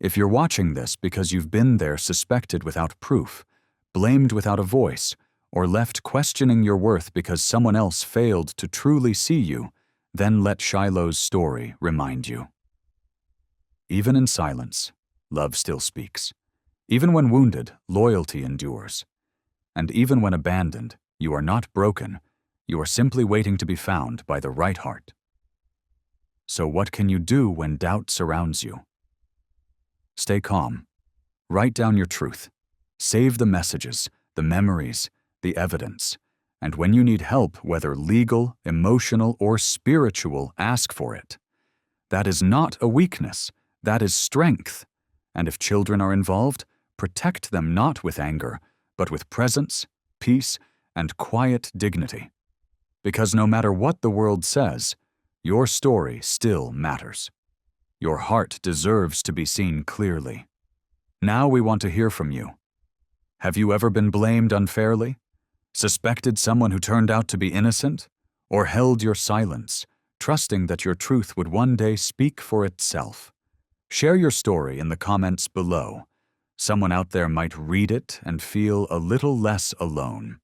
If you're watching this because you've been there suspected without proof, blamed without a voice, or left questioning your worth because someone else failed to truly see you, then let Shiloh's story remind you. Even in silence, love still speaks. Even when wounded, loyalty endures. And even when abandoned, you are not broken. You are simply waiting to be found by the right heart. So what can you do when doubt surrounds you? Stay calm. Write down your truth. Save the messages, the memories, the evidence. And when you need help, whether legal, emotional, or spiritual, ask for it. That is not a weakness. That is strength. And if children are involved, protect them not with anger, but with presence, peace, and quiet dignity. Because no matter what the world says, your story still matters. Your heart deserves to be seen clearly. Now we want to hear from you. Have you ever been blamed unfairly? Suspected someone who turned out to be innocent? Or held your silence, trusting that your truth would one day speak for itself? Share your story in the comments below. Someone out there might read it and feel a little less alone.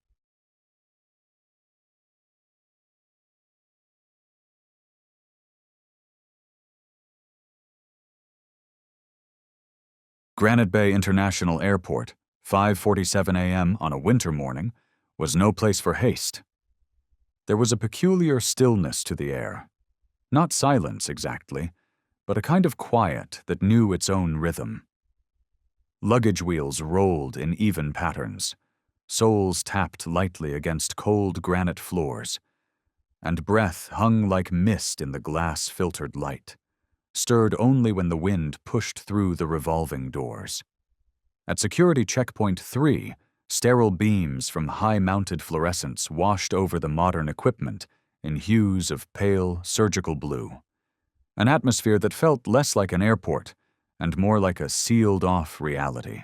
Granite Bay International Airport, 5:47 a.m. on a winter morning, was no place for haste. There was a peculiar stillness to the air. Not silence exactly, but a kind of quiet that knew its own rhythm. Luggage wheels rolled in even patterns. Soles tapped lightly against cold granite floors, and breath hung like mist in the glass-filtered light, stirred only when the wind pushed through the revolving doors. At Security Checkpoint 3, sterile beams from high-mounted fluorescents washed over the modern equipment in hues of pale, surgical blue. An atmosphere that felt less like an airport and more like a sealed-off reality.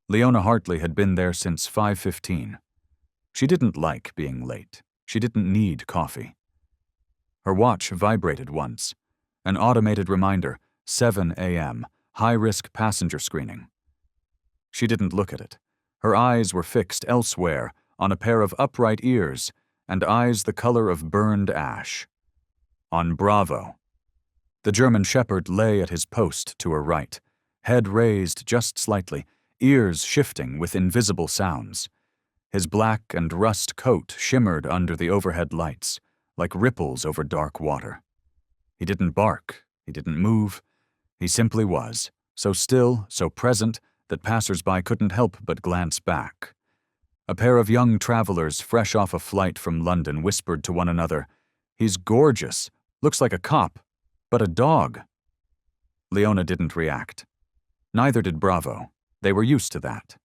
Leona Hartley had been there since 5:15. She didn't like being late. She didn't need coffee. Her watch vibrated once. An automated reminder, 7 a.m., high-risk passenger screening. She didn't look at it. Her eyes were fixed elsewhere, on a pair of upright ears, and eyes the color of burned ash. On Bravo. The German shepherd lay at his post to her right, head raised just slightly, ears shifting with invisible sounds. His black and rust coat shimmered under the overhead lights, like ripples over dark water. He didn't bark, he didn't move, he simply was, so still, so present, that passers-by couldn't help but glance back. A pair of young travelers fresh off a flight from London whispered to one another, "He's gorgeous, looks like a cop, but a dog." Leona didn't react. Neither did Bravo. They were used to that.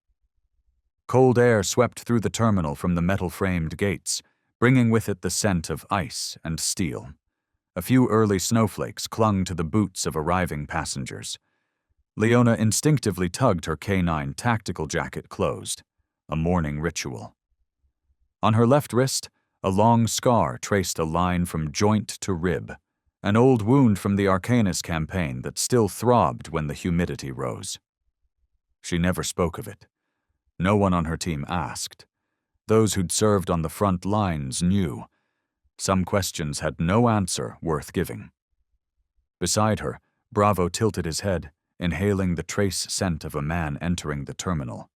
Cold air swept through the terminal from the metal-framed gates, bringing with it the scent of ice and steel. A few early snowflakes clung to the boots of arriving passengers. Leona instinctively tugged her canine tactical jacket closed, a morning ritual. On her left wrist, a long scar traced a line from joint to rib, an old wound from the Arcanus campaign that still throbbed when the humidity rose. She never spoke of it. No one on her team asked. Those who'd served on the front lines knew. Some questions had no answer worth giving. Beside her, Bravo tilted his head, inhaling the trace scent of a man entering the terminal.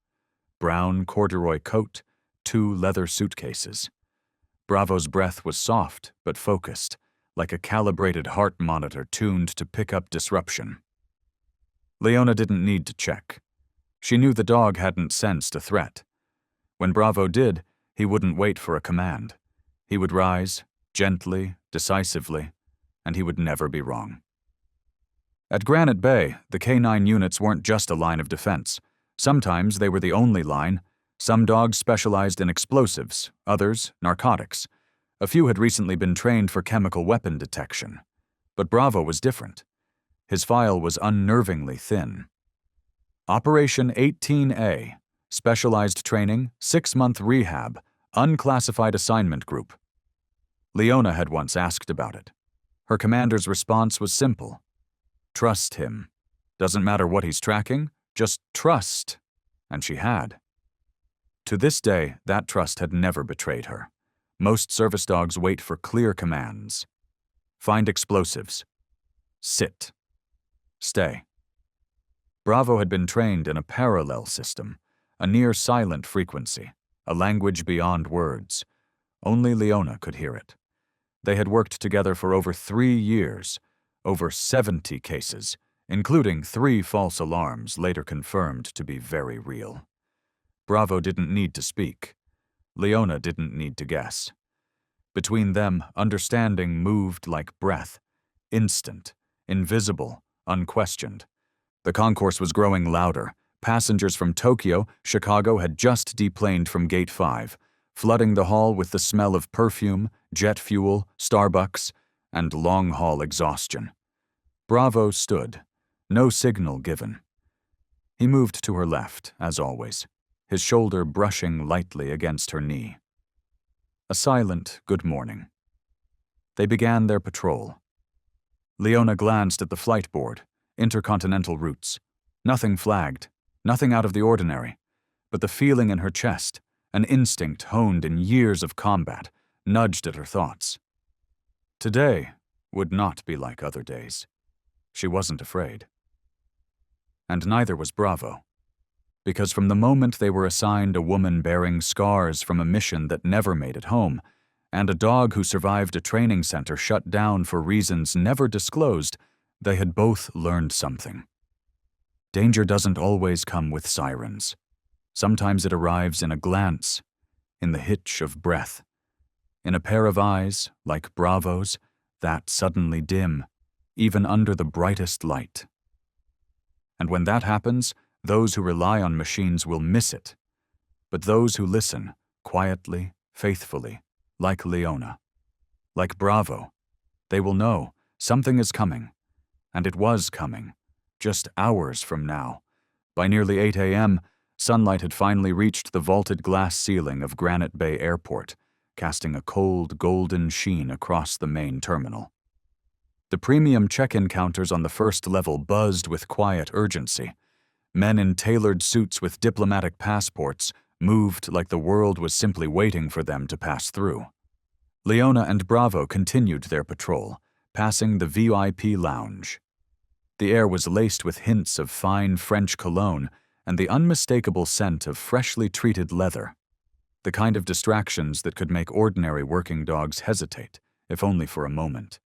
Brown corduroy coat, 2 leather suitcases. Bravo's breath was soft but focused, like a calibrated heart monitor tuned to pick up disruption. Leona didn't need to check. She knew the dog hadn't sensed a threat. When Bravo did, he wouldn't wait for a command. He would rise, gently, decisively, and he would never be wrong. At Granite Bay, the K-9 units weren't just a line of defense. Sometimes they were the only line. Some dogs specialized in explosives, others, narcotics. A few had recently been trained for chemical weapon detection. But Bravo was different. His file was unnervingly thin. Operation 18A, specialized training, 6-month rehab, unclassified assignment group. Leona had once asked about it. Her commander's response was simple. Trust him. Doesn't matter what he's tracking, just trust. And she had. To this day, that trust had never betrayed her. Most service dogs wait for clear commands. Find explosives. Sit. Stay. Bravo had been trained in a parallel system, a near-silent frequency, a language beyond words. Only Leona could hear it. They had worked together for over 3 years, over 70 cases, including 3 false alarms later confirmed to be very real. Bravo didn't need to speak. Leona didn't need to guess. Between them, understanding moved like breath, instant, invisible, unquestioned. The concourse was growing louder. Passengers from Tokyo, Chicago had just deplaned from Gate 5, flooding the hall with the smell of perfume, jet fuel, Starbucks, and long-haul exhaustion. Bravo stood, no signal given. He moved to her left, as always, his shoulder brushing lightly against her knee. A silent good morning. They began their patrol. Leona glanced at the flight board, intercontinental routes. Nothing flagged, nothing out of the ordinary, but the feeling in her chest, an instinct honed in years of combat, nudged at her thoughts. Today would not be like other days. She wasn't afraid. And neither was Bravo. Because from the moment they were assigned a woman bearing scars from a mission that never made it home, and a dog who survived a training center shut down for reasons never disclosed, they had both learned something. Danger doesn't always come with sirens. Sometimes it arrives in a glance, in the hitch of breath, in a pair of eyes, like Bravo's, that suddenly dim, even under the brightest light. And when that happens, those who rely on machines will miss it. But those who listen, quietly, faithfully, like Leona, like Bravo, they will know something is coming. And it was coming, just hours from now. By nearly 8 a.m., sunlight had finally reached the vaulted glass ceiling of Granite Bay Airport, casting a cold, golden sheen across the main terminal. The premium check-in counters on the first level buzzed with quiet urgency. Men in tailored suits with diplomatic passports moved like the world was simply waiting for them to pass through. Leona and Bravo continued their patrol, passing the VIP lounge. The air was laced with hints of fine French cologne and the unmistakable scent of freshly treated leather, the kind of distractions that could make ordinary working dogs hesitate, if only for a moment.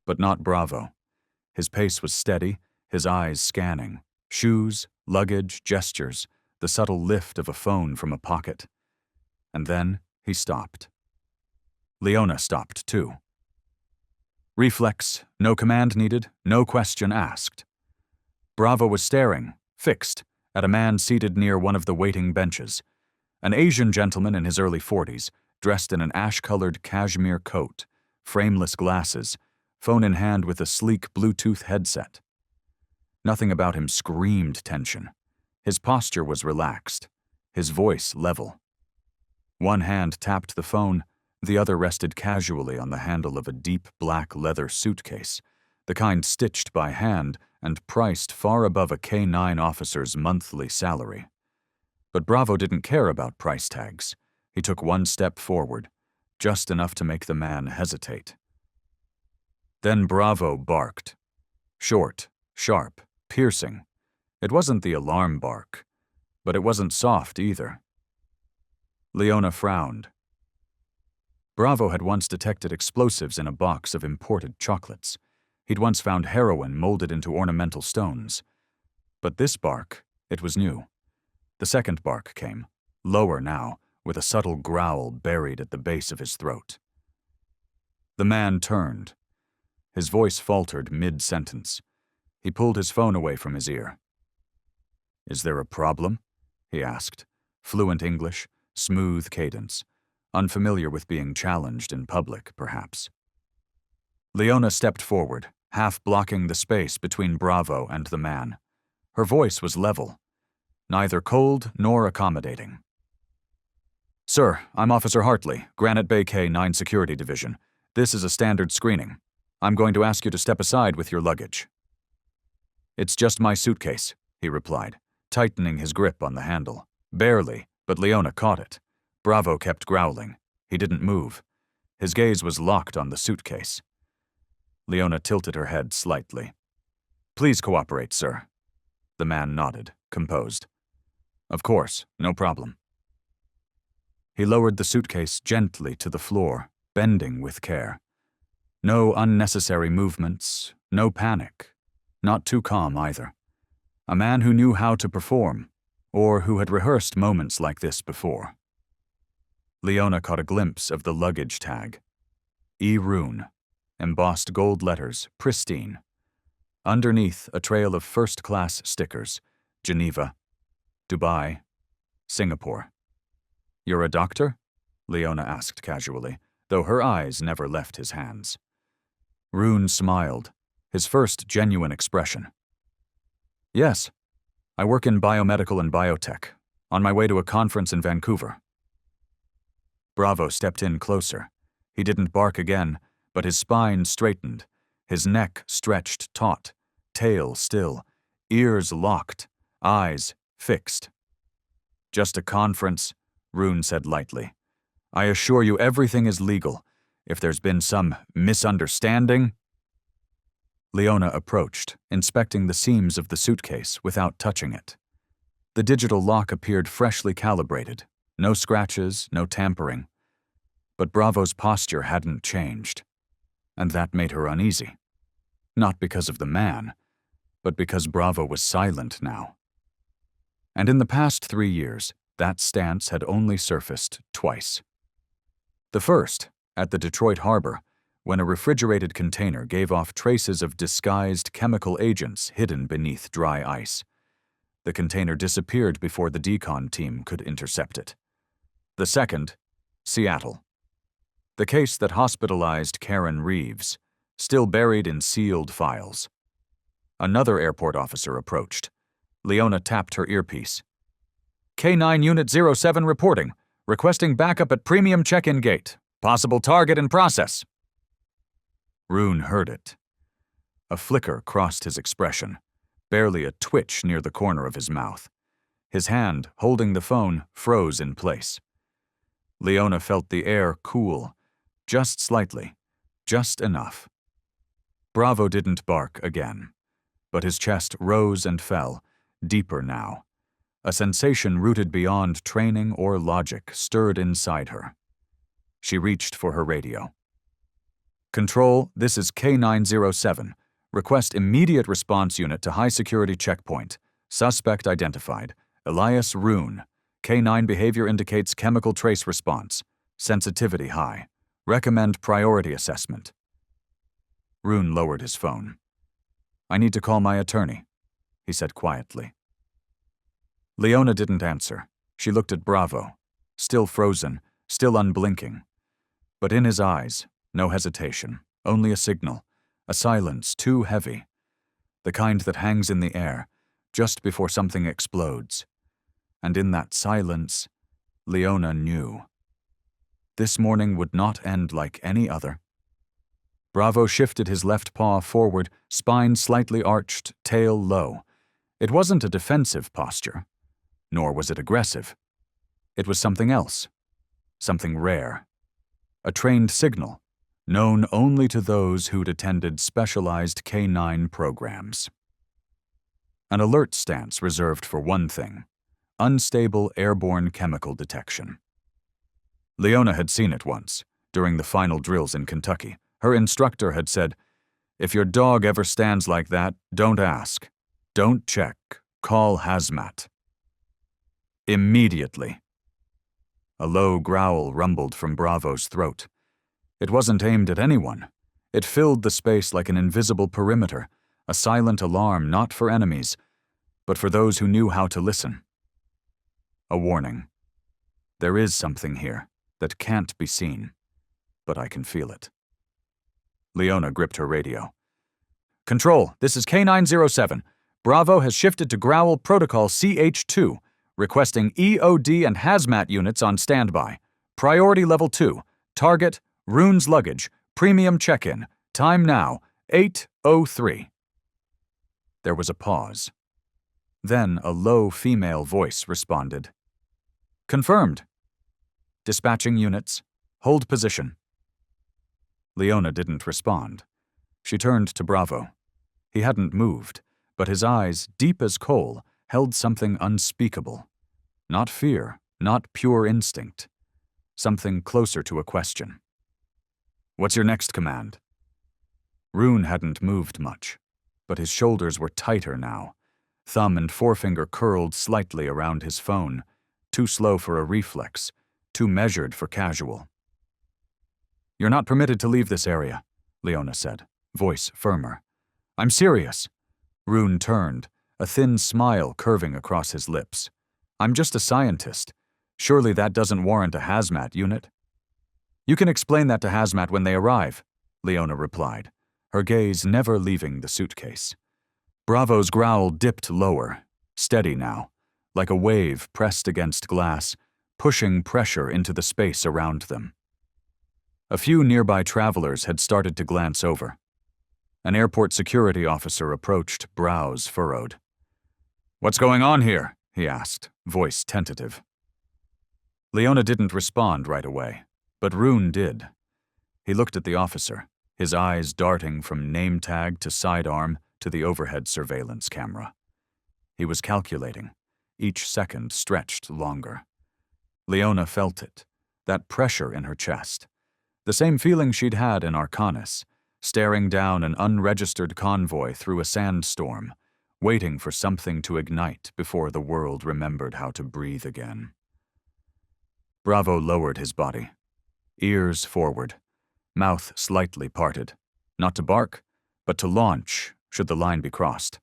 But not Bravo. His pace was steady, his eyes scanning. Shoes, luggage, gestures, the subtle lift of a phone from a pocket. And then he stopped. Leona stopped too. Reflex, no command needed, no question asked. Bravo was staring, fixed, at a man seated near one of the waiting benches. An Asian gentleman in his early 40s, dressed in an ash-colored cashmere coat, frameless glasses, phone in hand with a sleek Bluetooth headset. Nothing about him screamed tension. His posture was relaxed, his voice level. One hand tapped the phone, the other rested casually on the handle of a deep black leather suitcase, the kind stitched by hand and priced far above a K-9 officer's monthly salary. But Bravo didn't care about price tags. He took one step forward, just enough to make the man hesitate. Then Bravo barked. Short, sharp, piercing. It wasn't the alarm bark, but it wasn't soft either. Leona frowned. Bravo had once detected explosives in a box of imported chocolates. He'd once found heroin molded into ornamental stones. But this bark, it was new. The second bark came, lower now, with a subtle growl buried at the base of his throat. The man turned. His voice faltered mid-sentence. He pulled his phone away from his ear. "Is there a problem?" he asked, fluent English, smooth cadence, unfamiliar with being challenged in public, perhaps. Leona stepped forward, half blocking the space between Bravo and the man. Her voice was level, neither cold nor accommodating. "Sir, I'm Officer Hartley, Granite Bay K-9 Security Division. This is a standard screening. I'm going to ask you to step aside with your luggage." "It's just my suitcase," he replied, tightening his grip on the handle. Barely, but Leona caught it. Bravo kept growling. He didn't move. His gaze was locked on the suitcase. Leona tilted her head slightly. "Please cooperate, sir." The man nodded, composed. "Of course, no problem." He lowered the suitcase gently to the floor, bending with care. No unnecessary movements, no panic. Not too calm either. A man who knew how to perform, or who had rehearsed moments like this before. Leona caught a glimpse of the luggage tag. E. Rune, embossed gold letters, pristine. Underneath, a trail of first-class stickers: Geneva, Dubai, Singapore. "You're a doctor?" Leona asked casually, though her eyes never left his hands. Rune smiled, his first genuine expression. "Yes, I work in biomedical and biotech, on my way to a conference in Vancouver." Bravo stepped in closer. He didn't bark again, but his spine straightened, his neck stretched taut, tail still, ears locked, eyes fixed. "Just a conference," Rune said lightly. "I assure you everything is legal. If there's been some misunderstanding—" Leona approached, inspecting the seams of the suitcase without touching it. The digital lock appeared freshly calibrated. No scratches, no tampering. But Bravo's posture hadn't changed, and that made her uneasy. Not because of the man, but because Bravo was silent now. And in the past 3 years, that stance had only surfaced twice. The first, at the Detroit harbor, when a refrigerated container gave off traces of disguised chemical agents hidden beneath dry ice. The container disappeared before the decon team could intercept it. The second, Seattle. The case that hospitalized Karen Reeves, still buried in sealed files. Another airport officer approached. Leona tapped her earpiece. "K-9 Unit 07 reporting. Requesting backup at premium check-in gate. Possible target in process." Rune heard it. A flicker crossed his expression, barely a twitch near the corner of his mouth. His hand, holding the phone, froze in place. Leona felt the air cool, just slightly, just enough. Bravo didn't bark again, but his chest rose and fell, deeper now. A sensation rooted beyond training or logic stirred inside her. She reached for her radio. "Control, this is K-907. Request immediate response unit to high-security checkpoint. Suspect identified. Elias Rune. K-9 behavior indicates chemical trace response. Sensitivity high. Recommend priority assessment." Rune lowered his phone. "I need to call my attorney," he said quietly. Leona didn't answer. She looked at Bravo, still frozen, still unblinking. But in his eyes, no hesitation, only a signal, a silence too heavy. the kind that hangs in the air, just before something explodes. And in that silence, Leona knew. This morning would not end like any other. Bravo shifted his left paw forward, spine slightly arched, tail low. It wasn't a defensive posture, nor was it aggressive. It was something else, something rare. A trained signal, known only to those who'd attended specialized K9 programs. An alert stance reserved for one thing: unstable airborne chemical detection. Leona had seen it once, during the final drills in Kentucky. Her instructor had said, "If your dog ever stands like that, don't ask. Don't check. Call hazmat." Immediately. A low growl rumbled from Bravo's throat. It wasn't aimed at anyone. It filled the space like an invisible perimeter, a silent alarm not for enemies, but for those who knew how to listen. A warning. There is something here that can't be seen, but I can feel it. Leona gripped her radio. "Control, this is K907. Bravo has shifted to Growl Protocol CH2, requesting EOD and hazmat units on standby. Priority Level 2. Target, Rune's luggage. Premium check-in. Time now, 8:03. There was a pause. Then a low female voice responded. "Confirmed. Dispatching units. Hold position." Leona didn't respond. She turned to Bravo. He hadn't moved, but his eyes, deep as coal, held something unspeakable. Not fear, not pure instinct. Something closer to a question. "What's your next command?" Rune hadn't moved much, but his shoulders were tighter now. Thumb and forefinger curled slightly around his phone, too slow for a reflex, too measured for casual. "You're not permitted to leave this area," Leona said, voice firmer. "I'm serious." Rune turned, a thin smile curving across his lips. "I'm just a scientist. Surely that doesn't warrant a hazmat unit." "You can explain that to hazmat when they arrive," Leona replied, her gaze never leaving the suitcase. Bravo's growl dipped lower, steady now, like a wave pressed against glass, pushing pressure into the space around them. A few nearby travelers had started to glance over. An airport security officer approached, brows furrowed. "What's going on here?" he asked, voice tentative. Leona didn't respond right away, but Rune did. He looked at the officer, his eyes darting from name tag to sidearm to the overhead surveillance camera. He was calculating, each second stretched longer. Leona felt it, that pressure in her chest. The same feeling she'd had in Arcanis, staring down an unregistered convoy through a sandstorm, waiting for something to ignite before the world remembered how to breathe again. Bravo lowered his body, ears forward, mouth slightly parted, not to bark, but to launch should the line be crossed.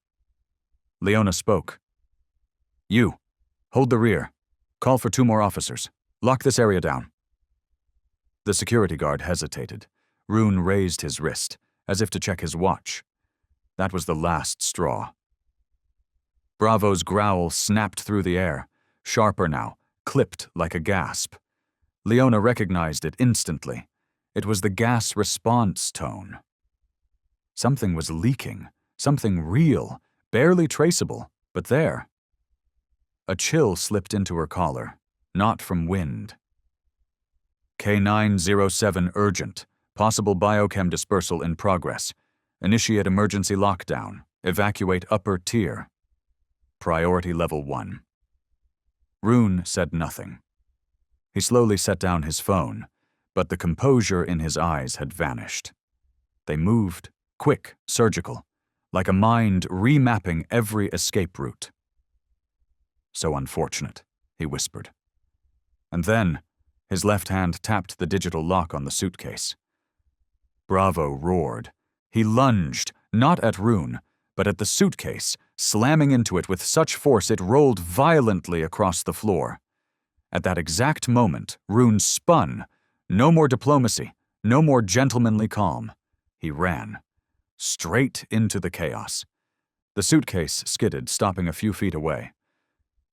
Leona spoke. "You, hold the rear. Call for 2 more officers. Lock this area down." The security guard hesitated. Rune raised his wrist, as if to check his watch. That was the last straw. Bravo's growl snapped through the air, sharper now, clipped like a gasp. Leona recognized it instantly. It was the gas response tone. Something was leaking, something real, barely traceable, but there. A chill slipped into her collar, not from wind. K907 urgent. Possible biochem dispersal in progress. Initiate emergency lockdown. Evacuate upper tier. Priority level 1. Rune said nothing. He slowly set down his phone, but the composure in his eyes had vanished. They moved, quick, surgical, like a mind remapping every escape route. "So unfortunate," he whispered. And then, his left hand tapped the digital lock on the suitcase. Bravo roared. He lunged, not at Rune, but at the suitcase, slamming into it with such force it rolled violently across the floor. At that exact moment, Rune spun. No more diplomacy, no more gentlemanly calm. He ran. Straight into the chaos. The suitcase skidded, stopping a few feet away.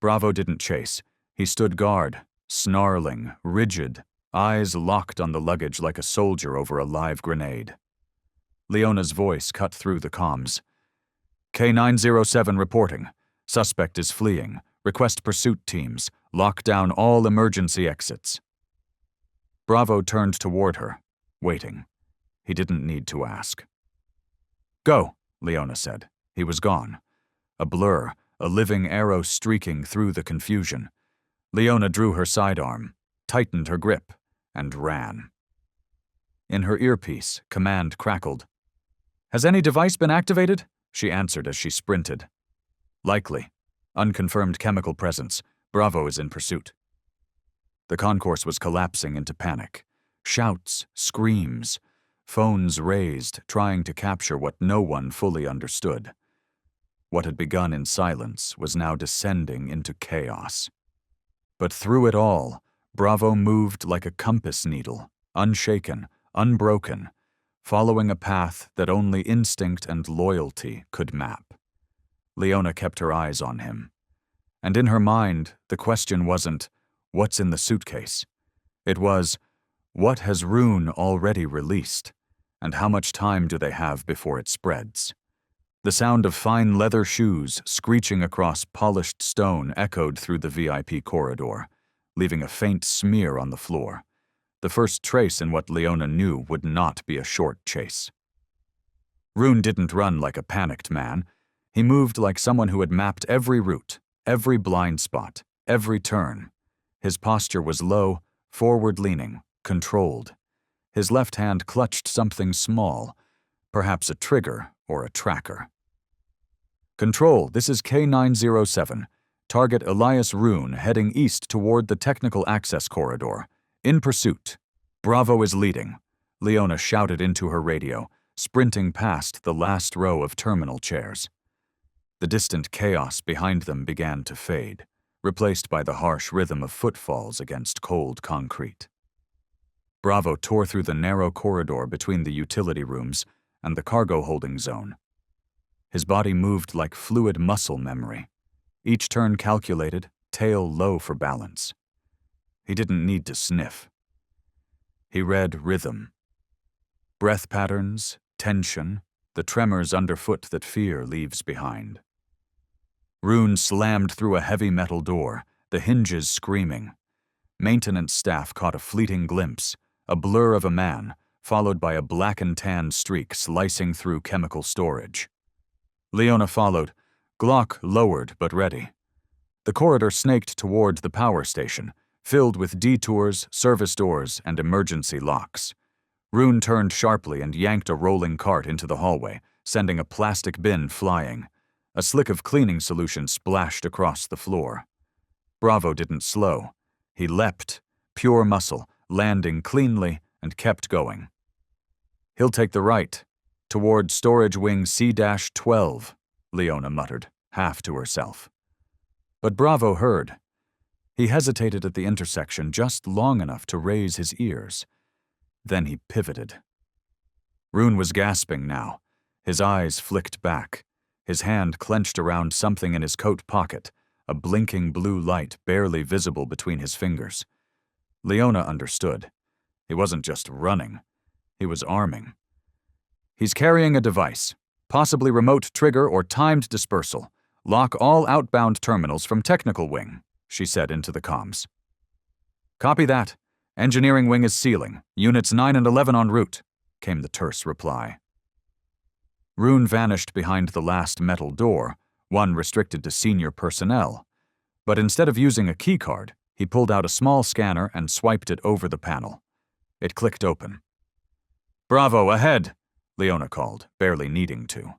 Bravo didn't chase. He stood guard, snarling, rigid, eyes locked on the luggage like a soldier over a live grenade. Leona's voice cut through the comms. K907 reporting. Suspect is fleeing. Request pursuit teams. Lock down all emergency exits. Bravo turned toward her, waiting. He didn't need to ask. Go, Leona said. He was gone. A blur, a living arrow streaking through the confusion. Leona drew her sidearm, tightened her grip, and ran. In her earpiece, command crackled. Has any device been activated? She answered as she sprinted. Likely. Unconfirmed chemical presence. Bravo is in pursuit. The concourse was collapsing into panic. Shouts, screams, phones raised, trying to capture what no one fully understood. What had begun in silence was now descending into chaos. But through it all, Bravo moved like a compass needle, unshaken, unbroken, following a path that only instinct and loyalty could map. Leona kept her eyes on him. And in her mind, the question wasn't, what's in the suitcase? It was, what has Rune already released? And how much time do they have before it spreads? The sound of fine leather shoes screeching across polished stone echoed through the VIP corridor, leaving a faint smear on the floor. The first trace in what Leona knew would not be a short chase. Rune didn't run like a panicked man. He moved like someone who had mapped every route, every blind spot, every turn. His posture was low, forward-leaning, controlled. His left hand clutched something small, perhaps a trigger or a tracker. Control, this is K907. Target Elias Rune heading east toward the technical access corridor. In pursuit. Bravo is leading. Leona shouted into her radio, sprinting past the last row of terminal chairs. The distant chaos behind them began to fade, replaced by the harsh rhythm of footfalls against cold concrete. Bravo tore through the narrow corridor between the utility rooms and the cargo holding zone. His body moved like fluid muscle memory, each turn calculated, tail low for balance. He didn't need to sniff. He read rhythm. Breath patterns, tension, the tremors underfoot that fear leaves behind. Rune slammed through a heavy metal door, the hinges screaming. Maintenance staff caught a fleeting glimpse, a blur of a man, followed by a black and tan streak slicing through chemical storage. Leona followed, Glock lowered but ready. The corridor snaked toward the power station, filled with detours, service doors, and emergency locks. Rune turned sharply and yanked a rolling cart into the hallway, sending a plastic bin flying. A slick of cleaning solution splashed across the floor. Bravo didn't slow. He leapt, pure muscle, landing cleanly, and kept going. He'll take the right, toward storage wing C-12, Leona muttered, half to herself. But Bravo heard. He hesitated at the intersection just long enough to raise his ears. Then he pivoted. Rune was gasping now. His eyes flicked back. His hand clenched around something in his coat pocket, a blinking blue light barely visible between his fingers. Leona understood. He wasn't just running. He was arming. He's carrying a device, possibly remote trigger or timed dispersal. Lock all outbound terminals from technical wing, she said into the comms. Copy that. Engineering wing is sealing. Units 9 and 11 en route, came the terse reply. Rune vanished behind the last metal door, one restricted to senior personnel. But instead of using a keycard, he pulled out a small scanner and swiped it over the panel. It clicked open. Bravo, ahead, Leona called, barely needing to.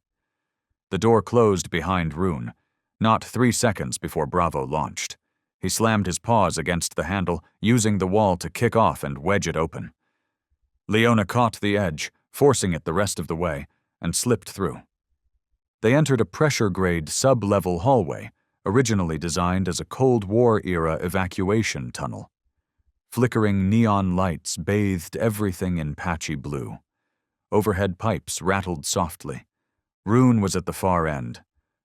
The door closed behind Rune, not 3 seconds before Bravo launched. He slammed his paws against the handle, using the wall to kick off and wedge it open. Leona caught the edge, forcing it the rest of the way, and slipped through. They entered a pressure-grade sub-level hallway, originally designed as a Cold War-era evacuation tunnel. Flickering neon lights bathed everything in patchy blue. Overhead pipes rattled softly. Rune was at the far end.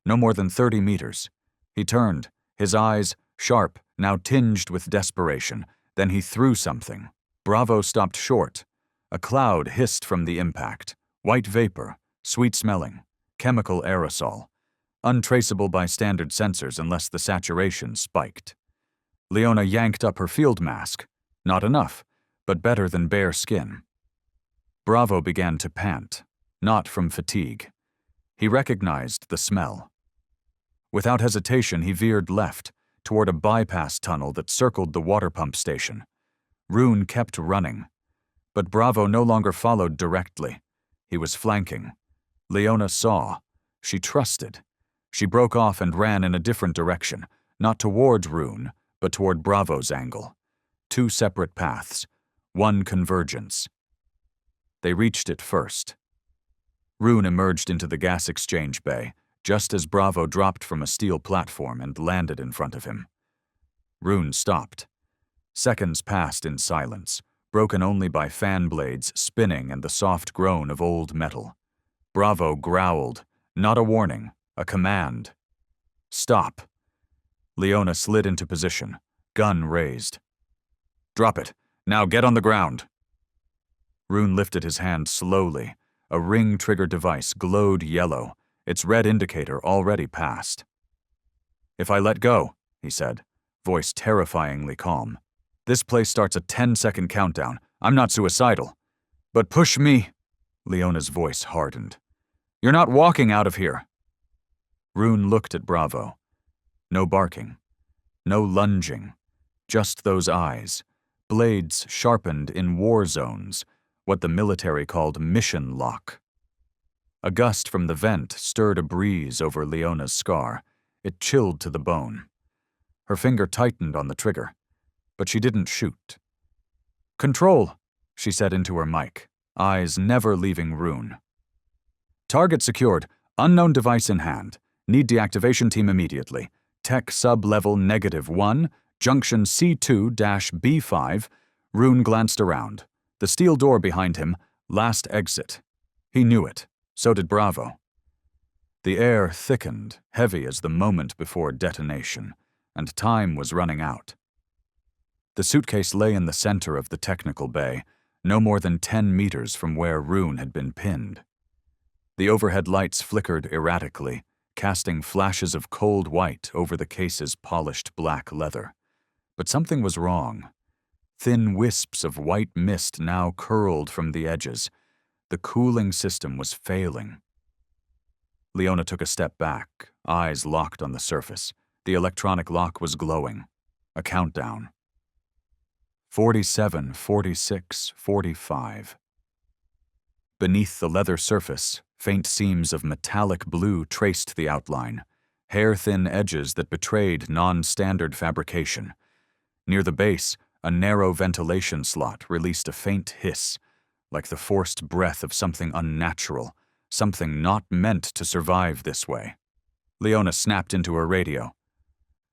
No more than 30 meters. He turned, his eyes, sharp, now tinged with desperation. Then he threw something. Bravo stopped short. A cloud hissed from the impact. White vapor, sweet-smelling, chemical aerosol. Untraceable by standard sensors unless the saturation spiked. Leona yanked up her field mask. Not enough, but better than bare skin. Bravo began to pant, not from fatigue. He recognized the smell. Without hesitation, he veered left, toward a bypass tunnel that circled the water pump station. Rune kept running, but Bravo no longer followed directly. He was flanking. Leona saw. She trusted. She broke off and ran in a different direction, not toward Rune, but toward Bravo's angle. Two separate paths, one convergence. They reached it first. Rune emerged into the gas exchange bay, just as Bravo dropped from a steel platform and landed in front of him. Rune stopped. Seconds passed in silence, broken only by fan blades spinning and the soft groan of old metal. Bravo growled, not a warning, a command. Stop. Leona slid into position, gun raised. Drop it. Now get on the ground. Rune lifted his hand slowly. A ring-trigger device glowed yellow, its red indicator already past. If I let go, he said, voice terrifyingly calm. This place starts a 10-second countdown. I'm not suicidal. But push me. Leona's voice hardened. You're not walking out of here. Rune looked at Bravo. No barking. No lunging. Just those eyes. Blades sharpened in war zones, what the military called mission lock. A gust from the vent stirred a breeze over Leona's scar. It chilled to the bone. Her finger tightened on the trigger, but she didn't shoot. Control, she said into her mic, eyes never leaving Rune. Target secured, unknown device in hand. Need deactivation team immediately. Tech sub-level -1, junction C2-B5. Rune glanced around. The steel door behind him, last exit. He knew it. So did Bravo. The air thickened, heavy as the moment before detonation, and time was running out. The suitcase lay in the center of the technical bay, no more than 10 meters from where Rune had been pinned. The overhead lights flickered erratically, casting flashes of cold white over the case's polished black leather. But something was wrong. Thin wisps of white mist now curled from the edges. The cooling system was failing. Leona took a step back, eyes locked on the surface. The electronic lock was glowing. A countdown. 47, 46, 45. Beneath the leather surface, faint seams of metallic blue traced the outline, hair-thin edges that betrayed non-standard fabrication. Near the base, a narrow ventilation slot released a faint hiss, like the forced breath of something unnatural, something not meant to survive this way. Leona snapped into her radio.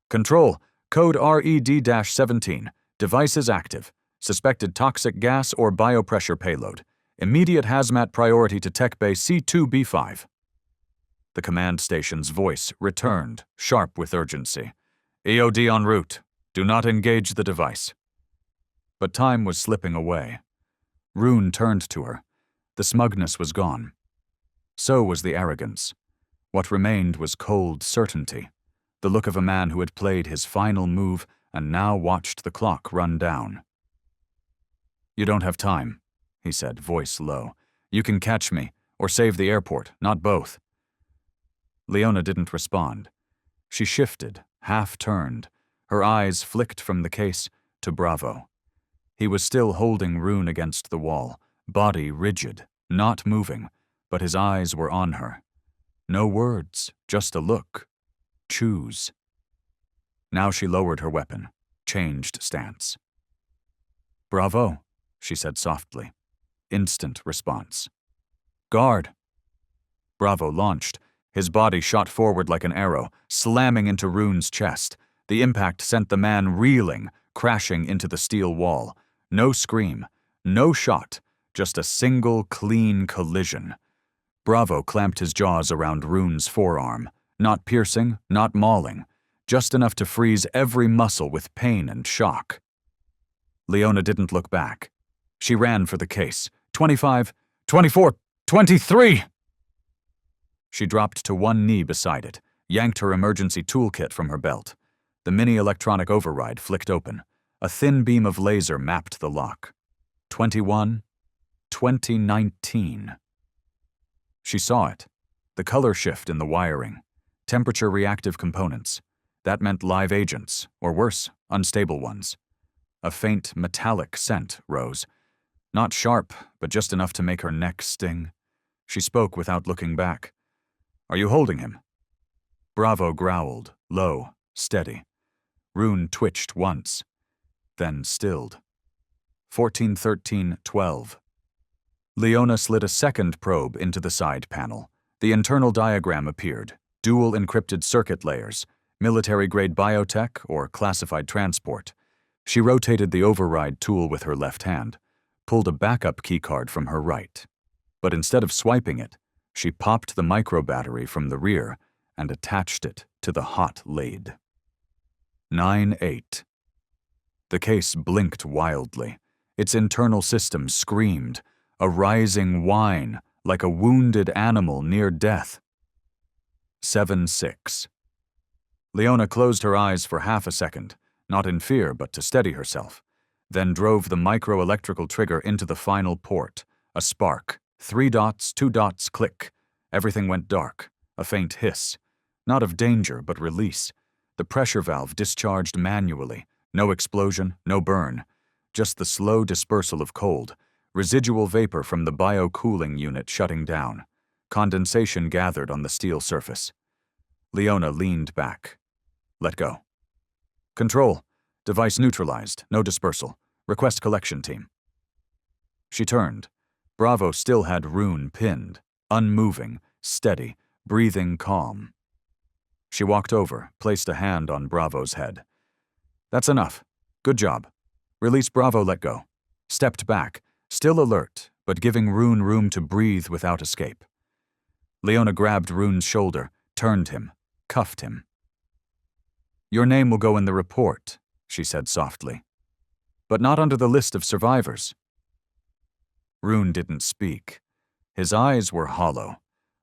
Control, code RED-17. Device is active. Suspected toxic gas or biopressure payload. Immediate hazmat priority to Tech Bay C2-B5. The command station's voice returned, sharp with urgency. EOD en route. Do not engage the device. But time was slipping away. Rune turned to her. The smugness was gone. So was the arrogance. What remained was cold certainty, the look of a man who had played his final move and now watched the clock run down. You don't have time, he said, voice low. You can catch me, or save the airport, not both. Leona didn't respond. She shifted, half-turned. Her eyes flicked from the case to Bravo. He was still holding Rune against the wall, body rigid, not moving, but his eyes were on her. No words, just a look. Choose. Now she lowered her weapon, changed stance. Bravo, she said softly. Instant response. Guard. Bravo launched. His body shot forward like an arrow, slamming into Rune's chest. The impact sent the man reeling, crashing into the steel wall. No scream, no shot, just a single clean collision. Bravo clamped his jaws around Rune's forearm. Not piercing, not mauling, just enough to freeze every muscle with pain and shock. Leona didn't look back. She ran for the case. 25, 24, 23! She dropped to one knee beside it, yanked her emergency toolkit from her belt. The mini electronic override flicked open. A thin beam of laser mapped the lock. 21, 2019. She saw it. The color shift in the wiring. Temperature-reactive components. That meant live agents, or worse, unstable ones. A faint, metallic scent rose. Not sharp, but just enough to make her neck sting. She spoke without looking back. "Are you holding him?" Bravo growled, low, steady. Rune twitched once, then stilled. 1413-12. Leona slid a second probe into the side panel. The internal diagram appeared. Dual encrypted circuit layers, military-grade biotech or classified transport. She rotated the override tool with her left hand, pulled a backup keycard from her right. But instead of swiping it, she popped the micro-battery from the rear and attached it to the hot lid. 9-8. The case blinked wildly. Its internal system screamed, a rising whine like a wounded animal near death. 7-6. Leona closed her eyes for half a second, not in fear but to steady herself, then drove the microelectrical trigger into the final port. A spark. 3 dots, 2 dots, click. Everything went dark. A faint hiss. Not of danger, but release. The pressure valve discharged manually. No explosion, no burn. Just the slow dispersal of cold. Residual vapor from the bio-cooling unit shutting down. Condensation gathered on the steel surface. Leona leaned back. Let go. Control. Device neutralized. No dispersal. Request collection team. She turned. Bravo still had Rune pinned, unmoving, steady, breathing calm. She walked over, placed a hand on Bravo's head. That's enough. Good job. Release Bravo, let go. Stepped back, still alert, but giving Rune room to breathe without escape. Leona grabbed Rune's shoulder, turned him, cuffed him. Your name will go in the report, she said softly. But not under the list of survivors. Rune didn't speak. His eyes were hollow,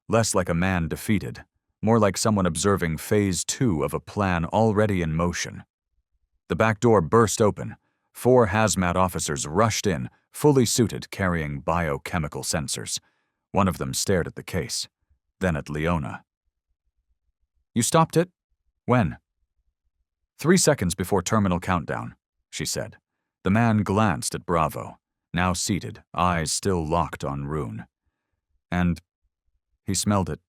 less like a man defeated, more like someone observing phase 2 of a plan already in motion. The back door burst open. 4 hazmat officers rushed in, fully suited, carrying biochemical sensors. One of them stared at the case, then at Leona. You stopped it? When? 3 seconds before terminal countdown, she said. The man glanced at Bravo, now seated, eyes still locked on Rune. And he smelled it.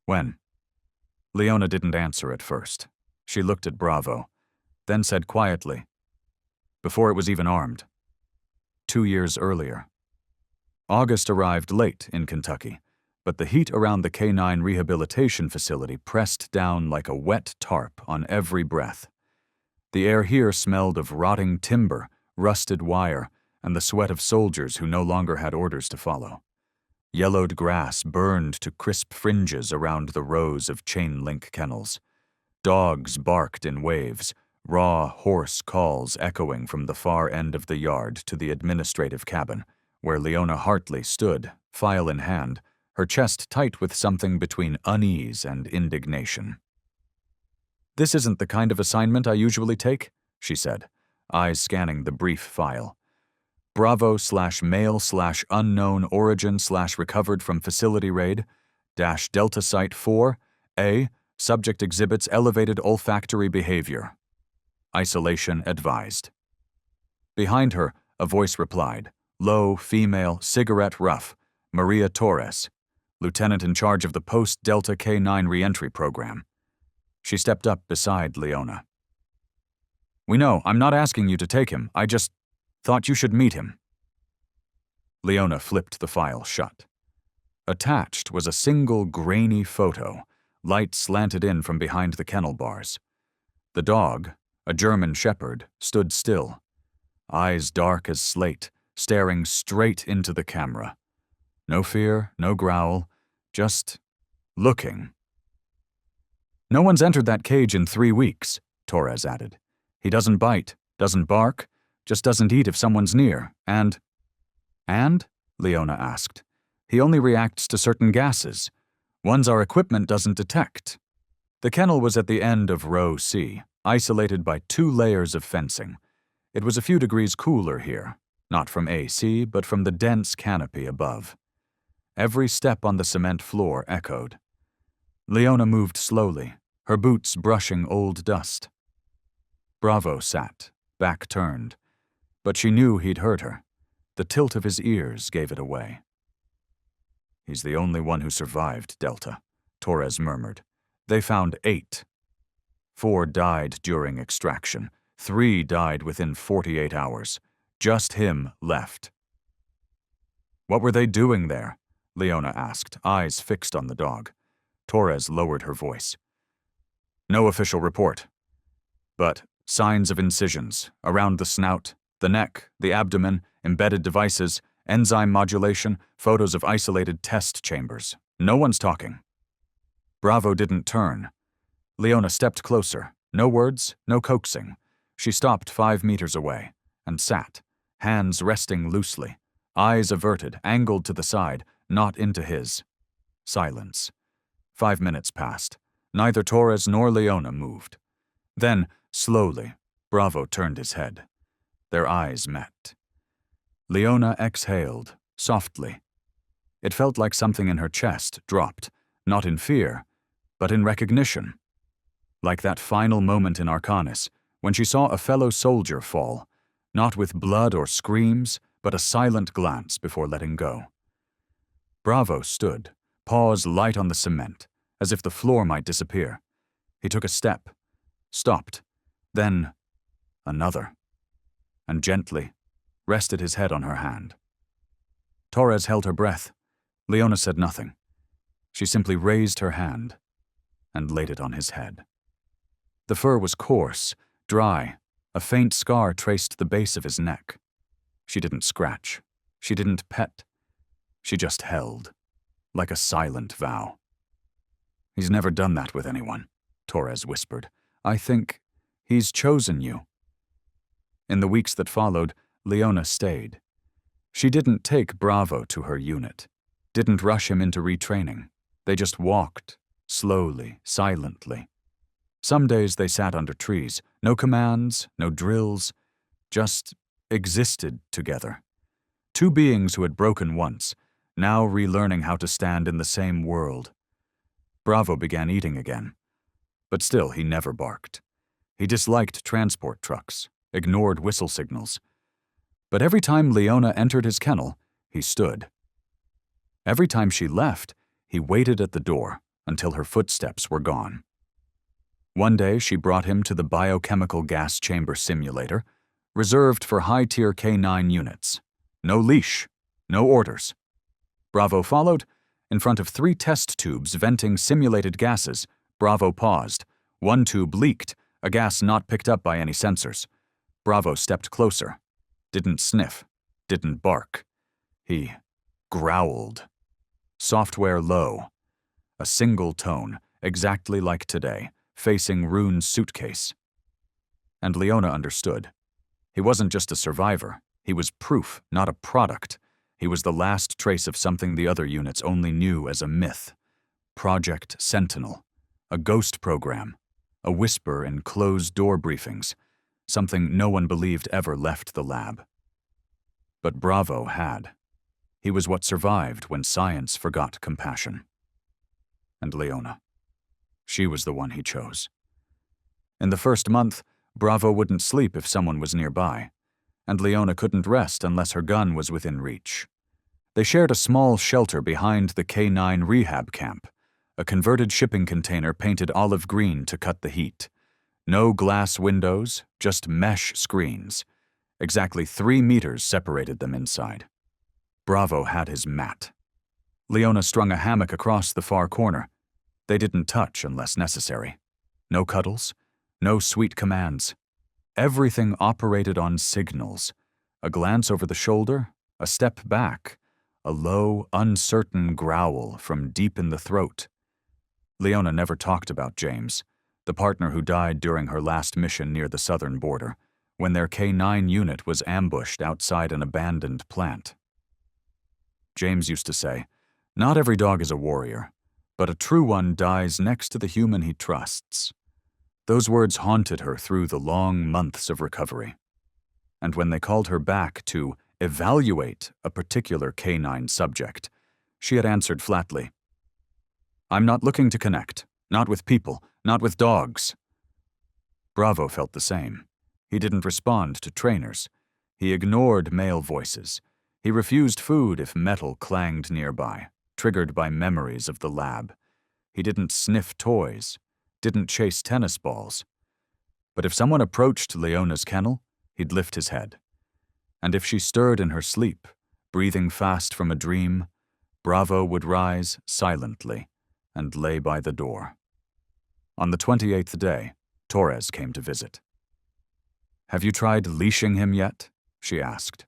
When? Leona didn't answer at first. She looked at Bravo, then said quietly, before it was even armed. 2 years earlier. August arrived late in Kentucky, but the heat around the K9 rehabilitation facility pressed down like a wet tarp on every breath. The air here smelled of rotting timber, rusted wire, and the sweat of soldiers who no longer had orders to follow. Yellowed grass burned to crisp fringes around the rows of chain-link kennels. Dogs barked in waves, raw, hoarse calls echoing from the far end of the yard to the administrative cabin, where Leona Hartley stood, file in hand, her chest tight with something between unease and indignation. This isn't the kind of assignment I usually take, she said, eyes scanning the brief file. Bravo/male/unknown origin/recovered from facility raid -Delta Site 4, A, subject exhibits elevated olfactory behavior. Isolation advised. Behind her, a voice replied, low, female, cigarette rough, Maria Torres, lieutenant in charge of the post-Delta K9 reentry program. She stepped up beside Leona. We know, I'm not asking you to take him, I just thought you should meet him. Leona flipped the file shut. Attached was a single grainy photo, light slanted in from behind the kennel bars. The dog, a German shepherd, stood still, eyes dark as slate, staring straight into the camera. No fear, no growl, just looking. No one's entered that cage in 3 weeks, Torres added. He doesn't bite, doesn't bark, just doesn't eat if someone's near, and? Leona asked. He only reacts to certain gases, ones our equipment doesn't detect. The kennel was at the end of row C, isolated by 2 layers of fencing. It was a few degrees cooler here, not from AC, but from the dense canopy above. Every step on the cement floor echoed. Leona moved slowly, her boots brushing old dust. Bravo sat, back turned, but she knew he'd heard her. The tilt of his ears gave it away. He's the only one who survived, Delta, Torres murmured. They found 8. 4 died during extraction. 3 died within 48 hours. Just him left. What were they doing there? Leona asked, eyes fixed on the dog. Torres lowered her voice. No official report, but signs of incisions around the snout, the neck, the abdomen, embedded devices, enzyme modulation, photos of isolated test chambers. No one's talking. Bravo didn't turn. Leona stepped closer. No words, no coaxing. She stopped 5 meters away and sat, hands resting loosely, eyes averted, angled to the side, not into his. Silence. 5 minutes passed. Neither Torres nor Leona moved. Then, slowly, Bravo turned his head. Their eyes met. Leona exhaled, softly. It felt like something in her chest dropped, not in fear, but in recognition. Like that final moment in Arcanis, when she saw a fellow soldier fall, not with blood or screams, but a silent glance before letting go. Bravo stood, paws light on the cement, as if the floor might disappear. He took a step, stopped, then another, and gently rested his head on her hand. Torres held her breath. Leona said nothing. She simply raised her hand and laid it on his head. The fur was coarse, dry. A faint scar traced the base of his neck. She didn't scratch. She didn't pet. She just held, like a silent vow. He's never done that with anyone, Torres whispered. I think he's chosen you. In the weeks that followed, Leona stayed. She didn't take Bravo to her unit, didn't rush him into retraining. They just walked, slowly, silently. Some days they sat under trees, no commands, no drills, just existed together. 2 beings who had broken once, now relearning how to stand in the same world. Bravo began eating again, but still he never barked. He disliked transport trucks, ignored whistle signals. But every time Leona entered his kennel, he stood. Every time she left, he waited at the door until her footsteps were gone. One day she brought him to the biochemical gas chamber simulator, reserved for high-tier K9 units. No leash, no orders. Bravo followed. In front of 3 test tubes venting simulated gases, Bravo paused. 1 tube leaked, a gas not picked up by any sensors. Bravo stepped closer. Didn't sniff. Didn't bark. He growled. Software low. A single tone, exactly like today, facing Rune's suitcase. And Leona understood. He wasn't just a survivor. He was proof, not a product. He was the last trace of something the other units only knew as a myth. Project Sentinel. A ghost program. A whisper in closed-door briefings. Something no one believed ever left the lab. But Bravo had. He was what survived when science forgot compassion. And Leona. She was the one he chose. In the first month, Bravo wouldn't sleep if someone was nearby, and Leona couldn't rest unless her gun was within reach. They shared a small shelter behind the K9 rehab camp, a converted shipping container painted olive green to cut the heat. No glass windows, just mesh screens. Exactly 3 meters separated them inside. Bravo had his mat. Leona strung a hammock across the far corner. They didn't touch unless necessary. No cuddles, no sweet commands. Everything operated on signals. A glance over the shoulder, a step back, a low, uncertain growl from deep in the throat. Leona never talked about James, the partner who died during her last mission near the southern border, when their K-9 unit was ambushed outside an abandoned plant. James used to say, "Not every dog is a warrior, but a true one dies next to the human he trusts." Those words haunted her through the long months of recovery. And when they called her back to evaluate a particular K-9 subject, she had answered flatly, "I'm not looking to connect, not with people, not with dogs." Bravo felt the same. He didn't respond to trainers. He ignored male voices. He refused food if metal clanged nearby, triggered by memories of the lab. He didn't sniff toys, didn't chase tennis balls. But if someone approached Leona's kennel, he'd lift his head. And if she stirred in her sleep, breathing fast from a dream, Bravo would rise silently and lay by the door. On the 28th day, Torres came to visit. "Have you tried leashing him yet?" she asked.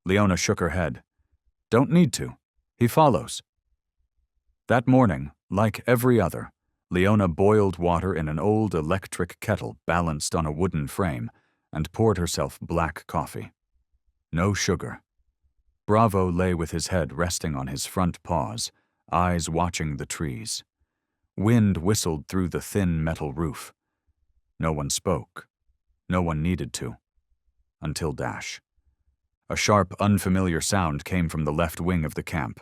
Leona shook her head. "Don't need to. He follows." That morning, like every other, Leona boiled water in an old electric kettle balanced on a wooden frame and poured herself black coffee. No sugar. Bravo lay with his head resting on his front paws, eyes watching the trees. Wind whistled through the thin metal roof. No one spoke. No one needed to. Until Dash. A sharp, unfamiliar sound came from the left wing of the camp,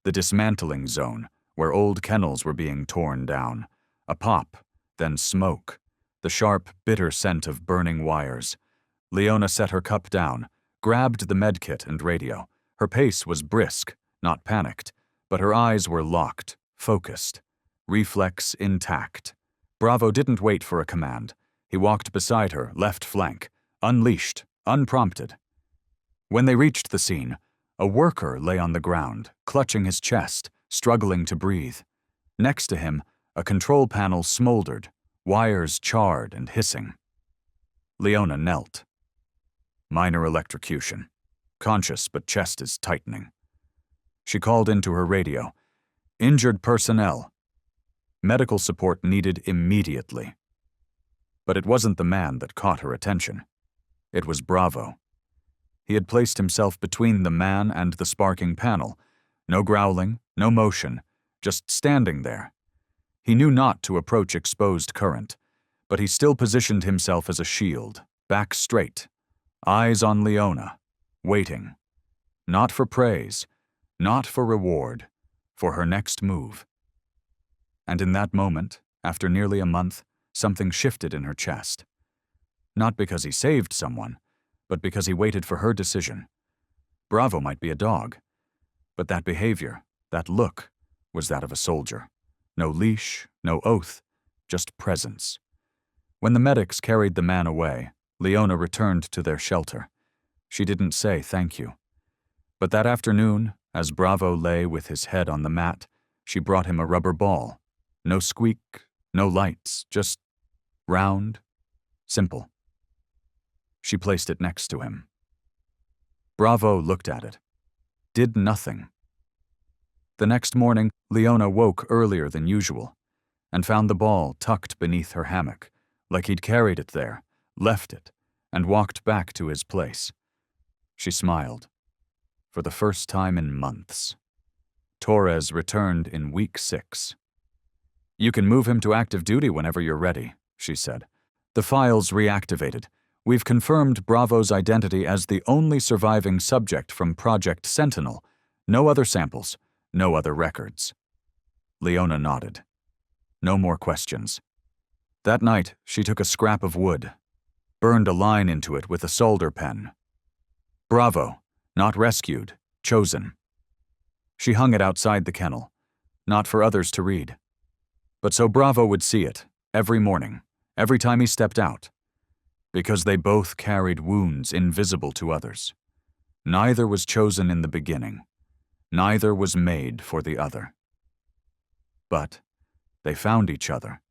the dismantling zone, where old kennels were being torn down. A pop, then smoke, the sharp, bitter scent of burning wires. Leona set her cup down, grabbed the medkit and radio. Her pace was brisk, not panicked, but her eyes were locked, focused, reflex intact. Bravo didn't wait for a command. He walked beside her, left flank, unleashed, unprompted. When they reached the scene, a worker lay on the ground, clutching his chest, struggling to breathe. Next to him, a control panel smoldered, wires charred and hissing. Leona knelt. Minor electrocution. Conscious, but chest is tightening. She called into her radio. "Injured personnel. Medical support needed immediately." But it wasn't the man that caught her attention. It was Bravo. He had placed himself between the man and the sparking panel. No growling, no motion, just standing there. He knew not to approach exposed current, but he still positioned himself as a shield, back straight, eyes on Leona, waiting. Not for praise, not for reward, for her next move. And in that moment, after nearly a month, something shifted in her chest. Not because he saved someone, but because he waited for her decision. Bravo might be a dog, but that behavior, that look, was that of a soldier. No leash, no oath, just presence. When the medics carried the man away, Leona returned to their shelter. She didn't say thank you. But that afternoon, as Bravo lay with his head on the mat, she brought him a rubber ball. No squeak, no lights, just round, simple. She placed it next to him. Bravo looked at it. Did nothing. The next morning, Leona woke earlier than usual and found the ball tucked beneath her hammock, like he'd carried it there, left it, and walked back to his place. She smiled. For the first time in months. Torres returned in week 6. "You can move him to active duty whenever you're ready," she said. "The file's reactivated. We've confirmed Bravo's identity as the only surviving subject from Project Sentinel. No other samples, no other records." Leona nodded. No more questions. That night, she took a scrap of wood, burned a line into it with a solder pen. Bravo, not rescued, chosen. She hung it outside the kennel, not for others to read. But so Bravo would see it, every morning, every time he stepped out. Because they both carried wounds invisible to others. Neither was chosen in the beginning. Neither was made for the other. But they found each other,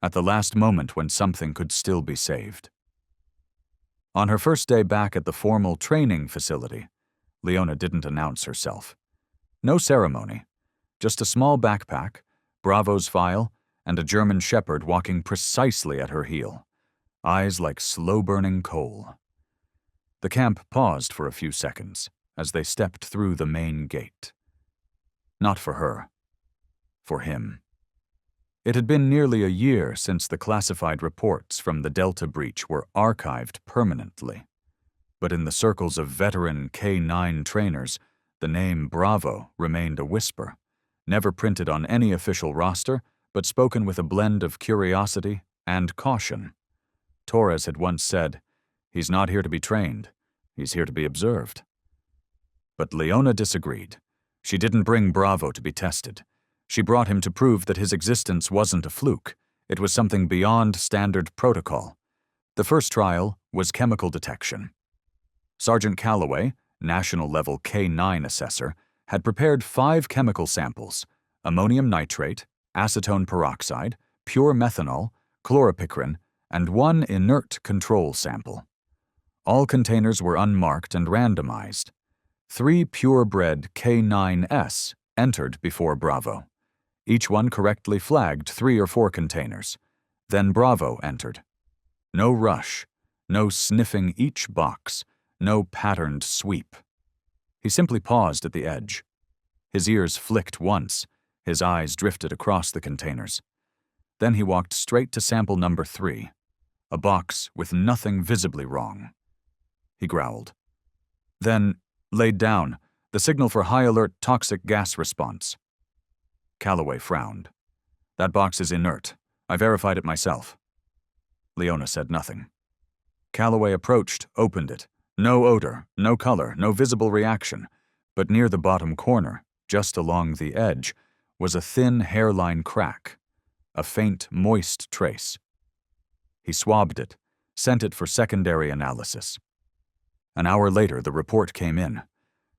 at the last moment when something could still be saved. On her first day back at the formal training facility, Leona didn't announce herself. No ceremony, just a small backpack, Bravo's file, and a German shepherd walking precisely at her heel, eyes like slow-burning coal. The camp paused for a few seconds as they stepped through the main gate. Not for her. For him. It had been nearly a year since the classified reports from the Delta breach were archived permanently. But in the circles of veteran K-9 trainers, the name Bravo remained a whisper, never printed on any official roster, but spoken with a blend of curiosity and caution. Torres had once said, "He's not here to be trained, he's here to be observed." But Leona disagreed. She didn't bring Bravo to be tested. She brought him to prove that his existence wasn't a fluke. It was something beyond standard protocol. The first trial was chemical detection. Sergeant Calloway, national-level K-9 assessor, had prepared 5 chemical samples: ammonium nitrate, acetone peroxide, pure methanol, chloropicrin, and 1 inert control sample. All containers were unmarked and randomized. 3 purebred K9S entered before Bravo. Each one correctly flagged 3 or 4 containers. Then Bravo entered. No rush, no sniffing each box, no patterned sweep. He simply paused at the edge. His ears flicked once, his eyes drifted across the containers. Then he walked straight to sample number 3, a box with nothing visibly wrong. He growled. Then laid down, the signal for high-alert toxic gas response. Calloway frowned. "That box is inert. I verified it myself." Leona said nothing. Calloway approached, opened it. No odor, no color, no visible reaction, but near the bottom corner, just along the edge, was a thin hairline crack, a faint, moist trace. He swabbed it, sent it for secondary analysis. An hour later, the report came in.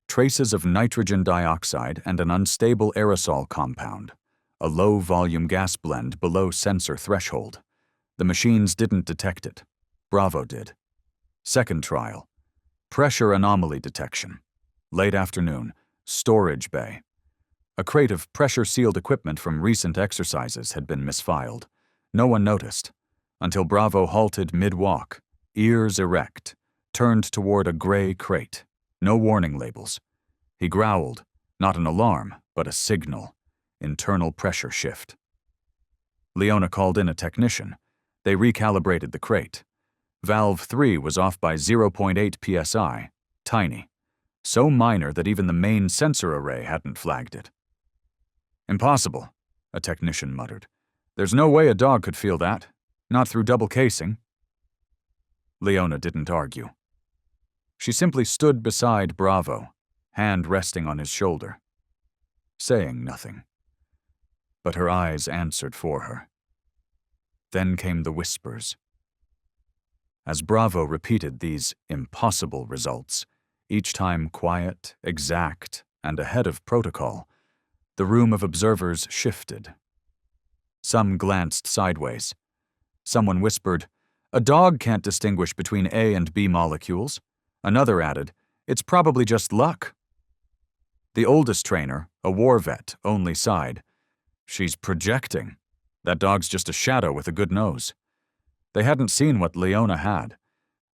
Traces of nitrogen dioxide and an unstable aerosol compound, a low-volume gas blend below sensor threshold. The machines didn't detect it. Bravo did. Second trial. Pressure anomaly detection. Late afternoon. Storage bay. A crate of pressure-sealed equipment from recent exercises had been misfiled. No one noticed, until Bravo halted mid-walk, ears erect, turned toward a gray crate. No warning labels. He growled, not an alarm, but a signal. Internal pressure shift. Leona called in a technician. They recalibrated the crate. Valve 3 was off by 0.8 psi, tiny. So minor that even the main sensor array hadn't flagged it. "Impossible," a technician muttered. "There's no way a dog could feel that. Not through double casing." Leona didn't argue. She simply stood beside Bravo, hand resting on his shoulder, saying nothing. But her eyes answered for her. Then came the whispers. As Bravo repeated these impossible results, each time quiet, exact, and ahead of protocol, the room of observers shifted. Some glanced sideways. Someone whispered, "A dog can't distinguish between A and B molecules." Another added, "It's probably just luck." The oldest trainer, a war vet, only sighed. "She's projecting. That dog's just a shadow with a good nose." They hadn't seen what Leona had.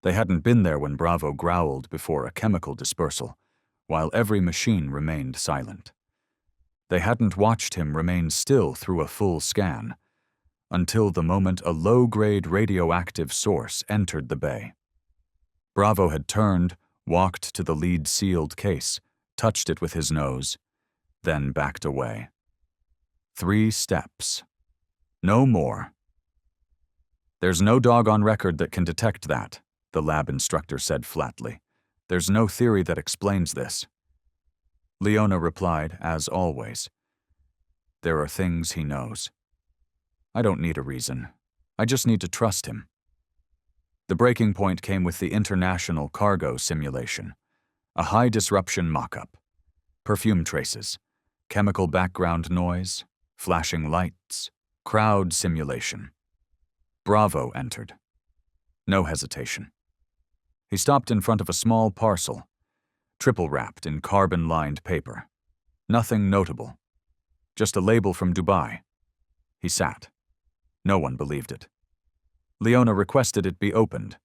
They hadn't been there when Bravo growled before a chemical dispersal, while every machine remained silent. They hadn't watched him remain still through a full scan, until the moment a low-grade radioactive source entered the bay. Bravo had turned, walked to the lead-sealed case, touched it with his nose, then backed away. 3 steps. No more. "There's no dog on record that can detect that," the lab instructor said flatly. "There's no theory that explains this." Leona replied, as always, "There are things he knows. I don't need a reason. I just need to trust him." The breaking point came with the international cargo simulation, a high-disruption mock-up. Perfume traces, chemical background noise, flashing lights, crowd simulation. Bravo entered. No hesitation. He stopped in front of a small parcel, triple-wrapped in carbon-lined paper. Nothing notable. Just a label from Dubai. He sat. No one believed it. Leona requested it be opened.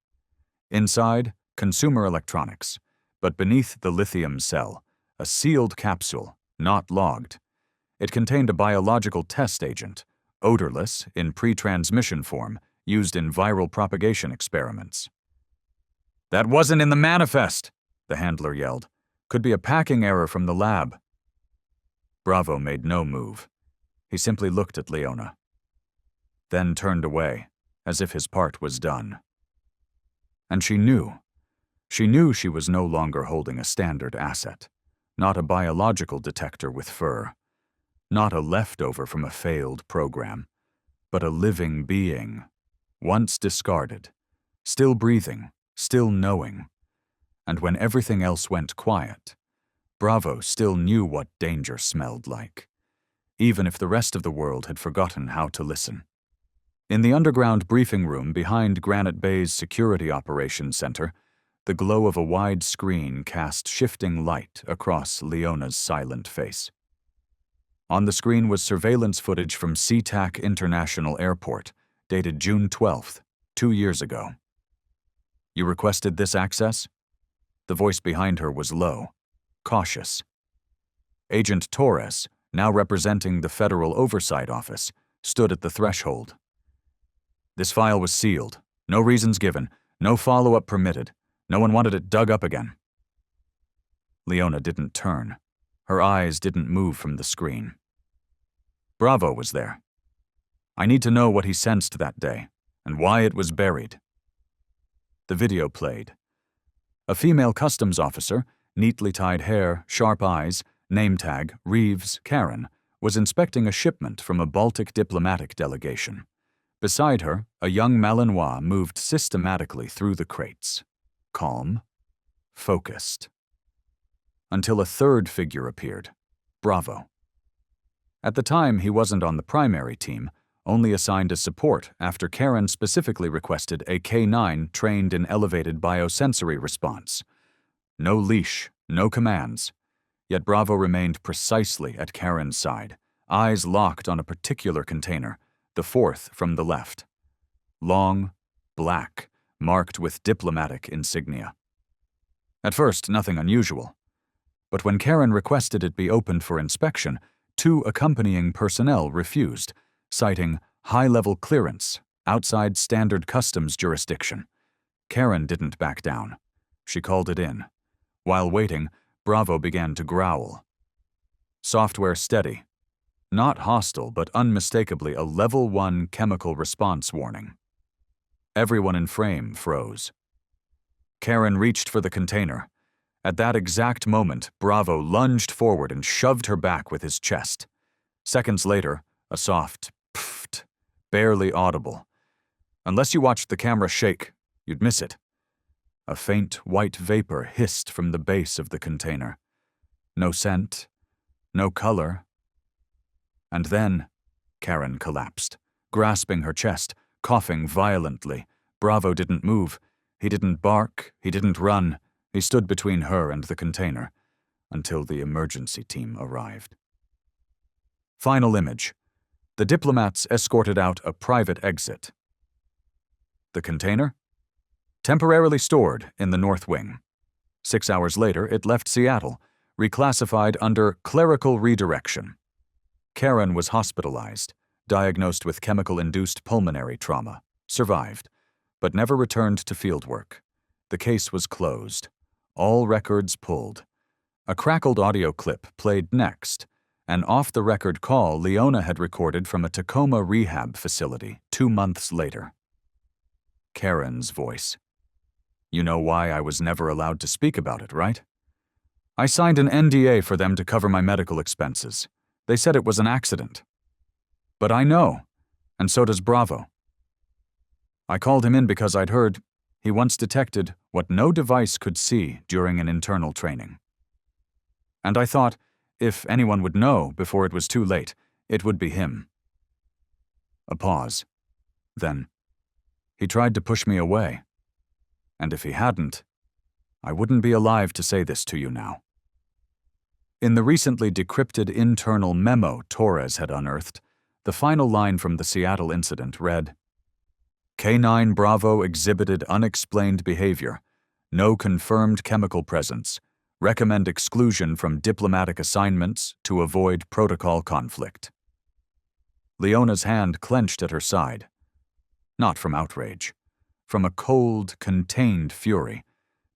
Inside, consumer electronics, but beneath the lithium cell, a sealed capsule, not logged. It contained a biological test agent, odorless, in pre-transmission form, used in viral propagation experiments. "That wasn't in the manifest," the handler yelled. "Could be a packing error from the lab." Bravo made no move. He simply looked at Leona, then turned away, as if his part was done. And she knew. She knew she was no longer holding a standard asset, not a biological detector with fur, not a leftover from a failed program, but a living being, once discarded, still breathing, still knowing. And when everything else went quiet, Bravo still knew what danger smelled like, even if the rest of the world had forgotten how to listen. In the underground briefing room behind Granite Bay's Security Operations Center, the glow of a wide screen cast shifting light across Leona's silent face. On the screen was surveillance footage from SeaTac International Airport, dated June 12th, 2 years ago. "You requested this access?" The voice behind her was low, cautious. Agent Torres, now representing the Federal Oversight Office, stood at the threshold. "This file was sealed. No reasons given. No follow-up permitted. No one wanted it dug up again." Leona didn't turn. Her eyes didn't move from the screen. Bravo was there. "I need to know what he sensed that day, and why it was buried." The video played. A female customs officer, neatly tied hair, sharp eyes, name tag, Reeves, Karen, was inspecting a shipment from a Baltic diplomatic delegation. Beside her, a young Malinois moved systematically through the crates, calm, focused. Until a third figure appeared, Bravo. At the time, he wasn't on the primary team, only assigned as support after Karen specifically requested a K9 trained in elevated biosensory response. No leash, no commands. Yet Bravo remained precisely at Karen's side, eyes locked on a particular container, the fourth from the left. Long, black, marked with diplomatic insignia. At first, nothing unusual. But when Karen requested it be opened for inspection, 2 accompanying personnel refused, citing high-level clearance, outside standard customs jurisdiction. Karen didn't back down. She called it in. While waiting, Bravo began to growl. Software steady. Not hostile, but unmistakably a level 1 chemical response warning. Everyone in frame froze. Karen reached for the container. At that exact moment, Bravo lunged forward and shoved her back with his chest. Seconds later, a soft pfft, barely audible. Unless you watched the camera shake, you'd miss it. A faint white vapor hissed from the base of the container. No scent, no color. And then, Karen collapsed, grasping her chest, coughing violently. Bravo didn't move. He didn't bark. He didn't run. He stood between her and the container until the emergency team arrived. Final image. The diplomats escorted out a private exit. The container? Temporarily stored in the North Wing. 6 hours later, it left Seattle, reclassified under clerical redirection. Karen was hospitalized, diagnosed with chemical-induced pulmonary trauma, survived, but never returned to fieldwork. The case was closed. All records pulled. A crackled audio clip played next, an off-the-record call Leona had recorded from a Tacoma rehab facility 2 months later. Karen's voice. "You know why I was never allowed to speak about it, right? I signed an NDA for them to cover my medical expenses. They said it was an accident. But I know, and so does Bravo. I called him in because I'd heard he once detected what no device could see during an internal training. And I thought, if anyone would know before it was too late, it would be him." A pause. Then, "He tried to push me away. And if he hadn't, I wouldn't be alive to say this to you now." In the recently decrypted internal memo Torres had unearthed, The final line from the Seattle incident read, K9 Bravo exhibited unexplained behavior. No confirmed chemical presence. Recommend exclusion from diplomatic assignments to avoid protocol conflict. Leona's hand clenched at her side. Not from outrage. From a cold, contained fury.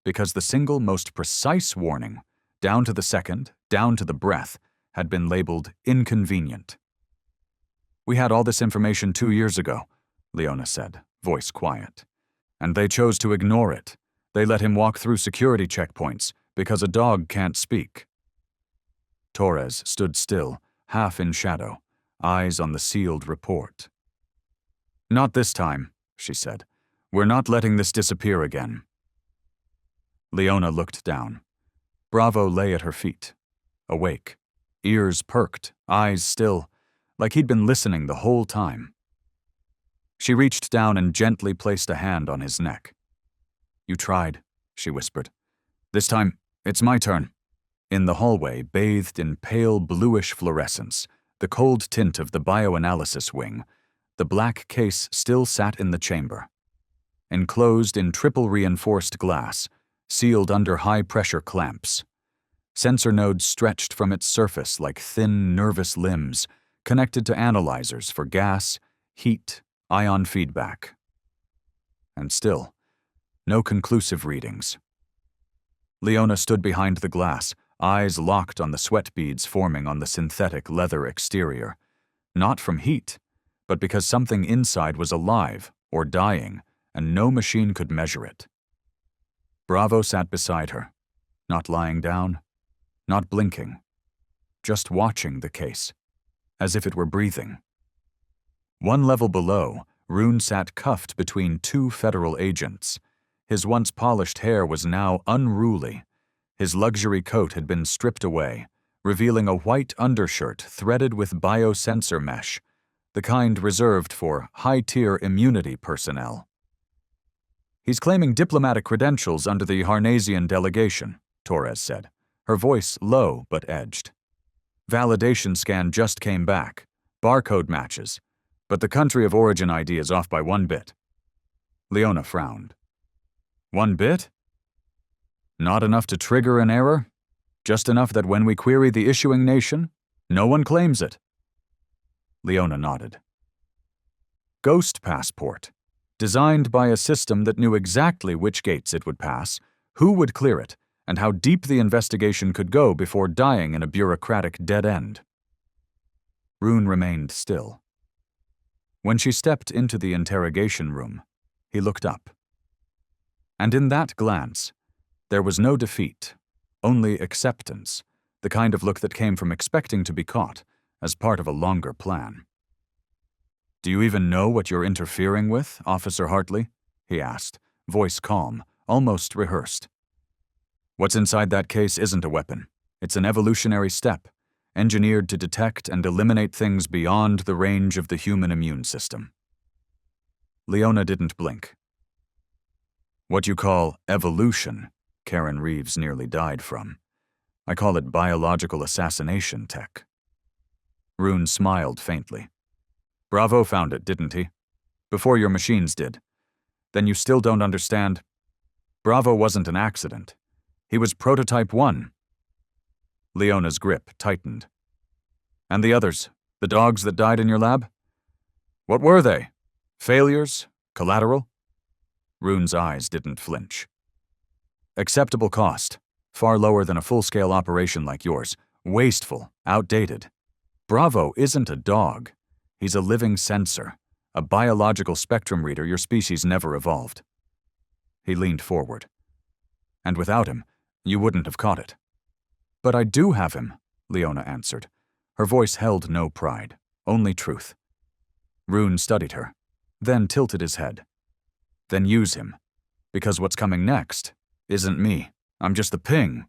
Because the single most precise warning, down to the second, down to the breath, had been labeled inconvenient. We had all this information 2 years ago, Leona said, voice quiet. And they chose to ignore it. They let him walk through security checkpoints because a dog can't speak. Torres stood still, half in shadow, eyes on the sealed report. Not this time, she said. We're not letting this disappear again. Leona looked down. Bravo lay at her feet, awake, ears perked, eyes still, like he'd been listening the whole time. She reached down and gently placed a hand on his neck. You tried, she whispered. This time, it's my turn. In the hallway, bathed in pale bluish fluorescence, the cold tint of the bioanalysis wing, the black case still sat in the chamber. Enclosed in triple reinforced glass, sealed under high-pressure clamps. Sensor nodes stretched from its surface like thin, nervous limbs, connected to analyzers for gas, heat, ion feedback. And still, no conclusive readings. Leona stood behind the glass, eyes locked on the sweat beads forming on the synthetic leather exterior. Not from heat, but because something inside was alive or dying, and no machine could measure it. Bravo sat beside her, not lying down, not blinking, just watching the case, as if it were breathing. One level below, Rune sat cuffed between two federal agents. His once polished hair was now unruly. His luxury coat had been stripped away, revealing a white undershirt threaded with biosensor mesh, the kind reserved for high-tier immunity personnel. He's claiming diplomatic credentials under the Harnasian delegation, Torres said, her voice low but edged. Validation scan just came back. Barcode matches. But the country of origin ID is off by 1 bit. Leona frowned. 1 bit? Not enough to trigger an error? Just enough that when we query the issuing nation, no one claims it. Leona nodded. Ghost passport. Designed by a system that knew exactly which gates it would pass, who would clear it, and how deep the investigation could go before dying in a bureaucratic dead end. Rune remained still. When she stepped into the interrogation room, he looked up. And in that glance, there was no defeat, only acceptance, the kind of look that came from expecting to be caught as part of a longer plan. Do you even know what you're interfering with, Officer Hartley? He asked, voice calm, almost rehearsed. What's inside that case isn't a weapon. It's an evolutionary step, engineered to detect and eliminate things beyond the range of the human immune system. Leona didn't blink. What you call evolution, Karen Reeves nearly died from. I call it biological assassination tech. Rune smiled faintly. Bravo found it, didn't he? Before your machines did. Then you still don't understand? Bravo wasn't an accident. He was Prototype 1. Leona's grip tightened. And the others, the dogs that died in your lab? What were they? Failures? Collateral? Rune's eyes didn't flinch. Acceptable cost. Far lower than a full-scale operation like yours. Wasteful. Outdated. Bravo isn't a dog. He's a living sensor, a biological spectrum reader your species never evolved. He leaned forward. And without him, you wouldn't have caught it. But I do have him, Leona answered. Her voice held no pride, only truth. Rune studied her, then tilted his head. Then use him, because what's coming next isn't me. I'm just the ping.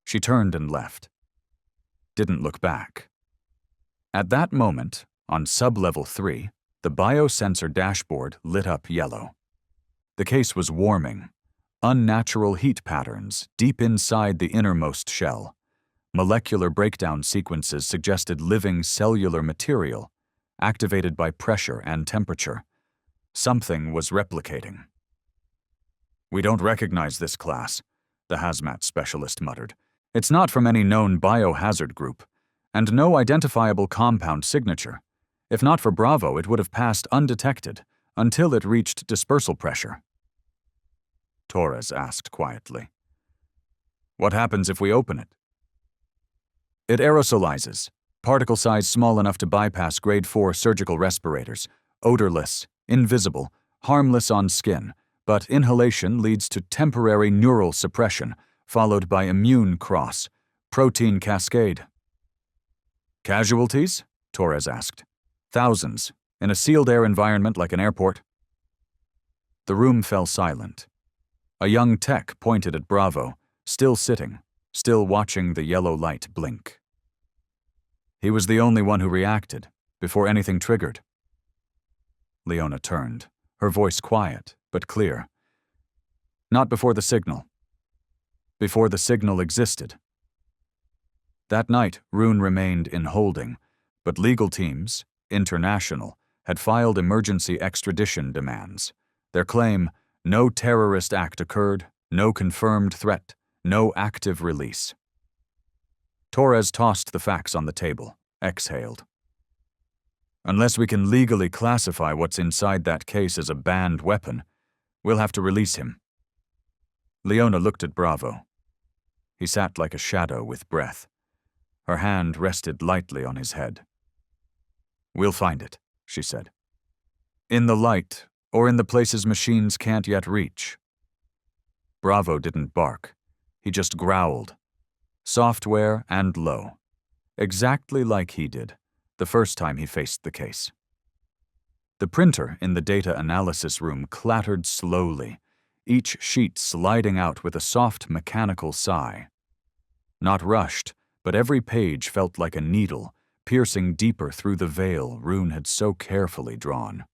She turned and left. Didn't look back. At that moment, on sub-level 3, the biosensor dashboard lit up yellow. The case was warming. Unnatural heat patterns deep inside the innermost shell. Molecular breakdown sequences suggested living cellular material, activated by pressure and temperature. Something was replicating. "We don't recognize this class," the hazmat specialist muttered. "It's not from any known biohazard group, and no identifiable compound signature. If not for Bravo, it would have passed undetected until it reached dispersal pressure." Torres asked quietly. "What happens if we open it?" "It aerosolizes, particle size small enough to bypass grade 4 surgical respirators, odorless, invisible, harmless on skin, but inhalation leads to temporary neural suppression, followed by immune cross, protein cascade." "Casualties?" Torres asked. "Thousands, in a sealed-air environment like an airport." The room fell silent. A young tech pointed at Bravo, still sitting, still watching the yellow light blink. "He was the only one who reacted, before anything triggered." Leona turned, her voice quiet but clear. "Not before the signal. Before the signal existed." That night, Rune remained in holding, but legal teams, international, had filed emergency extradition demands. Their claim: no terrorist act occurred, no confirmed threat, no active release. Torres tossed the facts on the table, exhaled. "Unless we can legally classify what's inside that case as a banned weapon, we'll have to release him." Leona looked at Bravo. He sat like a shadow with breath. Her hand rested lightly on his head. "We'll find it," she said. "In the light, or in the places machines can't yet reach." Bravo didn't bark. He just growled. Software and low. Exactly like he did the first time he faced the case. The printer in the data analysis room clattered slowly, each sheet sliding out with a soft mechanical sigh. Not rushed, but every page felt like a needle, piercing deeper through the veil Rune had so carefully drawn.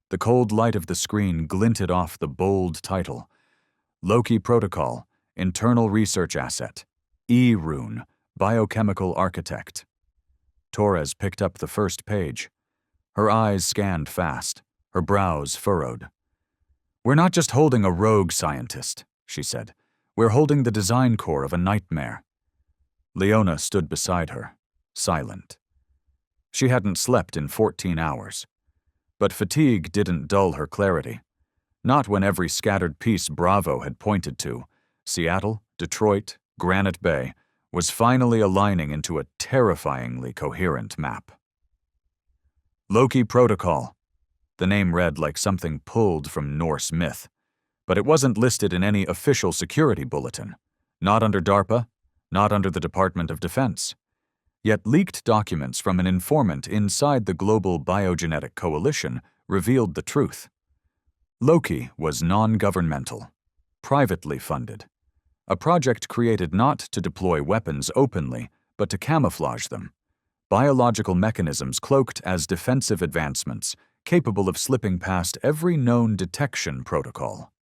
The cold light of the screen glinted off the bold title: Loki Protocol, Internal Research Asset, E-Rune, Biochemical Architect. Torres picked up the first page. Her eyes scanned fast, her brows furrowed. "We're not just holding a rogue scientist," she said. "We're holding the design core of a nightmare." Leona stood beside her, silent. She hadn't slept in 14 hours. But fatigue didn't dull her clarity. Not when every scattered piece Bravo had pointed to, Seattle, Detroit, Granite Bay, was finally aligning into a terrifyingly coherent map. Loki Protocol. The name read like something pulled from Norse myth, but it wasn't listed in any official security bulletin. Not under DARPA, not under the Department of Defense. Yet leaked documents from an informant inside the Global Biogenetic Coalition revealed the truth. Loki was non-governmental, privately funded. A project created not to deploy weapons openly, but to camouflage them. Biological mechanisms cloaked as defensive advancements, capable of slipping past every known detection protocol.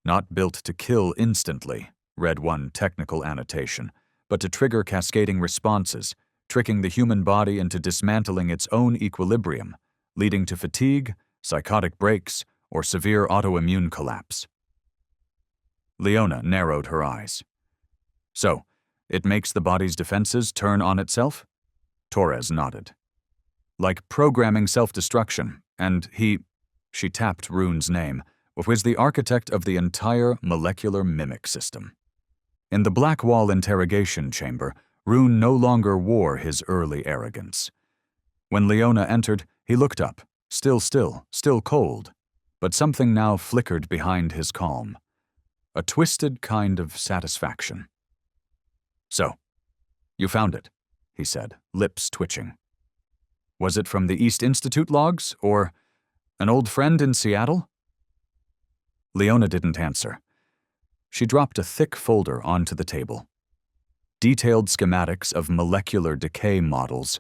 Not built to kill instantly, read one technical annotation, but to trigger cascading responses, tricking the human body into dismantling its own equilibrium, leading to fatigue, psychotic breaks, or severe autoimmune collapse. Leona narrowed her eyes. "So, it makes the body's defenses turn on itself?" Torres nodded. "Like programming self-destruction, and she tapped Rune's name, was the architect of the entire molecular mimic system." In the black wall interrogation chamber, Rune no longer wore his early arrogance. When Leona entered, he looked up, still cold, but something now flickered behind his calm. A twisted kind of satisfaction. "So, you found it," he said, lips twitching. "Was it from the East Institute logs, or an old friend in Seattle?" Leona didn't answer. She dropped a thick folder onto the table. Detailed schematics of molecular decay models,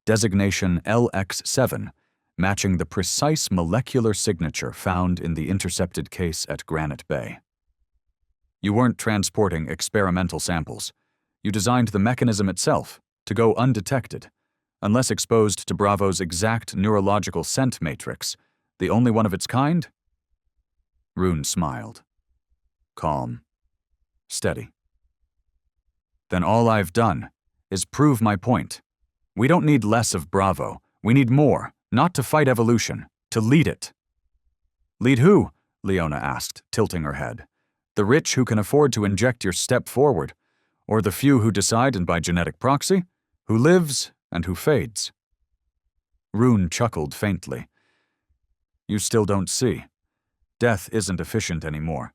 designation LX7, matching the precise molecular signature found in the intercepted case at Granite Bay. "You weren't transporting experimental samples. You designed the mechanism itself, to go undetected. unless exposed to Bravo's exact neurological scent matrix, the only one of its kind? Rune smiled. Calm. Steady. Then all I've done is prove my point. We don't need less of Bravo. We need more, not to fight evolution, to lead it. Lead who? Leona asked, tilting her head. The rich who can afford to inject your step forward, or the few who decide and by genetic proxy, who lives and who fades? Rune chuckled faintly. You still don't see. Death isn't efficient anymore.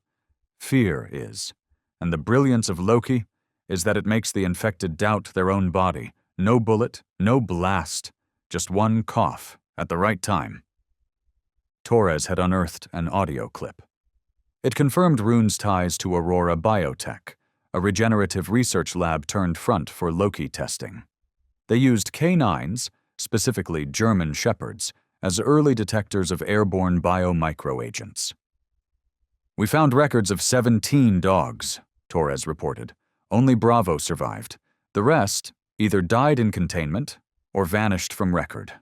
Fear is. And the brilliance of Loki is that it makes the infected doubt their own body. No bullet, no blast, just one cough at the right time. Torres had unearthed an audio clip. It confirmed Rune's ties to Aurora Biotech, a regenerative research lab turned front for Loki testing. They used canines, specifically German shepherds, as early detectors of airborne biomicroagents. We found records of 17 dogs, Torres reported. Only Bravo survived. The rest either died in containment or vanished from record.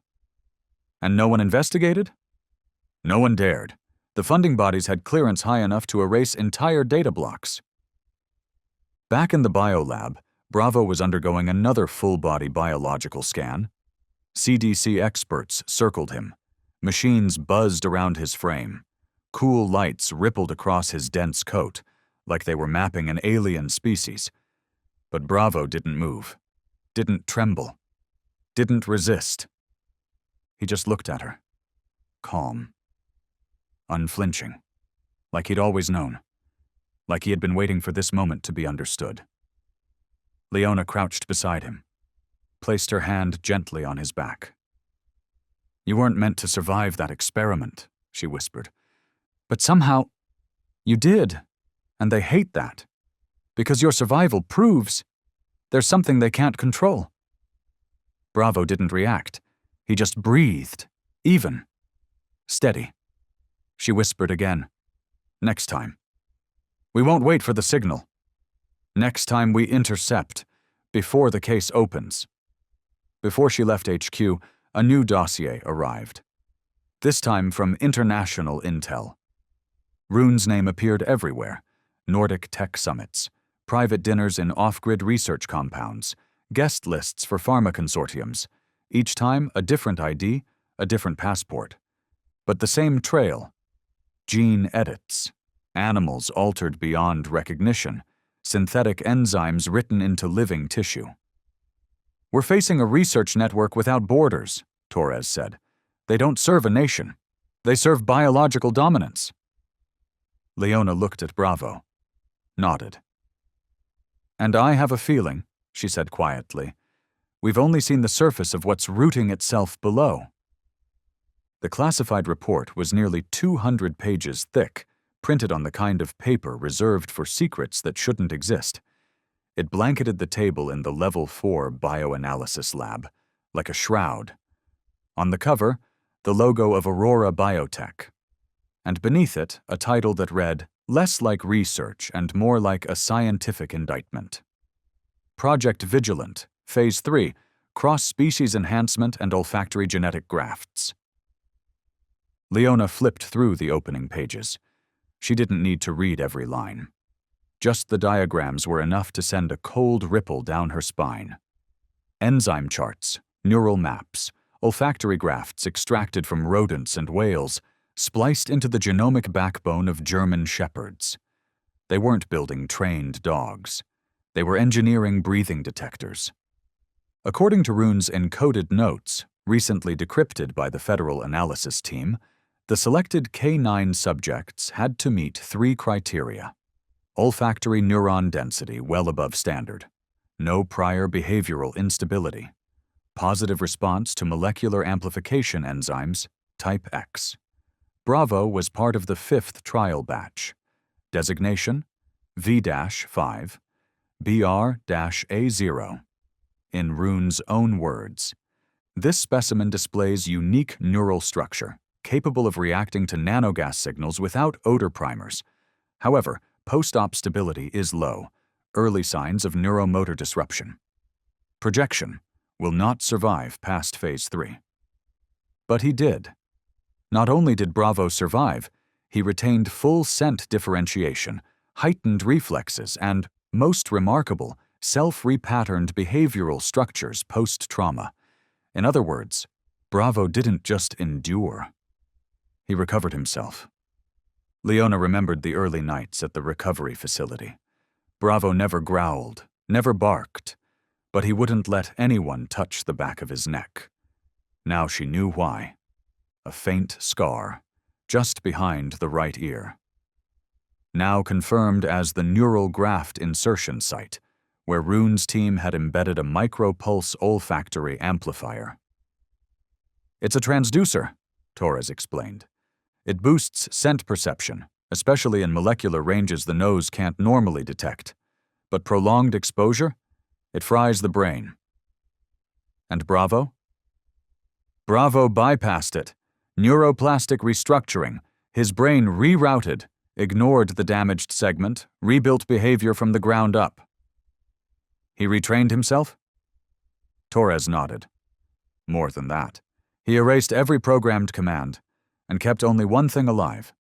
And no one investigated? No one dared. The funding bodies had clearance high enough to erase entire data blocks. Back in the biolab, Bravo was undergoing another full-body biological scan. CDC experts circled him. Machines buzzed around his frame. Cool lights rippled across his dense coat, like they were mapping an alien species. But Bravo didn't move, didn't tremble, didn't resist. He just looked at her, calm, unflinching, like he'd always known, like he had been waiting for this moment to be understood. Leona crouched beside him, placed her hand gently on his back. You weren't meant to survive that experiment, she whispered. But somehow, you did, and they hate that, because your survival proves there's something they can't control. Bravo didn't react. He just breathed, even, steady. She whispered again. Next time. We won't wait for the signal. Next time we intercept, before the case opens. Before she left HQ, a new dossier arrived. This time from international intel. Rune's name appeared everywhere. Nordic tech summits, private dinners in off-grid research compounds, guest lists for pharma consortiums, each time a different ID, a different passport. But the same trail. Gene edits, animals altered beyond recognition, synthetic enzymes written into living tissue. We're facing a research network without borders, Torres said. They don't serve a nation. They serve biological dominance. Leona looked at Bravo, nodded. And I have a feeling, she said quietly, we've only seen the surface of what's rooting itself below. The classified report was nearly 200 pages thick, printed on the kind of paper reserved for secrets that shouldn't exist. It blanketed the table in the Level 4 bioanalysis lab, like a shroud. On the cover, the logo of Aurora Biotech. And beneath it, a title that read, less like research and more like a scientific indictment. Project Vigilant, Phase 3, Cross-Species Enhancement and Olfactory Genetic Grafts. Leona flipped through the opening pages. She didn't need to read every line. Just the diagrams were enough to send a cold ripple down her spine. Enzyme charts, neural maps, olfactory grafts extracted from rodents and whales, spliced into the genomic backbone of German shepherds. They weren't building trained dogs. They were engineering breathing detectors. According to Rune's encoded notes, recently decrypted by the Federal Analysis Team, the selected K9 subjects had to meet 3 criteria. Olfactory neuron density well above standard. No prior behavioral instability. Positive response to molecular amplification enzymes, type X. Bravo was part of the 5th trial batch. Designation, V-5, BR-A0. In Rune's own words, this specimen displays unique neural structure, capable of reacting to nanogas signals without odor primers. However, post-op stability is low, early signs of neuromotor disruption. Projection, will not survive past Phase 3. But he did. Not only did Bravo survive, he retained full scent differentiation, heightened reflexes, and, most remarkable, self-repatterned behavioral structures post-trauma. In other words, Bravo didn't just endure. He recovered himself. Leona remembered the early nights at the recovery facility. Bravo never growled, never barked, but he wouldn't let anyone touch the back of his neck. Now she knew why. A faint scar, just behind the right ear. Now confirmed as the neural graft insertion site, where Rune's team had embedded a micropulse olfactory amplifier. "It's a transducer," Torres explained. "It boosts scent perception, especially in molecular ranges the nose can't normally detect. But prolonged exposure? It fries the brain." "And Bravo?" "Bravo bypassed it. Neuroplastic restructuring. His brain rerouted, ignored the damaged segment, rebuilt behavior from the ground up." "He retrained himself?" Torres nodded. "More than that. He erased every programmed command and kept only one thing alive: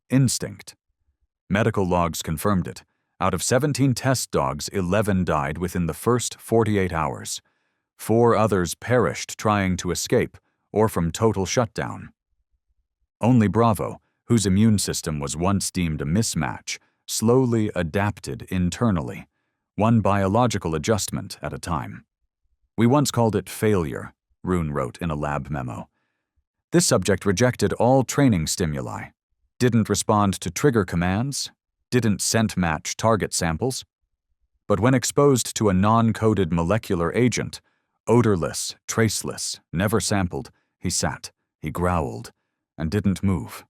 instinct. Medical logs confirmed it. Out of 17 test dogs, 11 died within the first 48 hours. 4 others perished trying to escape or from total shutdown. Only Bravo, whose immune system was once deemed a mismatch, slowly adapted internally, one biological adjustment at a time. We once called it failure, Rune wrote in a lab memo. This subject rejected all training stimuli, didn't respond to trigger commands, didn't scent match target samples. But when exposed to a non-coded molecular agent, odorless, traceless, never sampled, he sat, he growled, and didn't move.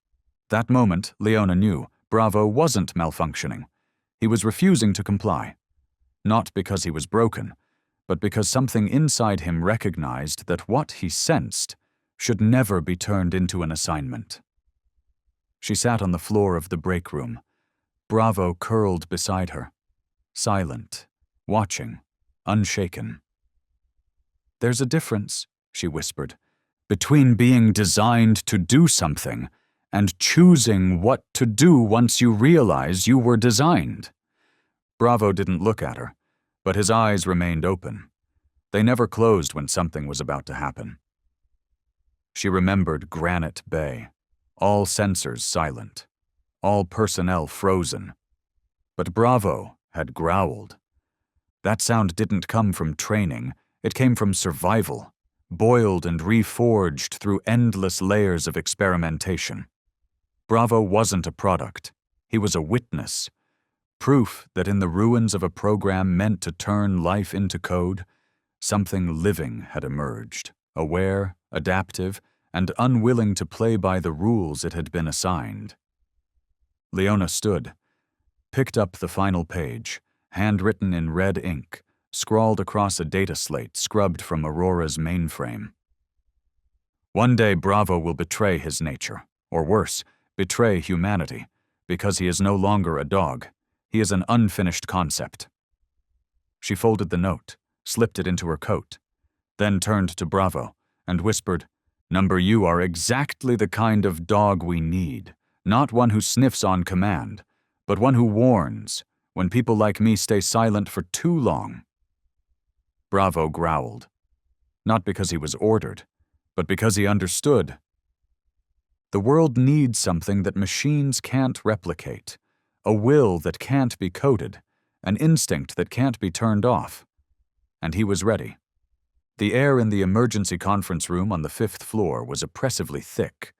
That moment, Leona knew, Bravo wasn't malfunctioning. He was refusing to comply. Not because he was broken, but because something inside him recognized that what he sensed should never be turned into an assignment. She sat on the floor of the break room. Bravo curled beside her, silent, watching, unshaken. "There's a difference," she whispered, "between being designed to do something and choosing what to do once you realize you were designed." Bravo didn't look at her, but his eyes remained open. They never closed when something was about to happen. She remembered Granite Bay, all sensors silent, all personnel frozen. But Bravo had growled. That sound didn't come from training, it came from survival, boiled and reforged through endless layers of experimentation. Bravo wasn't a product, he was a witness. Proof that in the ruins of a program meant to turn life into code, something living had emerged, aware, adaptive, and unwilling to play by the rules it had been assigned. Leona stood, picked up the final page, handwritten in red ink, scrawled across a data slate scrubbed from Aurora's mainframe. "One day Bravo will betray his nature, or worse, betray humanity, because he is no longer a dog. He is an unfinished concept." She folded the note, slipped it into her coat, then turned to Bravo and whispered, "Number, you are exactly the kind of dog we need, not one who sniffs on command, but one who warns when people like me stay silent for too long." Bravo growled, not because he was ordered, but because he understood. The world needs something that machines can't replicate, a will that can't be coded, an instinct that can't be turned off. And he was ready. The air in the emergency conference room on the 5th floor was oppressively thick,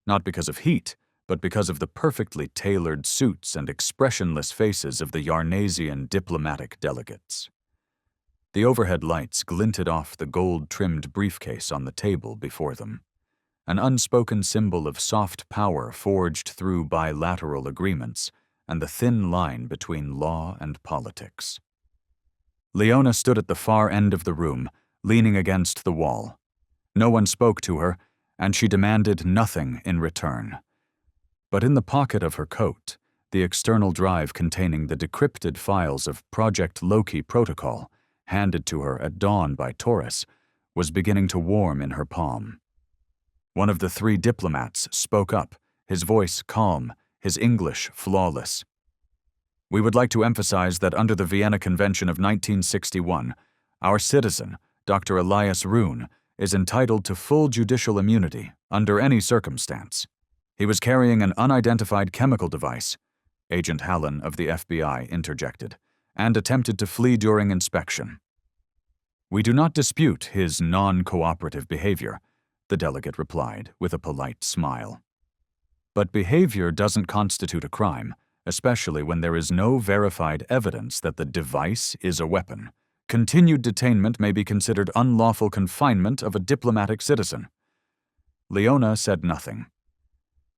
not because of heat, but because of the perfectly tailored suits and expressionless faces of the Yarnasian diplomatic delegates. The overhead lights glinted off the gold-trimmed briefcase on the table before them, an unspoken symbol of soft power forged through bilateral agreements and the thin line between law and politics. Leona stood at the far end of the room, leaning against the wall. No one spoke to her, and she demanded nothing in return. But in the pocket of her coat, the external drive containing the decrypted files of Project Loki protocol, handed to her at dawn by Taurus, was beginning to warm in her palm. One of the three diplomats spoke up, his voice calm, his English flawless. "We would like to emphasize that under the Vienna Convention of 1961, our citizen, Dr. Elias Roon, is entitled to full judicial immunity under any circumstance. He was carrying an unidentified chemical device," Agent Hallen of the FBI interjected, "and attempted to flee during inspection." "We do not dispute his non-cooperative behavior," the delegate replied with a polite smile. "But behavior doesn't constitute a crime, especially when there is no verified evidence that the device is a weapon. Continued detainment may be considered unlawful confinement of a diplomatic citizen." Leona said nothing.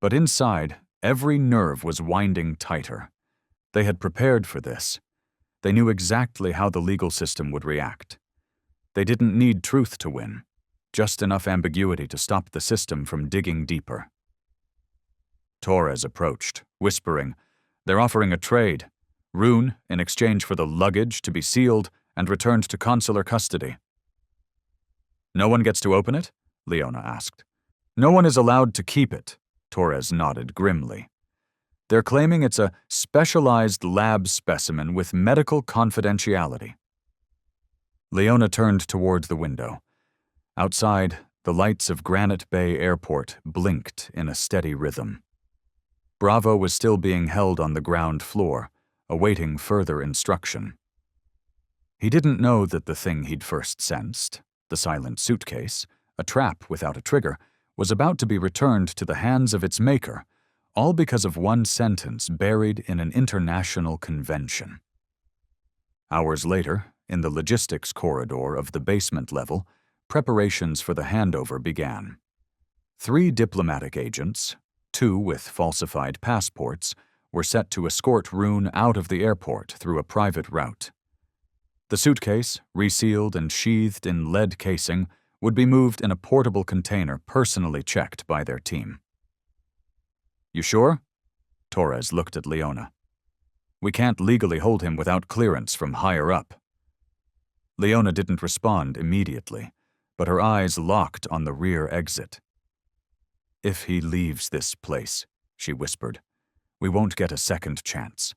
But inside, every nerve was winding tighter. They had prepared for this. They knew exactly how the legal system would react. They didn't need truth to win, just enough ambiguity to stop the system from digging deeper. Torres approached, whispering, "They're offering a trade. Roon, in exchange for the luggage to be sealed and returned to consular custody." "No one gets to open it?" Leona asked. "No one is allowed to keep it," Torres nodded grimly. "They're claiming it's a specialized lab specimen with medical confidentiality." Leona turned toward the window. Outside, the lights of Granite Bay Airport blinked in a steady rhythm. Bravo was still being held on the ground floor, awaiting further instruction. He didn't know that the thing he'd first sensed, the silent suitcase, a trap without a trigger, was about to be returned to the hands of its maker, all because of one sentence buried in an international convention. Hours later, in the logistics corridor of the basement level, preparations for the handover began. 3 diplomatic agents, 2 with falsified passports, were set to escort Roon out of the airport through a private route. The suitcase, resealed and sheathed in lead casing, would be moved in a portable container personally checked by their team. "You sure?" Torres looked at Leona. "We can't legally hold him without clearance from higher up." Leona didn't respond immediately, but her eyes locked on the rear exit. "If he leaves this place," she whispered, "we won't get a second chance."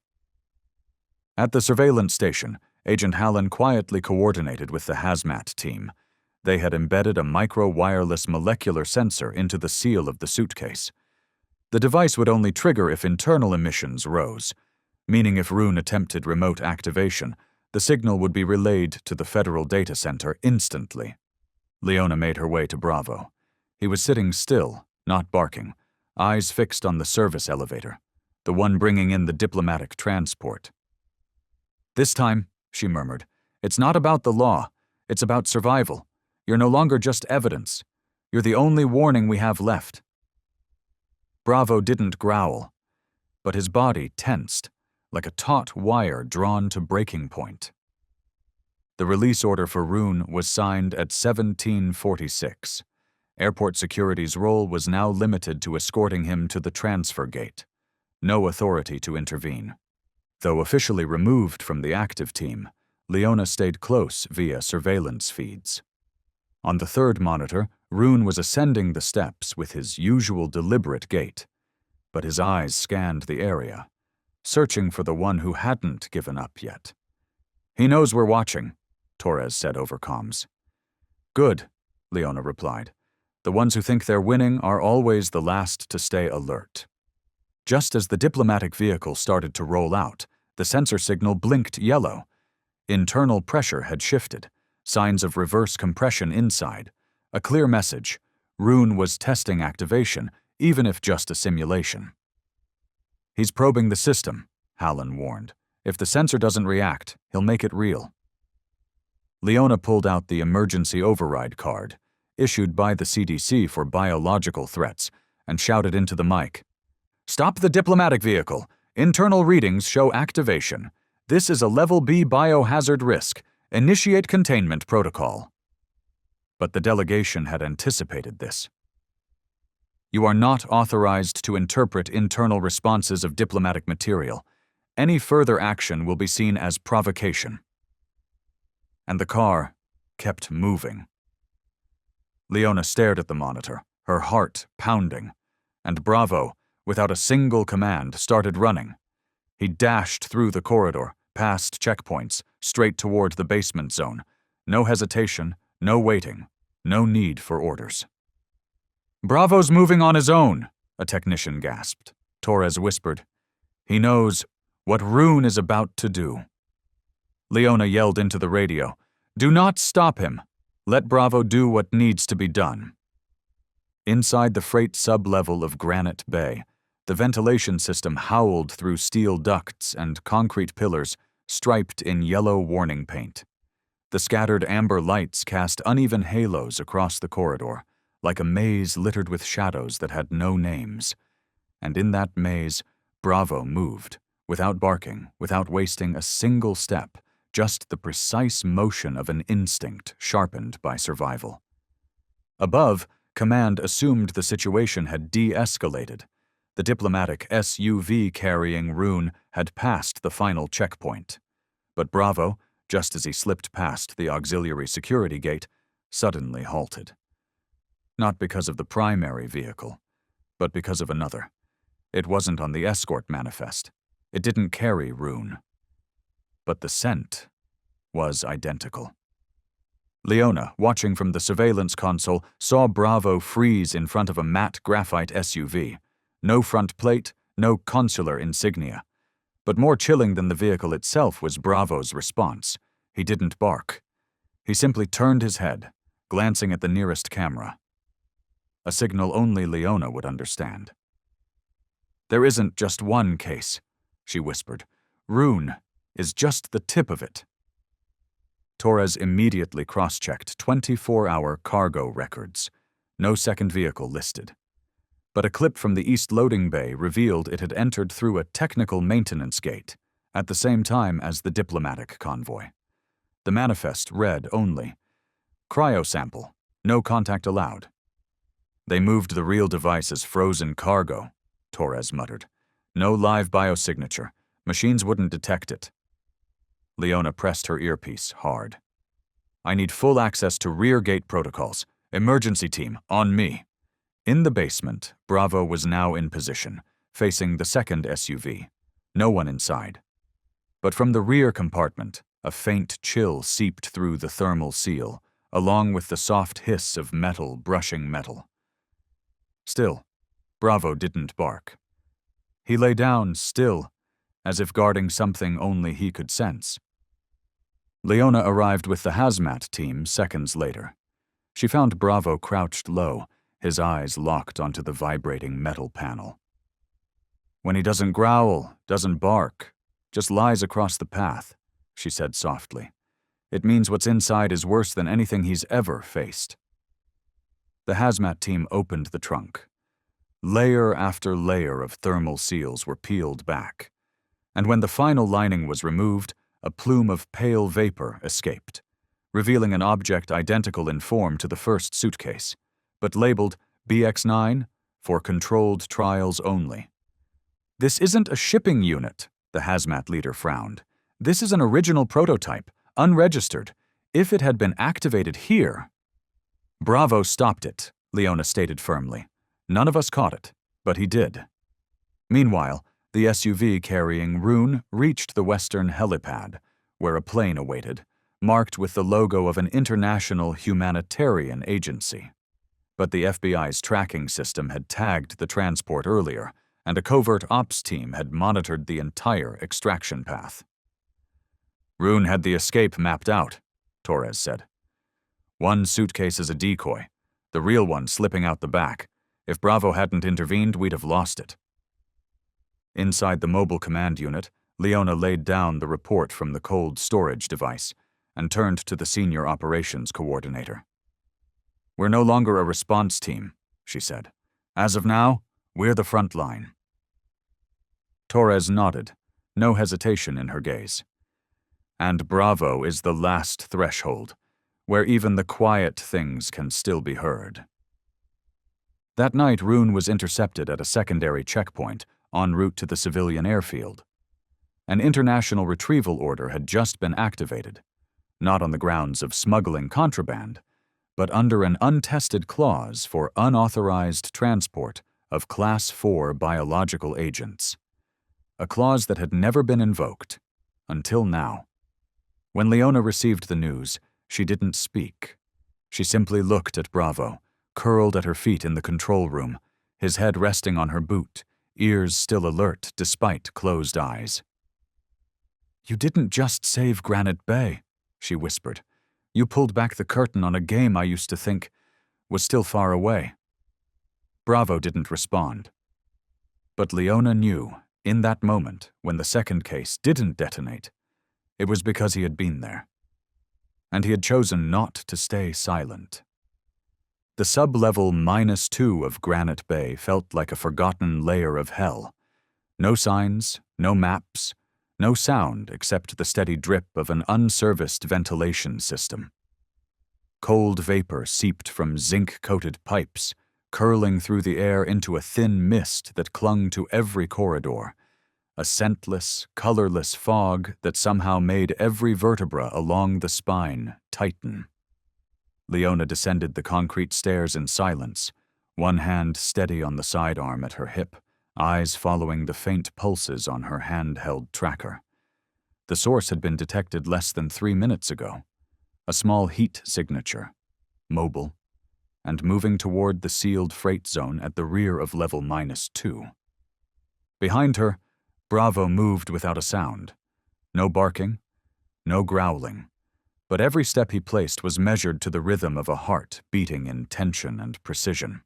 At the surveillance station, Agent Hallen quietly coordinated with the hazmat team. They had embedded a micro-wireless molecular sensor into the seal of the suitcase. The device would only trigger if internal emissions rose, meaning if Roon attempted remote activation, the signal would be relayed to the federal data center instantly. Leona made her way to Bravo. He was sitting still, not barking, eyes fixed on the service elevator, the one bringing in the diplomatic transport. "This time," she murmured, "it's not about the law, it's about survival. You're no longer just evidence. You're the only warning we have left." Bravo didn't growl, but his body tensed, like a taut wire drawn to breaking point. The release order for Roon was signed at 1746. Airport security's role was now limited to escorting him to the transfer gate. No authority to intervene. Though officially removed from the active team, Leona stayed close via surveillance feeds. On the 3rd monitor, Roon was ascending the steps with his usual deliberate gait, but his eyes scanned the area, searching for the one who hadn't given up yet. "He knows we're watching," Torres said over comms. "Good," Leona replied. "The ones who think they're winning are always the last to stay alert." Just as the diplomatic vehicle started to roll out, the sensor signal blinked yellow. Internal pressure had shifted, signs of reverse compression inside. A clear message: Roon was testing activation, even if just a simulation. "He's probing the system," Hallen warned. "If the sensor doesn't react, he'll make it real." Leona pulled out the emergency override card, issued by the CDC for biological threats, and shouted into the mic. "Stop the diplomatic vehicle. Internal readings show activation. This is a Level B biohazard risk. Initiate containment protocol." But the delegation had anticipated this. "You are not authorized to interpret internal responses of diplomatic material. Any further action will be seen as provocation." And the car kept moving. Leona stared at the monitor, her heart pounding, and Bravo, without a single command, started running. He dashed through the corridor, past checkpoints, straight toward the basement zone. No hesitation, no waiting, no need for orders. "Bravo's moving on his own," a technician gasped. Torres whispered, "He knows what Rune is about to do." Leona yelled into the radio, "Do not stop him. Let Bravo do what needs to be done." Inside the freight sublevel of Granite Bay, the ventilation system howled through steel ducts and concrete pillars striped in yellow warning paint. The scattered amber lights cast uneven halos across the corridor, like a maze littered with shadows that had no names. And in that maze, Bravo moved, without barking, without wasting a single step, just the precise motion of an instinct sharpened by survival. Above, Command assumed the situation had de-escalated. The diplomatic SUV carrying Rune had passed the final checkpoint. But Bravo, just as he slipped past the auxiliary security gate, suddenly halted. Not because of the primary vehicle, but because of another. It wasn't on the escort manifest. It didn't carry Rune. But the scent was identical. Leona, watching from the surveillance console, saw Bravo freeze in front of a matte graphite SUV. No front plate, no consular insignia. But more chilling than the vehicle itself was Bravo's response. He didn't bark. He simply turned his head, glancing at the nearest camera. A signal only Leona would understand. "There isn't just one case," she whispered. "Rune is just the tip of it." Torres immediately cross-checked 24-hour cargo records. No second vehicle listed. But a clip from the east loading bay revealed it had entered through a technical maintenance gate, at the same time as the diplomatic convoy. The manifest read only, "Cryosample, no contact allowed." "They moved the real device as frozen cargo," Torres muttered. "No live biosignature. Machines wouldn't detect it." Leona pressed her earpiece hard. "I need full access to rear gate protocols. Emergency team, on me." In the basement, Bravo was now in position, facing the second SUV. No one inside. But from the rear compartment, a faint chill seeped through the thermal seal, along with the soft hiss of metal brushing metal. Still, Bravo didn't bark. He lay down still, as if guarding something only he could sense. Leona arrived with the hazmat team seconds later. She found Bravo crouched low, his eyes locked onto the vibrating metal panel. "When he doesn't growl, doesn't bark, just lies across the path," she said softly. "It means what's inside is worse than anything he's ever faced." The hazmat team opened the trunk. Layer after layer of thermal seals were peeled back, and when the final lining was removed, a plume of pale vapor escaped, revealing an object identical in form to the first suitcase, but labeled BX-9 for controlled trials only. "This isn't a shipping unit," the hazmat leader frowned. "This is an original prototype, unregistered. If it had been activated here—" "Bravo stopped it," Leona stated firmly. "None of us caught it, but he did." Meanwhile, the SUV carrying Rune reached the western helipad, where a plane awaited, marked with the logo of an international humanitarian agency. But the FBI's tracking system had tagged the transport earlier, and a covert ops team had monitored the entire extraction path. "Rune had the escape mapped out," Torres said. "One suitcase is a decoy, the real one slipping out the back. If Bravo hadn't intervened, we'd have lost it." Inside the mobile command unit, Leona laid down the report from the cold storage device and turned to the senior operations coordinator. "We're no longer a response team," she said. "As of now, we're the front line." Torres nodded, no hesitation in her gaze. "And Bravo is the last threshold, where even the quiet things can still be heard." That night, Rune was intercepted at a secondary checkpoint en route to the civilian airfield. An international retrieval order had just been activated, not on the grounds of smuggling contraband, but under an untested clause for unauthorized transport of Class 4 biological agents. A clause that had never been invoked, until now. When Leona received the news, she didn't speak. She simply looked at Bravo, curled at her feet in the control room, his head resting on her boot, ears still alert despite closed eyes. "You didn't just save Granite Bay," she whispered. "You pulled back the curtain on a game I used to think was still far away." Bravo didn't respond. But Leona knew, in that moment, when the second case didn't detonate, it was because he had been there. And he had chosen not to stay silent. The sub-level -2 of Granite Bay felt like a forgotten layer of hell. No signs, no maps, no sound except the steady drip of an unserviced ventilation system. Cold vapor seeped from zinc-coated pipes, curling through the air into a thin mist that clung to every corridor, a scentless, colorless fog that somehow made every vertebra along the spine tighten. Leona descended the concrete stairs in silence, one hand steady on the sidearm at her hip, eyes following the faint pulses on her handheld tracker. The source had been detected less than 3 minutes ago. A small heat signature, mobile, and moving toward the sealed freight zone at the rear of level -2. Behind her, Bravo moved without a sound. No barking, no growling, but every step he placed was measured to the rhythm of a heart beating in tension and precision.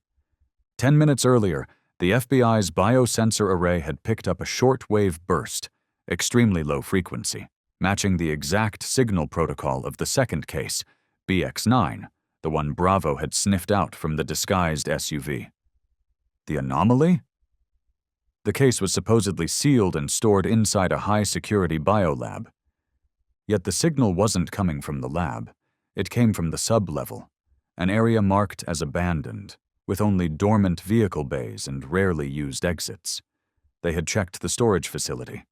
10 minutes earlier, the FBI's biosensor array had picked up a short-wave burst, extremely low frequency, matching the exact signal protocol of the second case, BX9, the one Bravo had sniffed out from the disguised SUV. The anomaly? The case was supposedly sealed and stored inside a high-security biolab. Yet the signal wasn't coming from the lab. It came from the sub-level, an area marked as abandoned, with only dormant vehicle bays and rarely used exits. They had checked the storage facility.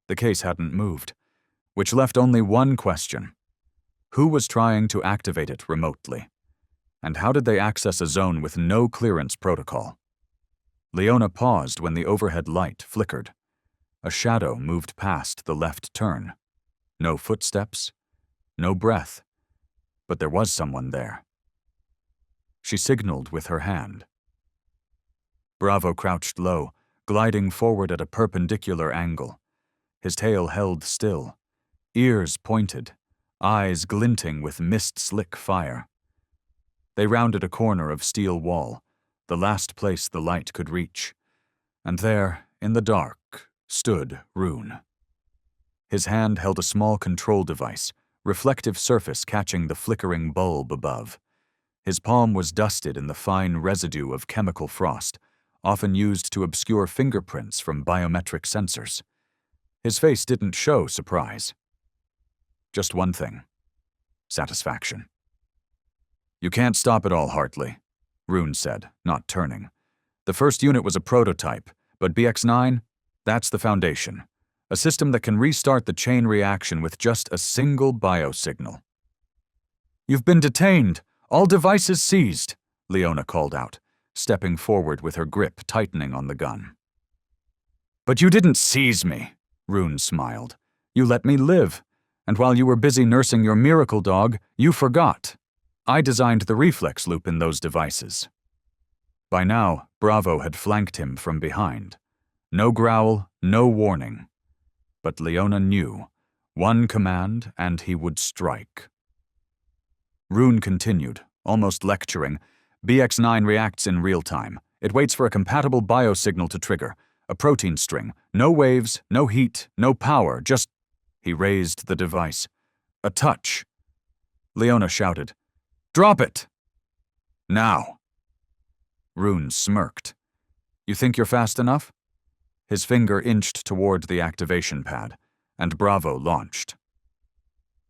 The case hadn't moved, which left only one question. Who was trying to activate it remotely? And how did they access a zone with no clearance protocol? Leona paused when the overhead light flickered. A shadow moved past the left turn. No footsteps, no breath, but there was someone there. She signaled with her hand. Bravo crouched low, gliding forward at a perpendicular angle. His tail held still, ears pointed, eyes glinting with mist-slick fire. They rounded a corner of steel wall, the last place the light could reach, and there, in the dark, stood Rune. His hand held a small control device, reflective surface catching the flickering bulb above. His palm was dusted in the fine residue of chemical frost, often used to obscure fingerprints from biometric sensors. His face didn't show surprise. Just one thing: satisfaction. "You can't stop it all, Hartley," Rune said, not turning. "The first unit was a prototype, but BX9, that's the foundation. A system that can restart the chain reaction with just a single biosignal." "You've been detained! All devices seized!" Leona called out, stepping forward with her grip tightening on the gun. "But you didn't seize me," Rune smiled. "You let me live, and while you were busy nursing your miracle dog, you forgot. I designed the reflex loop in those devices." By now, Bravo had flanked him from behind. No growl, no warning. But Leona knew. One command, and he would strike. Rune continued, almost lecturing. "BX9 reacts in real time. It waits for a compatible biosignal to trigger. A protein string. No waves, no heat, no power, just—" He raised the device. "A touch." Leona shouted, "Drop it!" "Now." Rune smirked. "You think you're fast enough?" His finger inched toward the activation pad, and Bravo launched.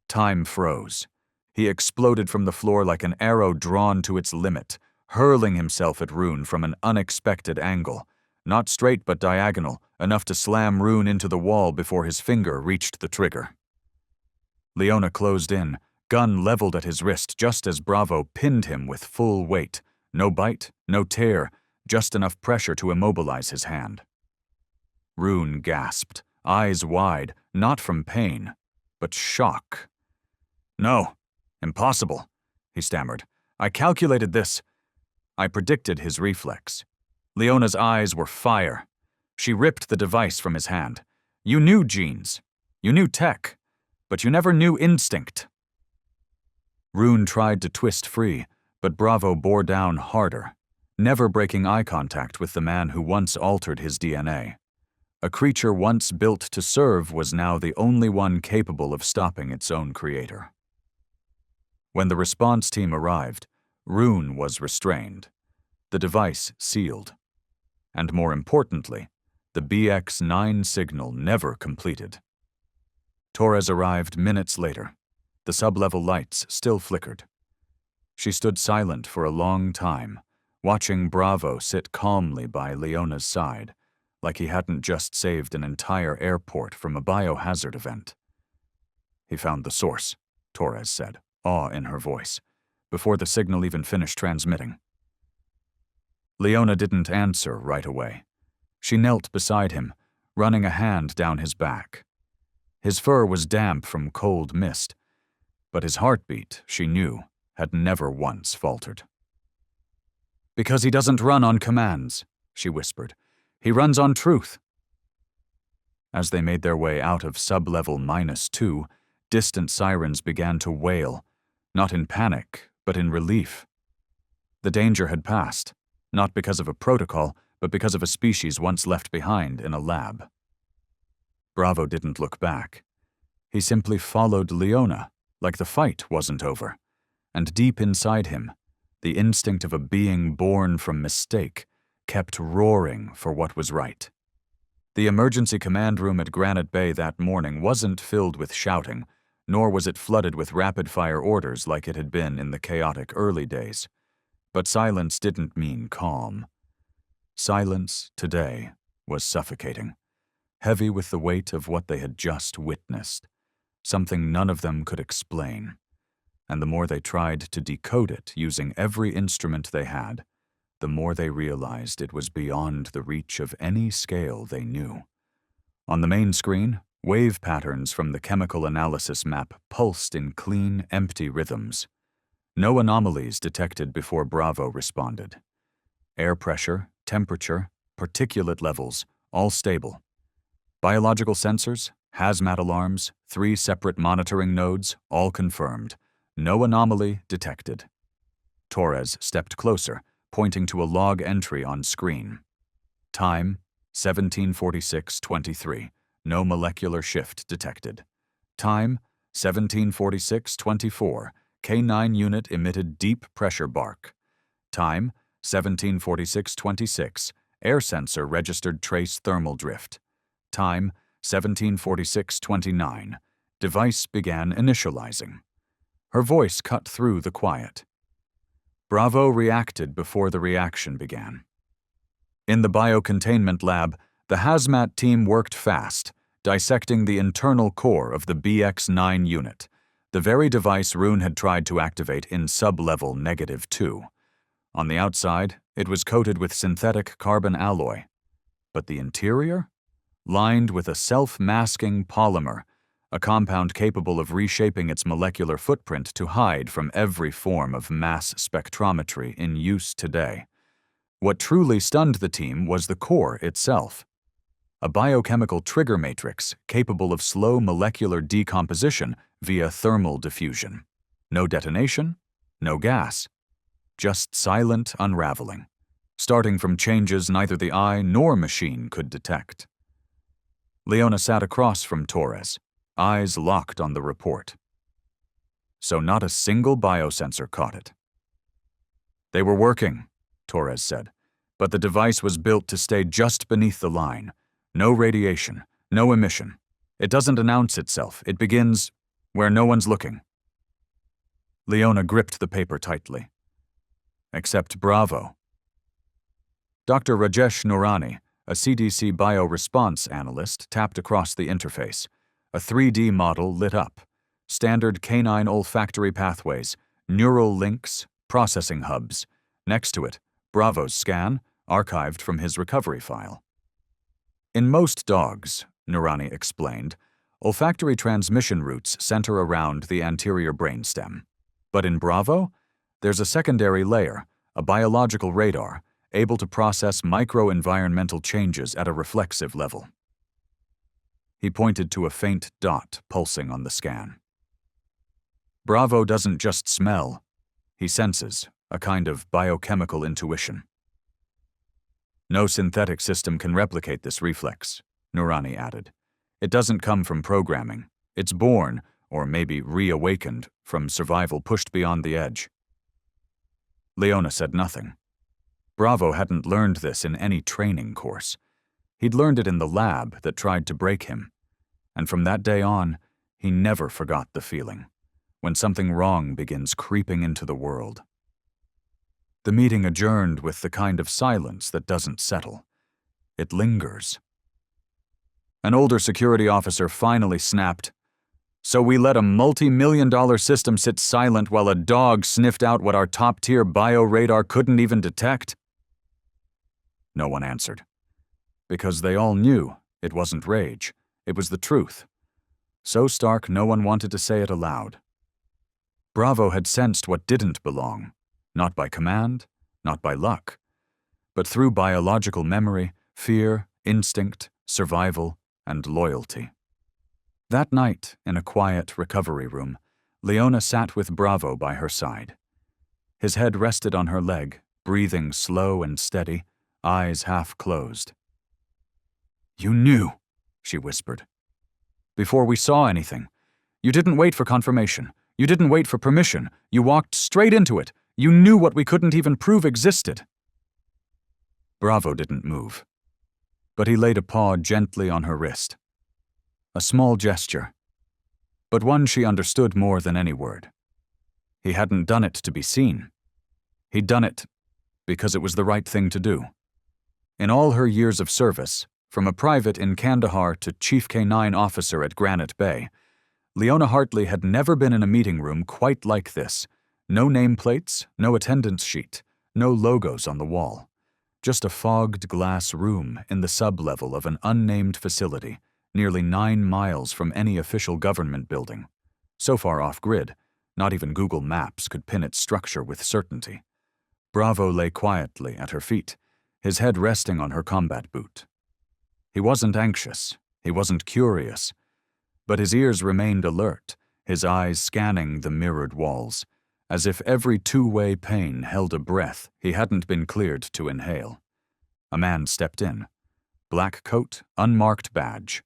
Time froze. He exploded from the floor like an arrow drawn to its limit, hurling himself at Rune from an unexpected angle. Not straight but diagonal, enough to slam Rune into the wall before his finger reached the trigger. Leona closed in, gun leveled at his wrist just as Bravo pinned him with full weight. No bite, no tear, just enough pressure to immobilize his hand. Rune gasped, eyes wide, not from pain, but shock. "No, impossible," he stammered. "I calculated this." I predicted his reflex. Leona's eyes were fire. She ripped the device from his hand. "You knew genes. You knew tech. But you never knew instinct." Rune tried to twist free, but Bravo bore down harder, never breaking eye contact with the man who once altered his DNA. A creature once built to serve was now the only one capable of stopping its own creator. When the response team arrived, Rune was restrained, the device sealed, and more importantly, the BX-9 signal never completed. Torres arrived minutes later. The sub-level lights still flickered. She stood silent for a long time, watching Bravo sit calmly by Leona's side, like he hadn't just saved an entire airport from a biohazard event. "He found the source," Torres said, awe in her voice, before the signal even finished transmitting. Leona didn't answer right away. She knelt beside him, running a hand down his back. His fur was damp from cold mist, but his heartbeat, she knew, had never once faltered. "Because he doesn't run on commands," she whispered. "He runs on truth." As they made their way out of sub-level -2, distant sirens began to wail, not in panic, but in relief. The danger had passed, not because of a protocol, but because of a species once left behind in a lab. Bravo didn't look back. He simply followed Leona, like the fight wasn't over, and deep inside him, the instinct of a being born from mistake kept roaring for what was right. The emergency command room at Granite Bay that morning wasn't filled with shouting, nor was it flooded with rapid-fire orders like it had been in the chaotic early days. But silence didn't mean calm. Silence, today, was suffocating, heavy with the weight of what they had just witnessed, something none of them could explain. And the more they tried to decode it using every instrument they had, the more they realized it was beyond the reach of any scale they knew. On the main screen, wave patterns from the chemical analysis map pulsed in clean, empty rhythms. No anomalies detected before Bravo responded. Air pressure, temperature, particulate levels, all stable. Biological sensors, hazmat alarms, 3 separate monitoring nodes, all confirmed. No anomaly detected. Torres stepped closer, pointing to a log entry on screen. Time, 17:46:23. No molecular shift detected. Time, 17:46:24. K9 unit emitted deep pressure bark. Time, 17:46:26. Air sensor registered trace thermal drift. Time, 17:46:29. Device began initializing. Her voice cut through the quiet. Bravo reacted before the reaction began. In the biocontainment lab, the hazmat team worked fast, dissecting the internal core of the BX-9 unit, the very device Rune had tried to activate in sub-level -2. On the outside, it was coated with synthetic carbon alloy. But the interior? Lined with a self-masking polymer, a compound capable of reshaping its molecular footprint to hide from every form of mass spectrometry in use today. What truly stunned the team was the core itself. A biochemical trigger matrix capable of slow molecular decomposition via thermal diffusion. No detonation, no gas. Just silent unraveling, starting from changes neither the eye nor machine could detect. Leona sat across from Torres, eyes locked on the report. So not a single biosensor caught it. "They were working," Torres said, "but the device was built to stay just beneath the line. No radiation, no emission. It doesn't announce itself. It begins where no one's looking." Leona gripped the paper tightly. Except Bravo. Dr. Rajesh Noorani, a CDC bioresponse analyst, tapped across the interface. A 3D model lit up. standard canine olfactory pathways, neural links, processing hubs. Next to it, Bravo's scan, archived from his recovery file. In most dogs, Nurani explained, olfactory transmission routes center around the anterior brainstem. But in Bravo, there's a secondary layer, a biological radar, able to process micro-environmental changes at a reflexive level. He pointed to a faint dot pulsing on the scan. Bravo doesn't just smell, he senses, a kind of biochemical intuition. No synthetic system can replicate this reflex, Nurani added. It doesn't come from programming. It's born, or maybe reawakened, from survival pushed beyond the edge. Leona said nothing. Bravo hadn't learned this in any training course. He'd learned it in the lab that tried to break him. And from that day on, he never forgot the feeling, when something wrong begins creeping into the world. The meeting adjourned with the kind of silence that doesn't settle. It lingers. An older security officer finally snapped, "So we let a multi-million-dollar system sit silent while a dog sniffed out what our top-tier bioradar couldn't even detect?" No one answered. Because they all knew it wasn't rage, it was the truth. So stark no one wanted to say it aloud. Bravo had sensed what didn't belong, not by command, not by luck, but through biological memory, fear, instinct, survival, and loyalty. That night, in a quiet recovery room, Leona sat with Bravo by her side. His head rested on her leg, breathing slow and steady, eyes half closed. "You knew," she whispered. "Before we saw anything. You didn't wait for confirmation. You didn't wait for permission. You walked straight into it. You knew what we couldn't even prove existed." Bravo didn't move, but he laid a paw gently on her wrist. A small gesture, but one she understood more than any word. He hadn't done it to be seen. He'd done it because it was the right thing to do. In all her years of service, from a private in Kandahar to chief K9 officer at Granite Bay, Leona Hartley had never been in a meeting room quite like this. No nameplates, no attendance sheet, no logos on the wall. Just a fogged glass room in the sub-level of an unnamed facility, nearly 9 miles from any official government building. So far off-grid, not even Google Maps could pin its structure with certainty. Bravo lay quietly at her feet, his head resting on her combat boot. He wasn't anxious, he wasn't curious, but his ears remained alert, his eyes scanning the mirrored walls, as if every two-way pane held a breath he hadn't been cleared to inhale. A man stepped in. Black coat, unmarked badge.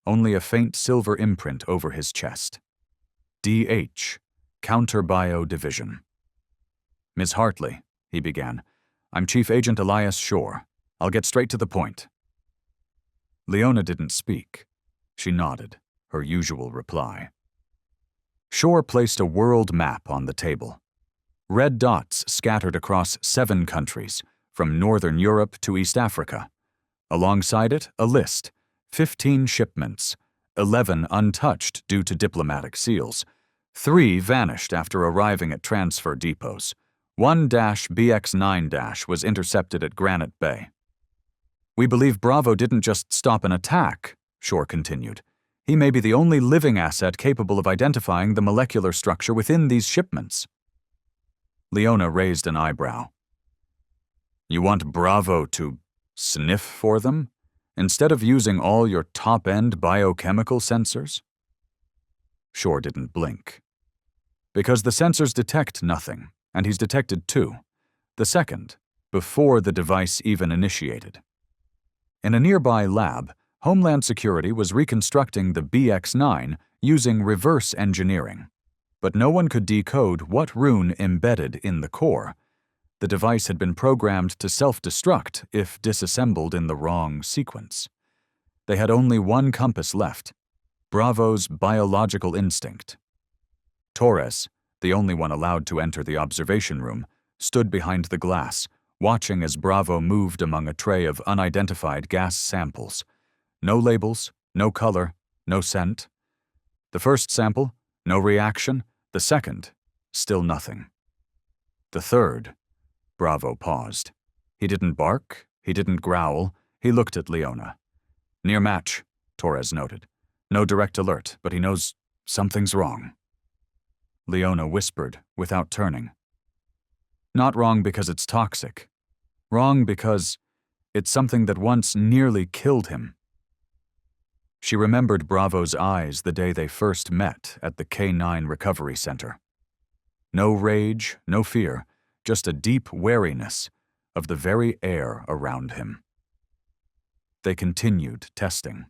Only a faint silver imprint over his chest. DH, Counter Bio Division. "Miss Hartley," he began, "I'm Chief Agent Elias Shore. I'll get straight to the point." Leona didn't speak. She nodded, her usual reply. Shore placed a world map on the table. Red dots scattered across 7 countries, from Northern Europe to East Africa. Alongside it, a list, 15 shipments, 11 untouched due to diplomatic seals. 3 vanished after arriving at transfer depots. 1-BX9- was intercepted at Granite Bay. "We believe Bravo didn't just stop an attack," Shore continued. "He may be the only living asset capable of identifying the molecular structure within these shipments." Leona raised an eyebrow. "You want Bravo to sniff for them, instead of using all your top-end biochemical sensors?" Shore didn't blink. "Because the sensors detect nothing, and he's detected 2. The second, before the device even initiated. In a nearby lab, Homeland Security was reconstructing the BX9 using reverse engineering. But no one could decode what rune embedded in the core. The device had been programmed to self-destruct if disassembled in the wrong sequence. They had only one compass left, Bravo's biological instinct. Torres, the only one allowed to enter the observation room, stood behind the glass, watching as Bravo moved among a tray of unidentified gas samples. No labels, no color, no scent. The first sample, No reaction. The second, still nothing. The third, Bravo paused. He didn't bark, he didn't growl, he looked at Leona. Near match, Torres noted. No direct alert, but he knows something's wrong. Leona whispered, without turning. Not wrong because it's toxic. Wrong because it's something that once nearly killed him. She remembered Bravo's eyes the day they first met at the K9 Recovery Center. No rage, no fear, just a deep wariness of the very air around him. They continued testing.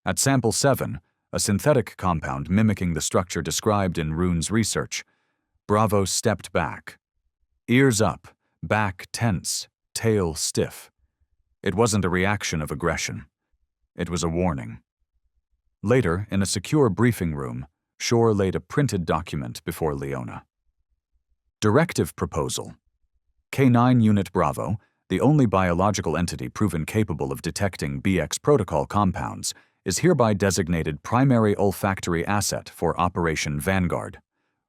At Sample 7, a synthetic compound mimicking the structure described in Rune's research, Bravo stepped back. Ears up, back tense, tail stiff. It wasn't a reaction of aggression. It was a warning. Later, in a secure briefing room, Shore laid a printed document before Leona. Directive Proposal. K9 Unit Bravo, the only biological entity proven capable of detecting BX protocol compounds, is hereby designated primary olfactory asset for Operation Vanguard.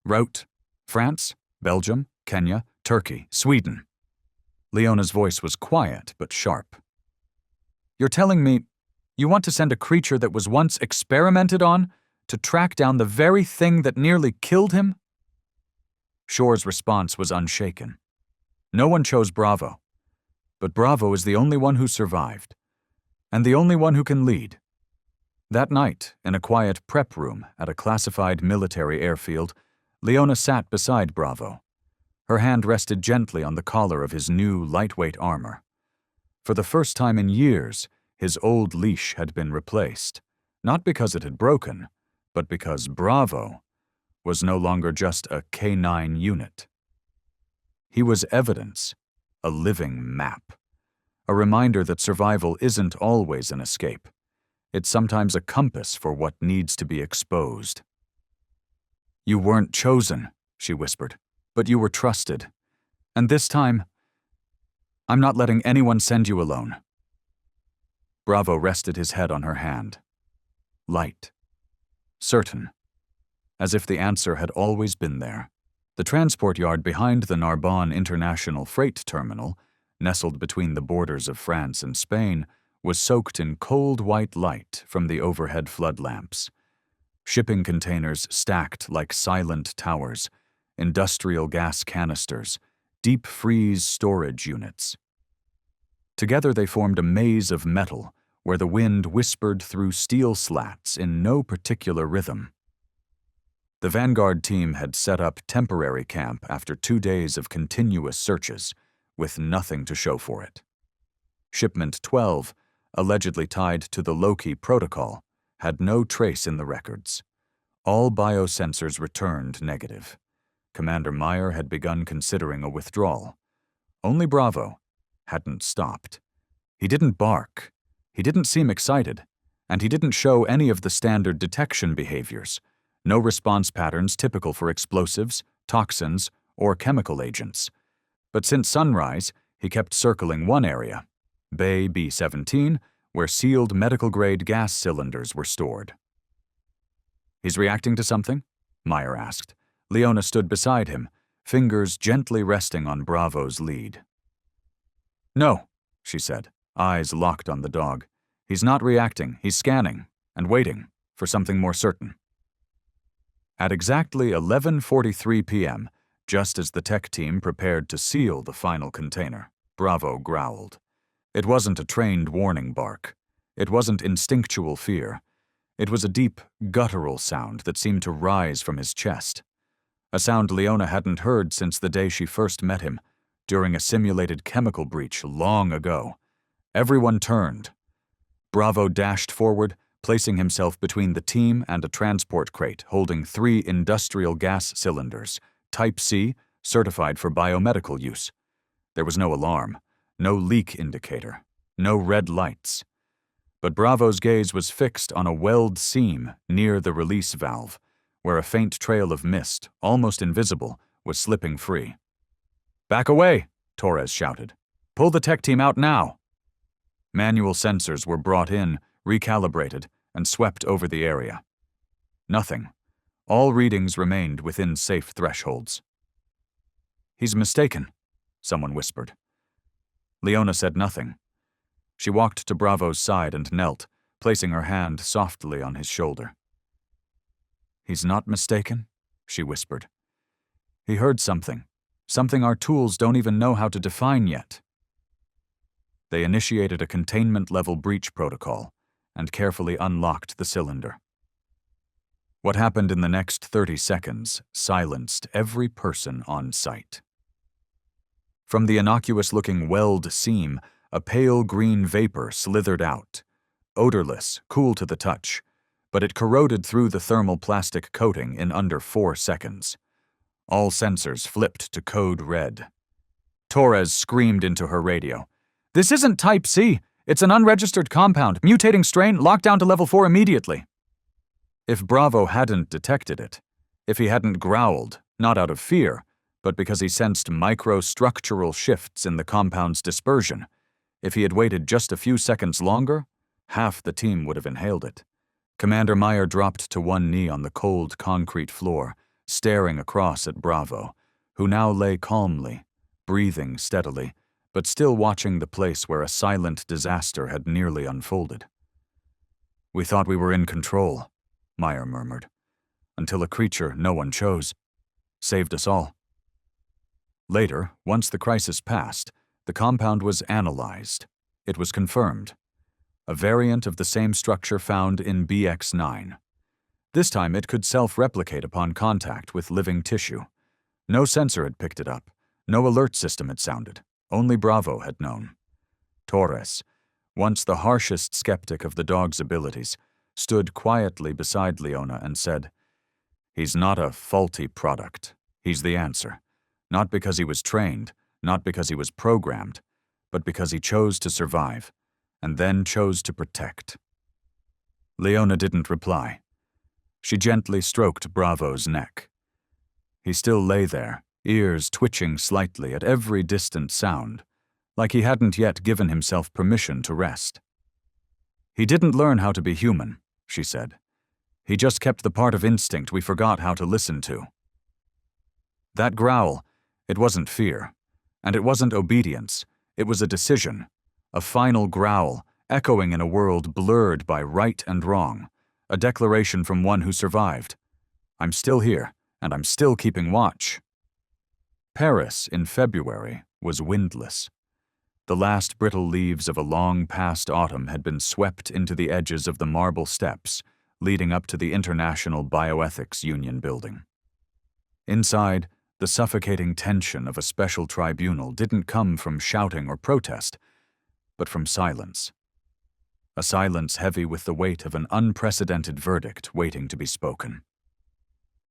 Route: France, Belgium, Kenya, Turkey, Sweden. Leona's voice was quiet but sharp. You're telling me you want to send a creature that was once experimented on to track down the very thing that nearly killed him? Shore's response was unshaken. No one chose Bravo, but Bravo is the only one who survived, and the only one who can lead. That night, in a quiet prep room at a classified military airfield, Leona sat beside Bravo. Her hand rested gently on the collar of his new, lightweight armor. For the first time in years, his old leash had been replaced, not because it had broken, but because Bravo was no longer just a K9 unit. He was evidence, a living map, a reminder that survival isn't always an escape. It's sometimes a compass for what needs to be exposed. You weren't chosen, she whispered, but you were trusted. And this time, I'm not letting anyone send you alone. Bravo rested his head on her hand. Light. Certain. As if the answer had always been there. The transport yard behind the Narbonne International Freight Terminal, nestled between the borders of France and Spain, was soaked in cold white light from the overhead flood lamps. Shipping containers stacked like silent towers, industrial gas canisters, deep freeze storage units. Together they formed a maze of metal where the wind whispered through steel slats in no particular rhythm. The Vanguard team had set up temporary camp after 2 days of continuous searches, with nothing to show for it. Shipment 12, allegedly tied to the Loki protocol, had no trace in the records. All biosensors returned negative. Commander Meyer had begun considering a withdrawal. Only Bravo hadn't stopped. He didn't bark. He didn't seem excited, and he didn't show any of the standard detection behaviors. No response patterns typical for explosives, toxins, or chemical agents. But since sunrise, he kept circling one area, Bay B-17, where sealed medical-grade gas cylinders were stored. He's reacting to something? Meyer asked. Leona stood beside him, fingers gently resting on Bravo's lead. No, she said, eyes locked on the dog. He's not reacting, he's scanning, and waiting for something more certain. At exactly 11:43 p.m., just as the tech team prepared to seal the final container, Bravo growled. It wasn't a trained warning bark. It wasn't instinctual fear. It was a deep, guttural sound that seemed to rise from his chest. A sound Leona hadn't heard since the day she first met him, during a simulated chemical breach long ago. Everyone turned. Bravo dashed forward, placing himself between the team and a transport crate holding 3 industrial gas cylinders, Type C, certified for biomedical use. There was no alarm, no leak indicator, no red lights. But Bravo's gaze was fixed on a weld seam near the release valve, where a faint trail of mist, almost invisible, was slipping free. "Back away!" Torres shouted. "Pull the tech team out now!" Manual sensors were brought in, recalibrated, and swept over the area. Nothing. All readings remained within safe thresholds. "He's mistaken," someone whispered. Leona said nothing. She walked to Bravo's side and knelt, placing her hand softly on his shoulder. "He's not mistaken?" she whispered. "He heard something our tools don't even know how to define yet." They initiated a containment-level breach protocol and carefully unlocked the cylinder. What happened in the next 30 seconds silenced every person on site. From the innocuous-looking weld seam, a pale green vapor slithered out, odorless, cool to the touch, but it corroded through the thermal plastic coating in under 4 seconds. All sensors flipped to code red. Torres screamed into her radio. "This isn't Type C. It's an unregistered compound. Mutating strain, lockdown to level 4 immediately." If Bravo hadn't detected it, if he hadn't growled, not out of fear, but because he sensed microstructural shifts in the compound's dispersion, if he had waited just a few seconds longer, half the team would have inhaled it. Commander Meyer dropped to one knee on the cold concrete floor, staring across at Bravo, who now lay calmly, breathing steadily, but still watching the place where a silent disaster had nearly unfolded. "We thought we were in control," Meyer murmured, "until a creature no one chose saved us all." Later, once the crisis passed, the compound was analyzed. It was confirmed. A variant of the same structure found in BX9. This time it could self-replicate upon contact with living tissue. No sensor had picked it up. No alert system had sounded. Only Bravo had known. Torres, once the harshest skeptic of the dog's abilities, stood quietly beside Leona and said, "He's not a faulty product. He's the answer. Not because he was trained, not because he was programmed, but because he chose to survive, and then chose to protect." Leona didn't reply. She gently stroked Bravo's neck. He still lay there, ears twitching slightly at every distant sound, like he hadn't yet given himself permission to rest. "He didn't learn how to be human," she said. "He just kept the part of instinct we forgot how to listen to." That growl, it wasn't fear, and it wasn't obedience, it was a decision, a final growl, echoing in a world blurred by right and wrong, a declaration from one who survived. "I'm still here, and I'm still keeping watch." Paris in February was windless. The last brittle leaves of a long-past autumn had been swept into the edges of the marble steps leading up to the International Bioethics Union building. Inside, the suffocating tension of a special tribunal didn't come from shouting or protest, but from silence. A silence heavy with the weight of an unprecedented verdict waiting to be spoken.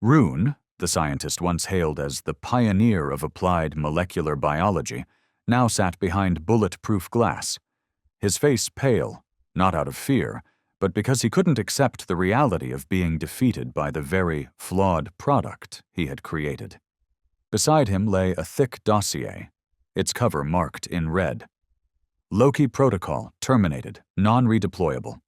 Rune, the scientist once hailed as the pioneer of applied molecular biology, now sat behind bulletproof glass, his face pale, not out of fear, but because he couldn't accept the reality of being defeated by the very flawed product he had created. Beside him lay a thick dossier, its cover marked in red. Loki Protocol terminated, non-redeployable.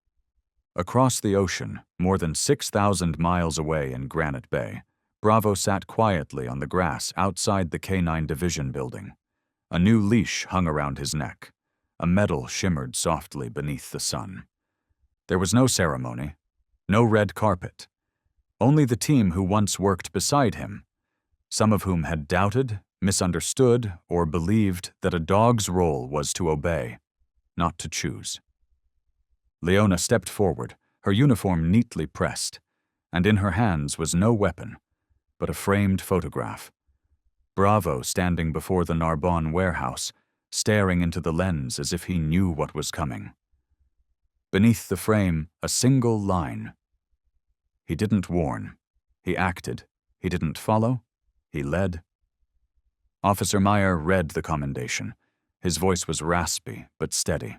Across the ocean, more than 6,000 miles away in Granite Bay, Bravo sat quietly on the grass outside the K9 Division building. A new leash hung around his neck. A medal shimmered softly beneath the sun. There was no ceremony, no red carpet. Only the team who once worked beside him, some of whom had doubted, misunderstood, or believed that a dog's role was to obey, not to choose. Leona stepped forward, her uniform neatly pressed, and in her hands was no weapon, but a framed photograph. Bravo standing before the Narbonne warehouse, staring into the lens as if he knew what was coming. Beneath the frame, a single line. He didn't warn. He acted. He didn't follow. He led. Officer Meyer read the commendation. His voice was raspy but steady.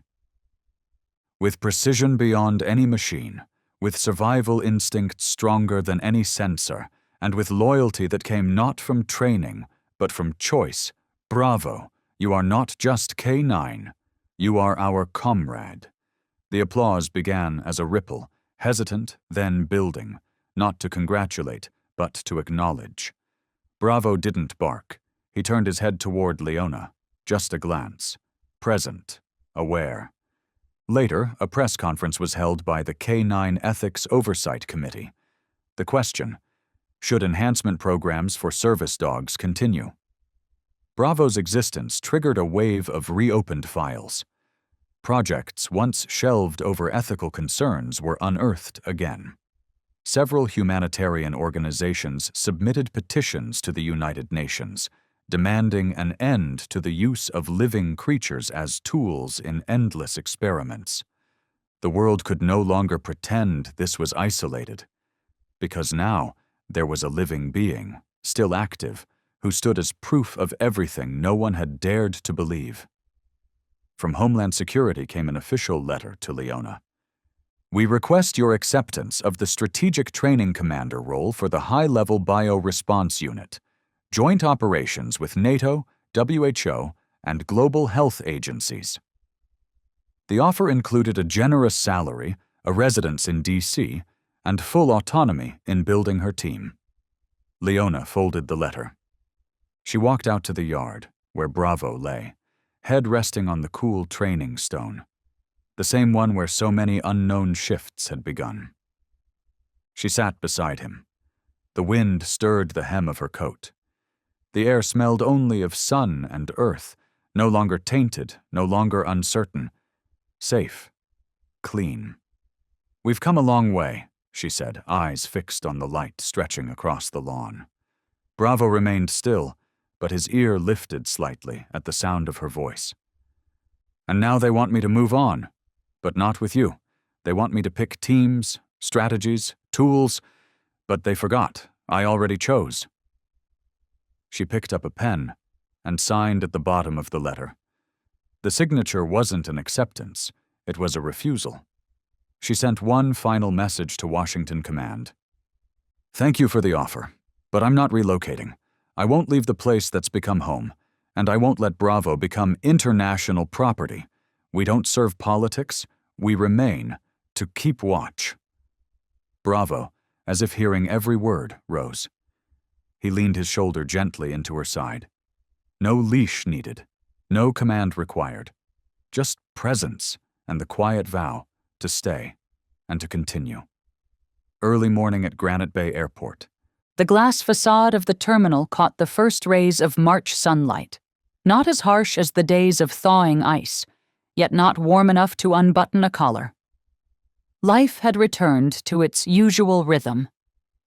With precision beyond any machine, with survival instincts stronger than any sensor, and with loyalty that came not from training, but from choice, Bravo, you are not just K9. You are our comrade. The applause began as a ripple, hesitant, then building, not to congratulate, but to acknowledge. Bravo didn't bark. He turned his head toward Leona. Just a glance. Present. Aware. Later, a press conference was held by the K9 Ethics Oversight Committee. The question: should enhancement programs for service dogs continue? Bravo's existence triggered a wave of reopened files. Projects once shelved over ethical concerns were unearthed again. Several humanitarian organizations submitted petitions to the United Nations, demanding an end to the use of living creatures as tools in endless experiments. The world could no longer pretend this was isolated, because now there was a living being, still active, who stood as proof of everything no one had dared to believe. From Homeland Security came an official letter to Leona. We request your acceptance of the Strategic Training Commander role for the High-Level Bio-Response Unit, joint operations with NATO, WHO, and global health agencies. The offer included a generous salary, a residence in D.C., and full autonomy in building her team. Leona folded the letter. She walked out to the yard, where Bravo lay, head resting on the cool training stone, the same one where so many unknown shifts had begun. She sat beside him. The wind stirred the hem of her coat. The air smelled only of sun and earth, no longer tainted, no longer uncertain. Safe. Clean. We've come a long way, she said, eyes fixed on the light stretching across the lawn. Bravo remained still, but his ear lifted slightly at the sound of her voice. And now they want me to move on, but not with you. They want me to pick teams, strategies, tools, but they forgot. I already chose. She picked up a pen and signed at the bottom of the letter. The signature wasn't an acceptance, it was a refusal. She sent one final message to Washington Command. Thank you for the offer, but I'm not relocating. I won't leave the place that's become home, and I won't let Bravo become international property. We don't serve politics, we remain to keep watch. Bravo, as if hearing every word, rose. He leaned his shoulder gently into her side. No leash needed, no command required, just presence and the quiet vow to stay and to continue. Early morning at Granite Bay Airport. The glass facade of the terminal caught the first rays of March sunlight, not as harsh as the days of thawing ice, yet not warm enough to unbutton a collar. Life had returned to its usual rhythm.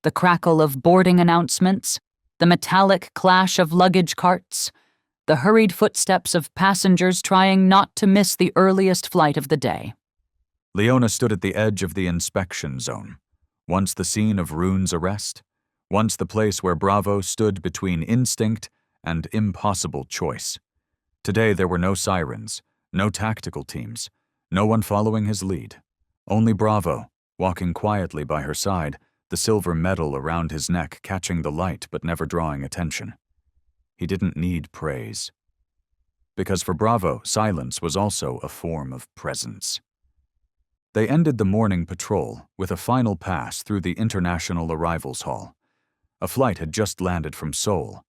The crackle of boarding announcements, the metallic clash of luggage carts, the hurried footsteps of passengers trying not to miss the earliest flight of the day. Leona stood at the edge of the inspection zone, once the scene of Rune's arrest, once the place where Bravo stood between instinct and impossible choice. Today there were no sirens, no tactical teams, no one following his lead. Only Bravo, walking quietly by her side, the silver medal around his neck catching the light but never drawing attention. He didn't need praise. Because for Bravo, silence was also a form of presence. They ended the morning patrol with a final pass through the International Arrivals Hall. A flight had just landed from Seoul.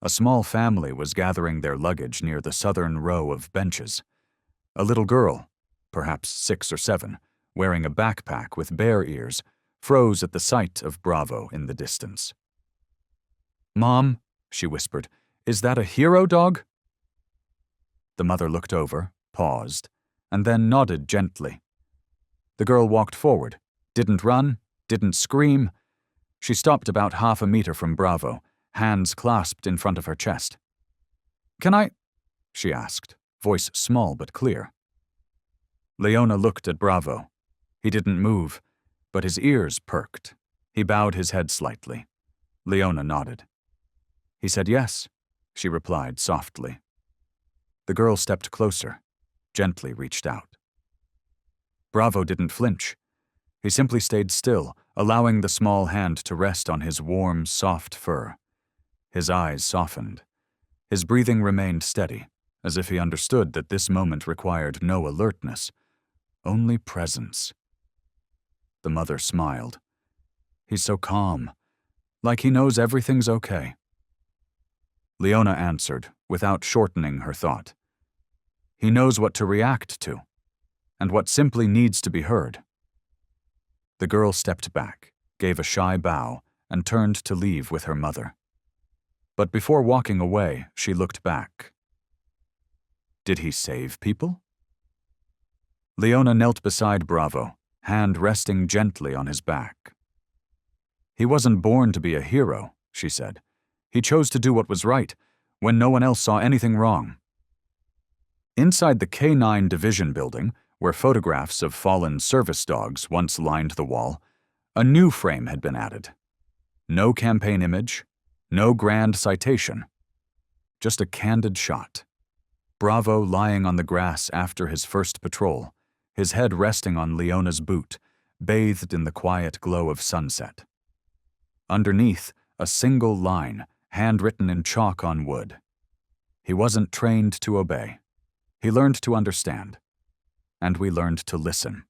A small family was gathering their luggage near the southern row of benches. A little girl, perhaps 6 or 7, wearing a backpack with bear ears, froze at the sight of Bravo in the distance. "Mom," she whispered, "is that a hero dog?" The mother looked over, paused, and then nodded gently. The girl walked forward, didn't run, didn't scream. She stopped about half a meter from Bravo, hands clasped in front of her chest. "Can I?" she asked, voice small but clear. Leona looked at Bravo. He didn't move, but his ears perked. He bowed his head slightly. Leona nodded. He said yes, she replied softly. The girl stepped closer, gently reached out. Bravo didn't flinch. He simply stayed still, allowing the small hand to rest on his warm, soft fur. His eyes softened. His breathing remained steady, as if he understood that this moment required no alertness, only presence. The mother smiled. "He's so calm, Like he knows everything's okay. Leona answered, without shortening her thought. He knows what to react to, and what simply needs to be heard. The girl stepped back, gave a shy bow, and turned to leave with her mother. But before walking away, she looked back. Did he save people? Leona knelt beside Bravo, hand resting gently on his back. He wasn't born to be a hero, she said. He chose to do what was right, when no one else saw anything wrong. Inside the K9 Division building, where photographs of fallen service dogs once lined the wall, a new frame had been added. No campaign image, no grand citation, just a candid shot. Bravo lying on the grass after his first patrol, his head resting on Leona's boot, bathed in the quiet glow of sunset. Underneath, a single line, handwritten in chalk on wood. He wasn't trained to obey. He learned to understand. And we learned to listen.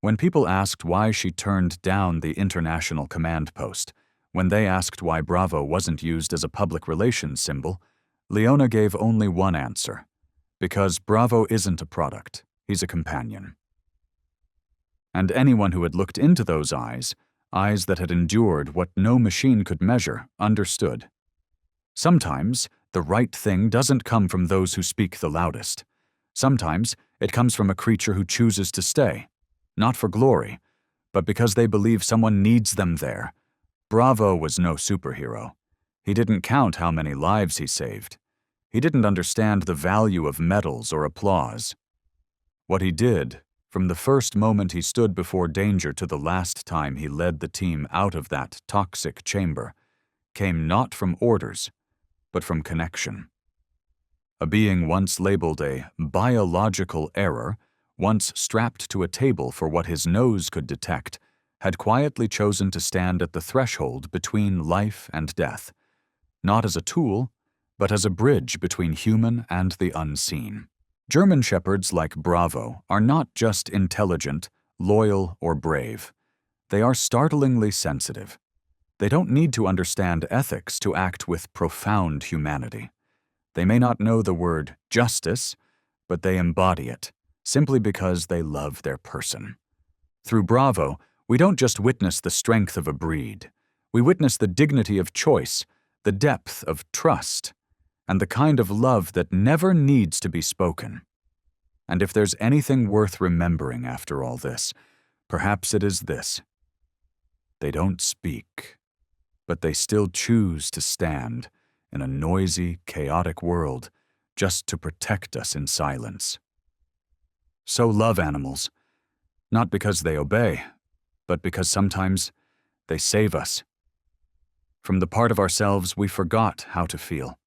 When people asked why she turned down the international command post, when they asked why Bravo wasn't used as a public relations symbol, Leona gave only one answer. Because Bravo isn't a product, he's a companion. And anyone who had looked into those eyes that had endured what no machine could measure, understood. Sometimes, the right thing doesn't come from those who speak the loudest. Sometimes, it comes from a creature who chooses to stay, not for glory, but because they believe someone needs them there. Bravo was no superhero. He didn't count how many lives he saved. He didn't understand the value of medals or applause. What he did, from the first moment he stood before danger to the last time he led the team out of that toxic chamber, came not from orders, but from connection. A being once labeled a biological error, once strapped to a table for what his nose could detect, had quietly chosen to stand at the threshold between life and death, not as a tool, but as a bridge between human and the unseen. German Shepherds like Bravo are not just intelligent, loyal, or brave. They are startlingly sensitive. They don't need to understand ethics to act with profound humanity. They may not know the word justice, but they embody it, simply because they love their person. Through Bravo, we don't just witness the strength of a breed. We witness the dignity of choice, the depth of trust, and the kind of love that never needs to be spoken. And if there's anything worth remembering after all this, perhaps it is this. They don't speak, but they still choose to stand in a noisy, chaotic world just to protect us in silence. So love animals, not because they obey, but because sometimes they save us from the part of ourselves we forgot how to feel.